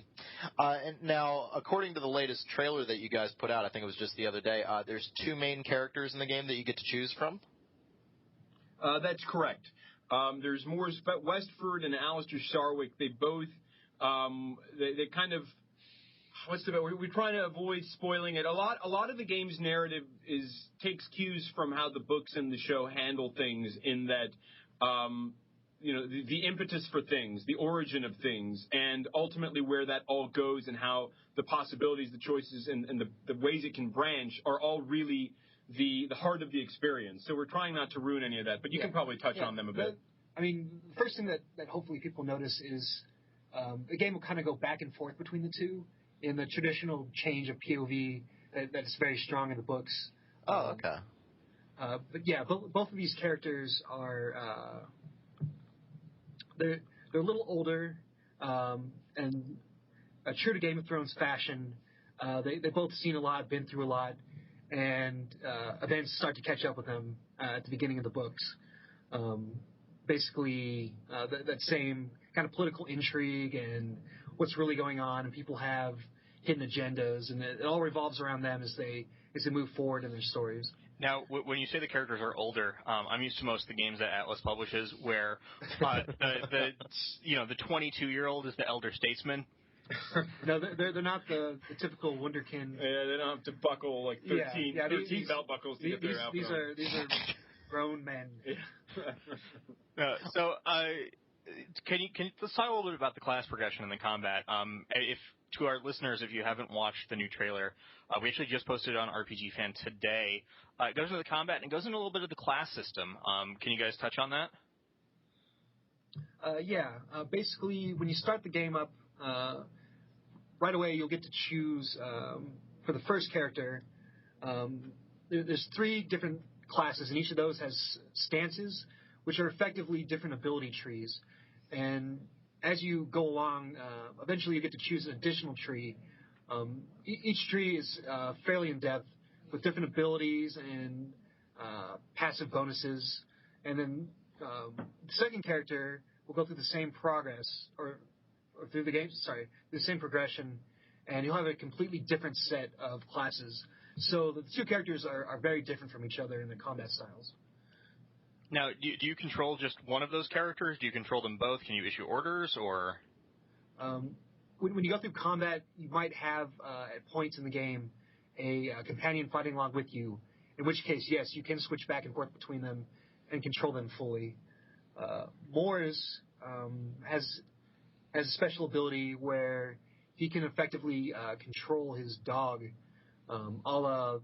And now, according to the latest trailer that you guys put out, I think it was just the other day, there's 2 main characters in the game that you get to choose from? That's correct. There's Mors Westford and Alistair Sarwick. They both, they kind of, we're trying to avoid spoiling it. A lot of the game's narrative takes cues from how the books and the show handle things, in that the impetus for things, the origin of things, and ultimately where that all goes and how the possibilities, the choices, and the ways it can branch are all really the heart of the experience. So we're trying not to ruin any of that, but you can probably touch on them a bit. The first thing that hopefully people notice is the game will kind of go back and forth between the two in the traditional change of POV that's very strong in the books. Oh, okay. But yeah, both of these characters are they're a little older, and true to Game of Thrones fashion, they both seen a lot, been through a lot, and events start to catch up with them at the beginning of the books. Basically, that same kind of political intrigue and what's really going on, and people have hidden agendas, and it all revolves around them as they move forward in their stories. Now, when you say the characters are older, I'm used to most of the games that Atlas publishes where the 22-year-old is the elder statesman. No, they're not the typical wunderkind. Yeah, they don't have to buckle like 13 belt buckles to get their outfit on. These are grown men. So, can you let's talk a little bit about the class progression and the combat? If to our listeners, if you haven't watched the new trailer, we actually just posted it on RPG Fan today. It goes into the combat and it goes into a little bit of the class system. Can you guys touch on that? Basically, when you start the game up, right away you'll get to choose for the first character. There's 3 different classes, and each of those has stances, which are effectively different ability trees. And as you go along, eventually you get to choose an additional tree. Each tree is fairly in-depth with different abilities and passive bonuses. And then the second character will go through the same progress, or through the the same progression, and you'll have a completely different set of classes. So the 2 characters are very different from each other in their combat styles. Now, do you control just one of those characters? Do you control them both? Can you issue orders, or? When you go through combat, you might have at points in the game a companion fighting along with you. In which case, yes, you can switch back and forth between them and control them fully. Mors has a special ability where he can effectively control his dog, a la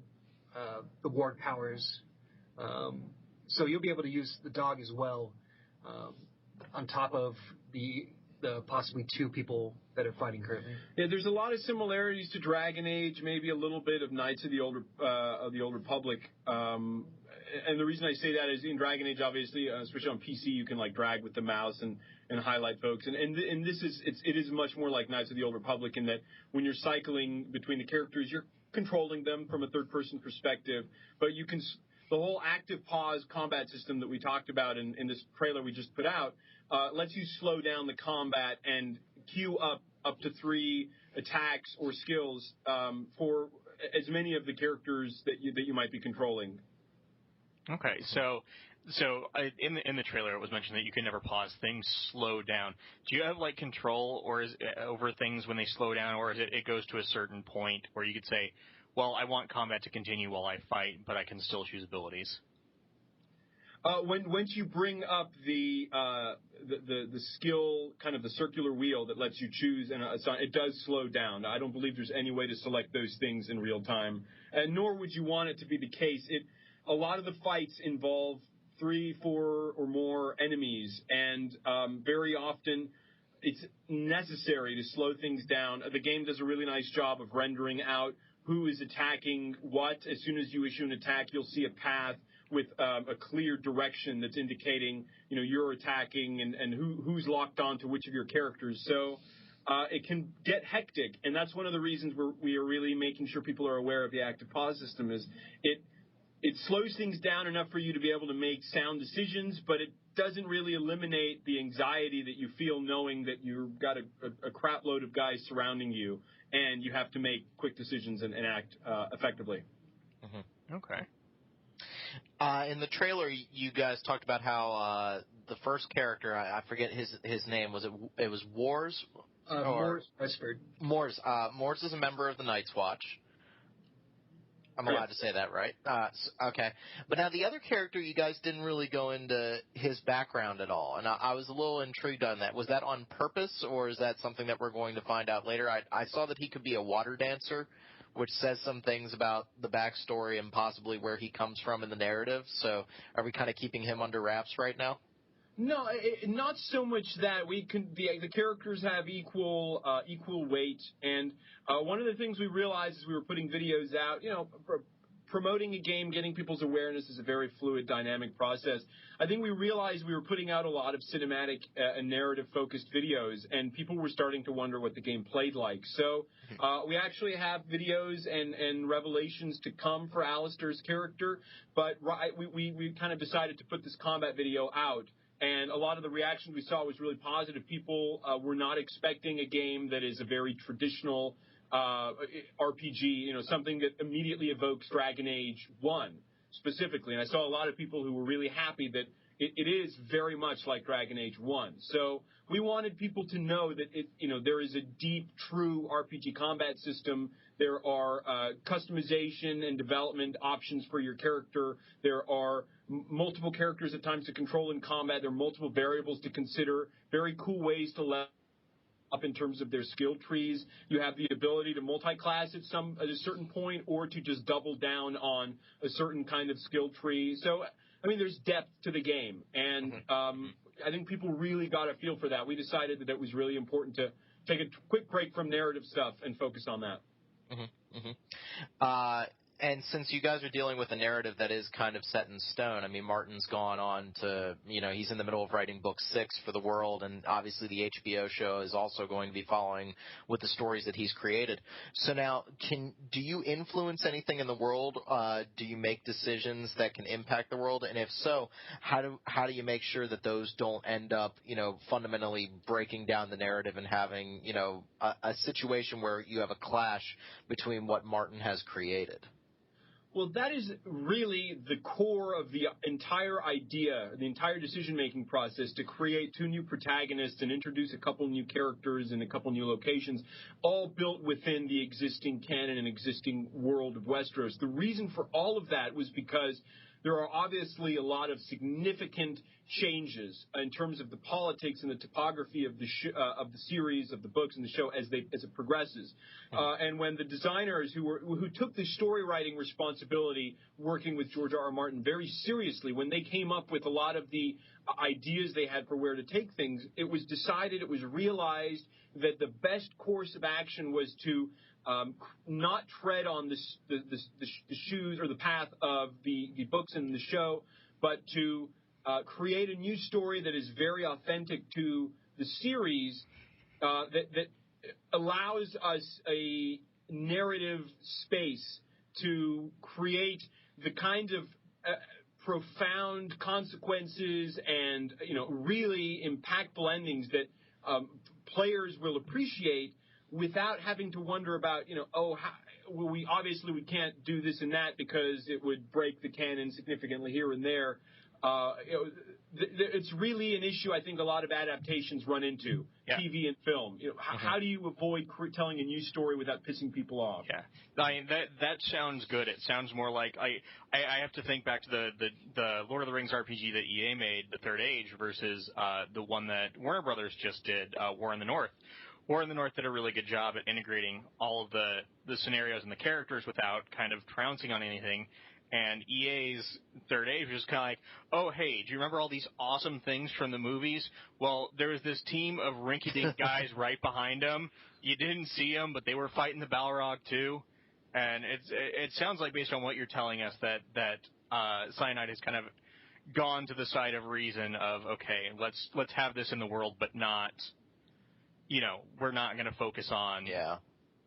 the ward powers. So you'll be able to use the dog as well, on top of the possibly 2 people that are fighting currently. Yeah, there's a lot of similarities to Dragon Age, maybe a little bit of Knights of the Old Republic. And the reason I say that is in Dragon Age, obviously, especially on PC, you can like drag with the mouse and highlight folks. And this it is much more like Knights of the Old Republic in that when you're cycling between the characters, you're controlling them from a third-person perspective, but you can. The whole active pause combat system that we talked about in this trailer we just put out lets you slow down the combat and queue up to 3 attacks or skills for as many of the characters that you might be controlling. Okay, so in the trailer it was mentioned that you can never pause, things slow down. Do you have like control or over things when they slow down, or is it goes to a certain point where you could say, well, I want combat to continue while I fight, but I can still choose abilities? Once you bring up the skill, kind of the circular wheel that lets you choose, and it does slow down. I don't believe there's any way to select those things in real time, and nor would you want it to be the case. A lot of the fights involve 3, 4, or more enemies, and very often it's necessary to slow things down. The game does a really nice job of rendering out who is attacking what. As soon as you issue an attack, you'll see a path with a clear direction that's indicating, you're attacking and who's locked on to which of your characters. So it can get hectic, and that's one of the reasons we are really making sure people are aware of the active pause system. Is it slows things down enough for you to be able to make sound decisions, but it doesn't really eliminate the anxiety that you feel knowing that you've got a crap load of guys surrounding you and you have to make quick decisions and act effectively. Mm-hmm. Okay. In the trailer, you guys talked about how the first character, I forget his name, it was Wars? Mors Westford. Mors is a member of the Night's Watch. I'm allowed to say that, right? Okay. But now the other character, you guys didn't really go into his background at all, and I was a little intrigued on that. Was that on purpose, or is that something that we're going to find out later? I saw that he could be a water dancer, which says some things about the backstory and possibly where he comes from in the narrative. So are we kind of keeping him under wraps right now? No, not so much that. The characters have equal weight, and one of the things we realized as we were putting videos out, promoting a game, getting people's awareness is a very fluid, dynamic process. I think we realized we were putting out a lot of cinematic and narrative-focused videos, and people were starting to wonder what the game played like. So we actually have videos and revelations to come for Alistair's character, but we kind of decided to put this combat video out. And a lot of the reactions we saw was really positive. People were not expecting a game that is a very traditional RPG, something that immediately evokes Dragon Age 1 specifically. And I saw a lot of people who were really happy that it is very much like Dragon Age 1. So we wanted people to know that there is a deep, true RPG combat system. There are customization and development options for your character. There are multiple characters at times to control in combat. There are multiple variables to consider. Very cool ways to level up in terms of their skill trees. You have the ability to multi-class at a certain point, or to just double down on a certain kind of skill tree. So, there's depth to the game, and I think people really got a feel for that. We decided that it was really important to take a quick break from narrative stuff and focus on that. And since you guys are dealing with a narrative that is kind of set in stone, Martin's gone on to, he's in the middle of writing book 6 for the world, and obviously the HBO show is also going to be following with the stories that he's created. So now, do you influence anything in the world? Do you make decisions that can impact the world? And if so, how do you make sure that those don't end up, fundamentally breaking down the narrative and having, a situation where you have a clash between what Martin has created? Well, that is really the core of the entire idea, the entire decision-making process, to create 2 new protagonists and introduce a couple new characters and a couple new locations, all built within the existing canon and existing world of Westeros. The reason for all of that was because there are obviously a lot of significant changes in terms of the politics and the topography of the series, of the books and the show as it progresses. And when the designers who took the story writing responsibility, working with George R.R. Martin very seriously, when they came up with a lot of the ideas they had for where to take things, it was realized that the best course of action was to not tread on the shoes or the path of the books and the show, but to create a new story that is very authentic to the series, that allows us a narrative space to create the kind of profound consequences and really impactful endings that players will appreciate, without having to wonder about, we can't do this and that because it would break the canon significantly here and there. It's really an issue I think a lot of adaptations run into, TV and film. How do you avoid telling a new story without pissing people off? Yeah, that sounds good. It sounds more like I have to think back to the Lord of the Rings RPG that EA made, The Third Age, versus the one that Warner Brothers just did, War in the North. War in the North did a really good job at integrating all of the scenarios and the characters without kind of trouncing on anything. And EA's Third Age was kind of like, oh, hey, do you remember all these awesome things from the movies? Well, there was this team of rinky-dink guys right behind them. You didn't see them, but they were fighting the Balrog too. And it sounds like, based on what you're telling us, that Cyanide has kind of gone to the side of reason of, okay, let's have this in the world, but not, we're not going to focus on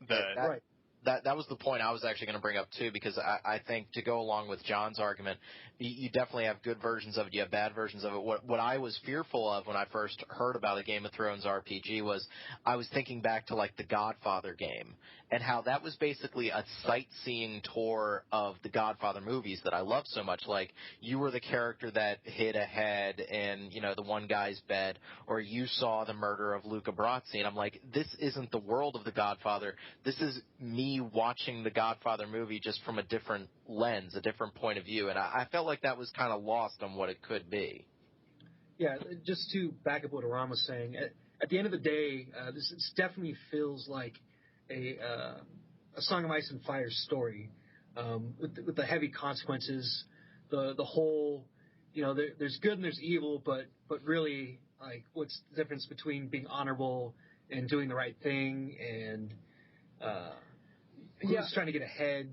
right. That was the point I was actually going to bring up too, because I think, to go along with John's argument, you definitely have good versions of it, you have bad versions of it. What I was fearful of when I first heard about a Game of Thrones RPG was, I was thinking back to like the Godfather game, and how that was basically a sightseeing tour of the Godfather movies that I love so much. Like, you were the character that hid a head in, the one guy's bed, or you saw the murder of Luca Brasi, and I'm like, this isn't the world of the Godfather. This is me me watching the Godfather movie just from a different lens, a different point of view, and I felt like that was kind of lost on what it could be. Yeah, just to back up what Aram was saying, at the end of the day, this definitely feels like a Song of Ice and Fire story, with the heavy consequences, the whole, there's good and there's evil, but really, like, what's the difference between being honorable and doing the right thing, and who's trying to get ahead.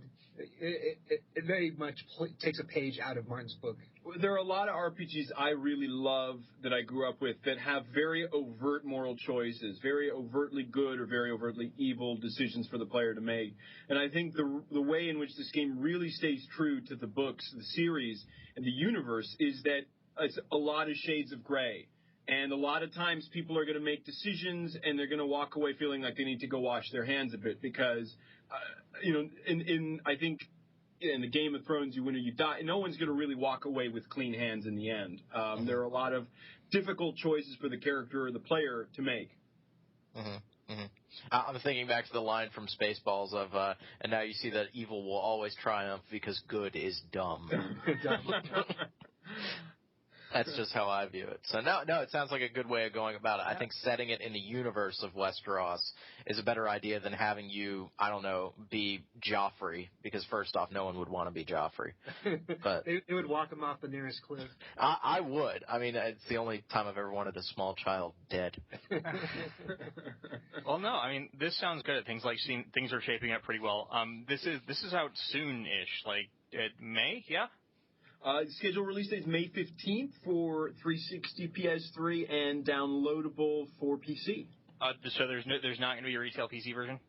It very much takes a page out of Martin's book. There are a lot of RPGs I really love that I grew up with that have very overt moral choices, very overtly good or very overtly evil decisions for the player to make. And I think the way in which this game really stays true to the books, the series, and the universe is that it's a lot of shades of gray. And a lot of times people are going to make decisions and they're going to walk away feeling like they need to go wash their hands a bit because, I think in the Game of Thrones, you win or you die. No one's going to really walk away with clean hands in the end. There are a lot of difficult choices for the character or the player to make. Mm-hmm. Mm-hmm. I'm thinking back to the line from Spaceballs of, and now you see that evil will always triumph because good is dumb. That's just how I view it. So no, it sounds like a good way of going about it. I think setting it in the universe of Westeros is a better idea than having you, I don't know, be Joffrey, because first off, no one would want to be Joffrey. But they would walk him off the nearest cliff. I would. I mean, it's the only time I've ever wanted a small child dead. Well, no, I mean, this sounds good. Things are shaping up pretty well. This is out soon-ish, like May, yeah. Scheduled release date is May 15th for 360, PS3, and downloadable for PC. So there's not going to be a retail PC version?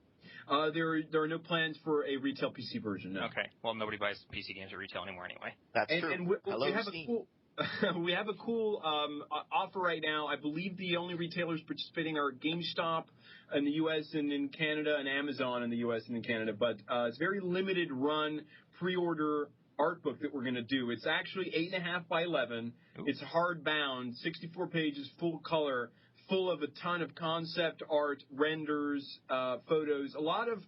There are no plans for a retail PC version, no. Okay. Well, nobody buys PC games at retail anymore anyway. That's true. And we have a cool offer right now. I believe the only retailers participating are GameStop in the U.S. and in Canada, and Amazon in the U.S. and in Canada. But it's a very limited run pre-order art book that we're going to do. It's actually 8.5 by 11. Ooh. It's hardbound, 64 pages, full color, full of a ton of concept art, renders, photos, a lot of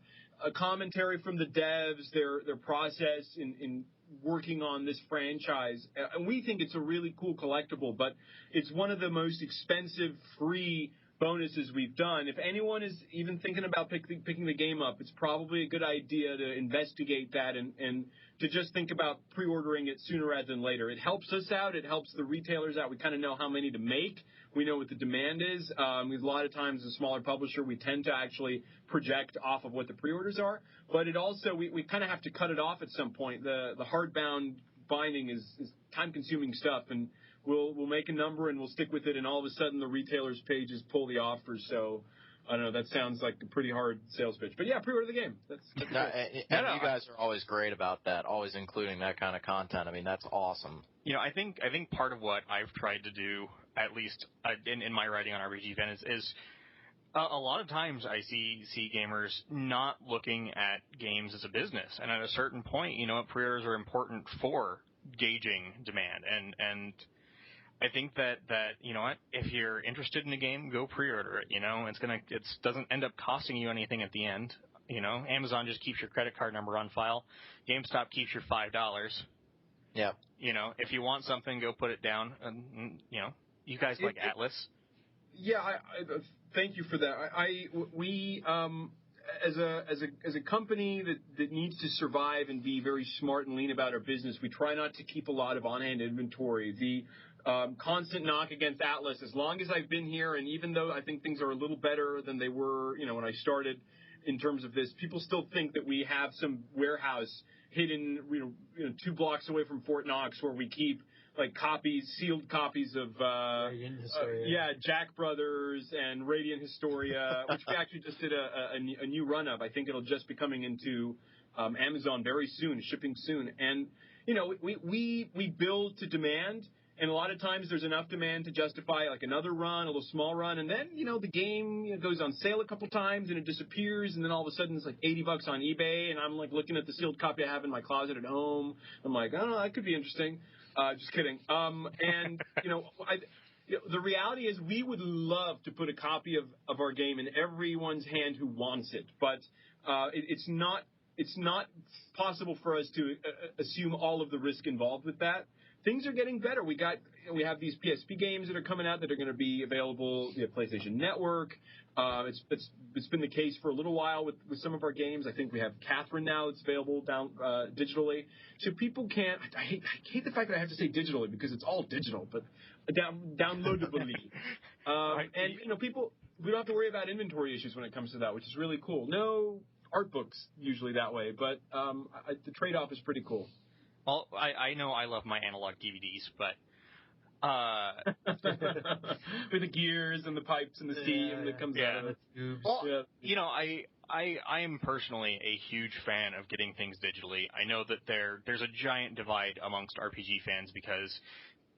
commentary from the devs, their process in working on this franchise. And we think it's a really cool collectible, but it's one of the most expensive free bonuses we've done. If anyone is even thinking about picking the game up, it's probably a good idea to investigate that and to just think about pre-ordering it sooner rather than later. It helps us out. It helps the retailers out. We kind of know how many to make. We know what the demand is. A lot of times, as a smaller publisher, we tend to actually project off of what the pre-orders are. But it also, we kind of have to cut it off at some point. The hardbound binding is time-consuming stuff, and we'll make a number and we'll stick with it, and all of a sudden the retailers' pages pull the offers. So I don't know. That sounds like a pretty hard sales pitch, but yeah, pre-order the game. That's you guys are always great about that, always including that kind of content. I mean, that's awesome. I think part of what I've tried to do, at least in my writing on RPG Fan, is a lot of times I see gamers not looking at games as a business, and at a certain point, pre-orders are important for gauging demand, and I think that if you're interested in a game, go pre-order it. It doesn't end up costing you anything at the end. Amazon just keeps your credit card number on file. GameStop keeps your $5. Yeah. If you want something, go put it down. And you guys like Atlas. Yeah, I thank you for that. We as a company that needs to survive and be very smart and lean about our business, we try not to keep a lot of on-hand inventory. The constant knock against Atlas, as long as I've been here, and even though I think things are a little better than they were, when I started in terms of this, people still think that we have some warehouse hidden, 2 blocks away from Fort Knox where we keep like sealed copies of Jack Brothers and Radiant Historia, which we actually just did a new run of. I think it'll just be coming into Amazon very soon, shipping soon. And we build to demand. And a lot of times there's enough demand to justify like another run, a little small run, and then the game goes on sale a couple times and it disappears, and then all of a sudden it's like $80 on eBay, and I'm like looking at the sealed copy I have in my closet at home. I'm like, oh, that could be interesting. Just kidding. the reality is we would love to put a copy of our game in everyone's hand who wants it, but it's not possible for us to assume all of the risk involved with that. Things are getting better. We have these PSP games that are coming out that are going to be available via PlayStation Network. It's been the case for a little while with some of our games. I think we have Catherine now that's available down digitally. So people can't. I hate the fact that I have to say digitally because it's all digital, but downloadably. And people, we don't have to worry about inventory issues when it comes to that, which is really cool. No art books usually that way, but the trade-off is pretty cool. Well, I know I love my analog DVDs, but with the gears and the pipes and the steam that comes out of it. Well, I am personally a huge fan of getting things digitally. I know that there's a giant divide amongst RPG fans because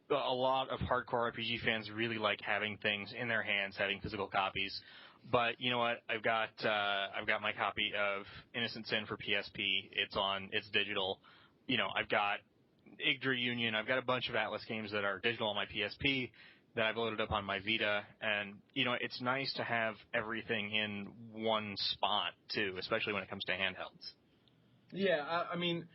a lot of hardcore RPG fans really like having things in their hands, having physical copies. But you know what? I've got my copy of Innocent Sin for PSP. It's digital. I've got Yggdra Union. I've got a bunch of Atlas games that are digital on my PSP that I've loaded up on my Vita. And, it's nice to have everything in one spot, too, especially when it comes to handhelds. Yeah, I mean,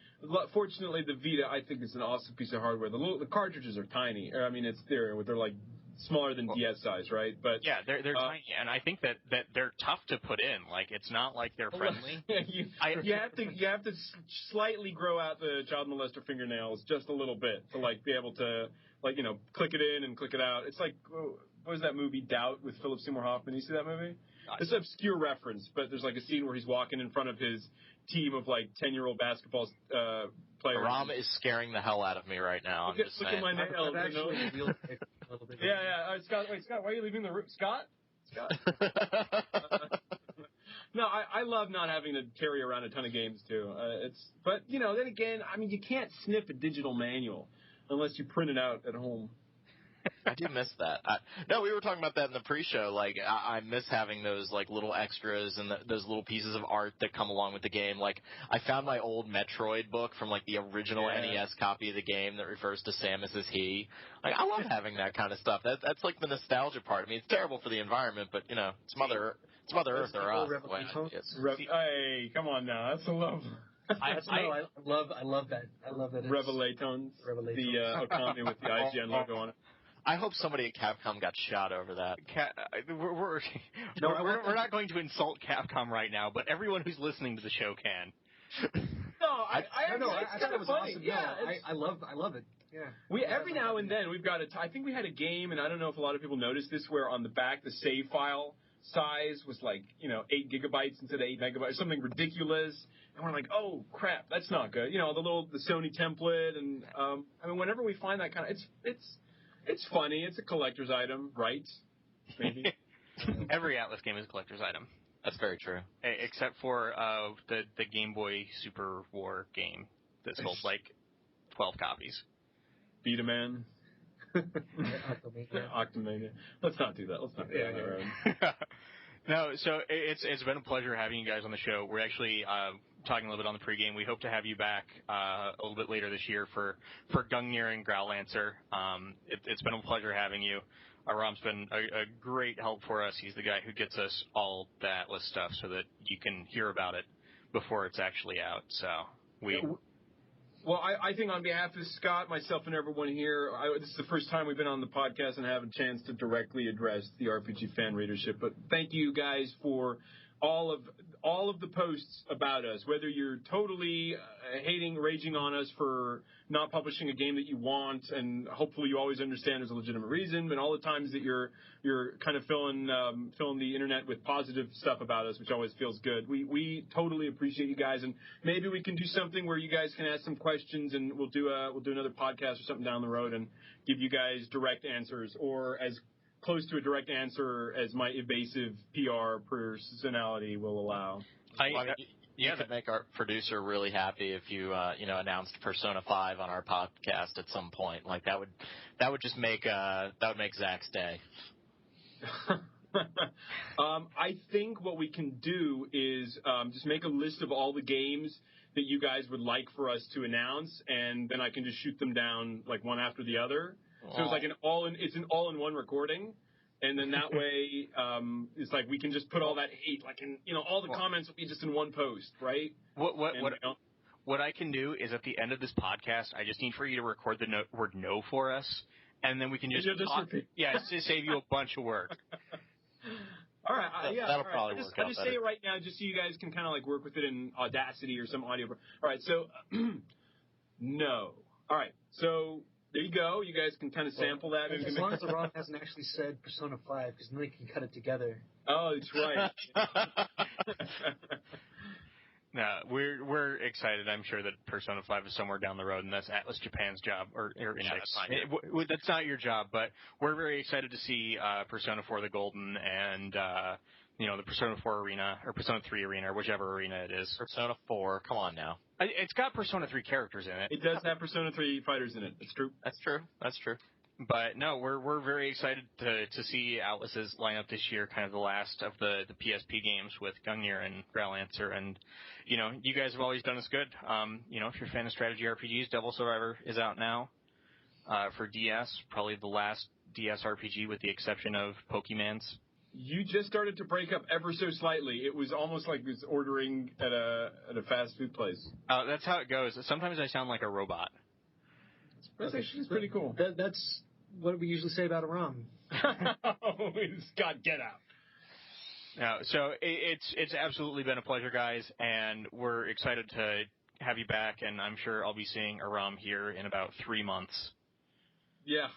fortunately, the Vita, I think, is an awesome piece of hardware. The cartridges are tiny. They're like smaller than DS size, right? But yeah, they're tiny, and I think that they're tough to put in. Like, it's not like they're friendly. You have to slightly grow out the child molester fingernails just a little bit to be able to click it in and click it out. It's like, what was that movie Doubt with Philip Seymour Hoffman? You see that movie? It's an obscure reference, but there's a scene where he's walking in front of his team of 10-year-old basketball players. Ram is scaring the hell out of me right now. I'm just saying. Look at my nails. Yeah. Scott, why are you leaving the room? Scott? No, I love not having to carry around a ton of games too. But then again, you can't sniff a digital manual unless you print it out at home. I do miss that. No, we were talking about that in the pre-show. I miss having those little extras and those little pieces of art that come along with the game. I found my old Metroid book from the original NES copy of the game that refers to Samus as he. I love having that kind of stuff. That's the nostalgia part. It's terrible for the environment, but it's Mother Earth or us. Hey, come on now, that's a love. I love that. I love that. Revelatons. The Okami with the IGN logo on it. I hope somebody at Capcom got shot over that. We're not going to insult Capcom right now, but everyone who's listening to the show can. No, I thought it was funny. Awesome. Yeah, I love it. Yeah. Every now and then we've got I think we had a game, and I don't know if a lot of people noticed this, where on the back the save file size was 8 gigabytes instead of 8 megabytes, something ridiculous. And we're like, oh crap, that's not good. The Sony template, and whenever we find that kind of, it's funny. It's a collector's item, right? Maybe. Every Atlas game is a collector's item. That's very true. Except for the Game Boy Super War game that sold 12 copies. Beat a Man. Octomania. Let's not do that. Let's not go down that road. No, so it's been a pleasure having you guys on the show. We're actually talking a little bit on the pregame. We hope to have you back a little bit later this year for Gungnir and Growlancer. It's been a pleasure having you. Ram's been a great help for us. He's the guy who gets us all the Atlas stuff so that you can hear about it before it's actually out. So Well, I think on behalf of Scott, myself, and everyone here, this is the first time we've been on the podcast and have a chance to directly address the RPG fan readership. But thank you guys for all of the posts about us, whether you're totally raging on us for not publishing a game that you want, and hopefully you always understand there's a legitimate reason, but all the times that you're kind of filling the internet with positive stuff about us, which always feels good. We totally appreciate you guys, and maybe we can do something where you guys can ask some questions, and we'll do another podcast or something down the road and give you guys direct answers, or as close to a direct answer as my evasive PR personality will allow. You could make our producer really happy if you announced Persona 5 on our podcast at some point. That would just make Zach's day. I think what we can do is just make a list of all the games that you guys would like for us to announce, and then I can just shoot them down one after the other. So it's like an all-in-one recording. And then that way, it's like we can just put all that hate, like all the comments will be just in one post, right? What I can do is at the end of this podcast, I just need for you to record the word "no" for us, and then we can just repeat. Yeah, it's to save you a bunch of work. All right, that'll probably work out I'll just say it right now, just so you guys can kind of like work with it in Audacity or some audio. All right, so no. All right, so. There you go. You guys can kind of sample that. As long as the ROM hasn't actually said Persona 5, because then they can cut it together. Oh, that's right. No, we're excited. I'm sure that Persona 5 is somewhere down the road, and that's Atlas Japan's job, or Index. That's not your job, but we're very excited to see Persona 4 the Golden and the Persona 4 arena or Persona 3 arena or whichever arena it is. Persona 4. Come on now. It's got Persona 3 characters in it. It does have Persona 3 fighters in it. It's true. That's true. But no, we're very excited to see Atlas's lineup this year, kind of the last of the PSP games with Gungnir and Growlancer, and you guys have always done us good. If you're a fan of strategy RPGs, Devil Survivor is out now for DS, probably the last DS RPG with the exception of Pokemon's. You just started to break up ever so slightly. It was almost like it was ordering at a fast food place. That's how it goes. Sometimes I sound like a robot. That's actually pretty cool. That's what we usually say about a ROM. Scott, get out. No, so it's absolutely been a pleasure, guys, and we're excited to have you back, and I'm sure I'll be seeing Aram here in about 3 months. Yeah,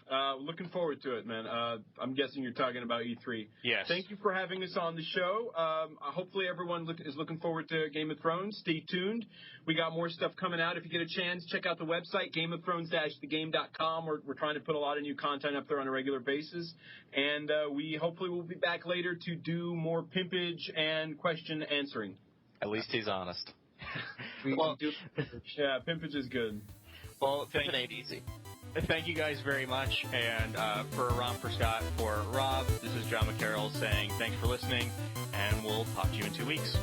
looking forward to it, man. I'm guessing you're talking about E3. Yes. Thank you for having us on the show. Hopefully everyone is looking forward to Game of Thrones. Stay tuned. We got more stuff coming out. If you get a chance, check out the website, gameofthrones-thegame.com. We're trying to put a lot of new content up there on a regular basis. And we hopefully will be back later to do more pimpage and question answering. At least he's honest. Yeah, pimpage is good. Well, Pimping ain't easy. Thank you guys very much, and for Ron, for Scott, for Rob, this is John McCarroll saying thanks for listening, and we'll talk to you in 2 weeks.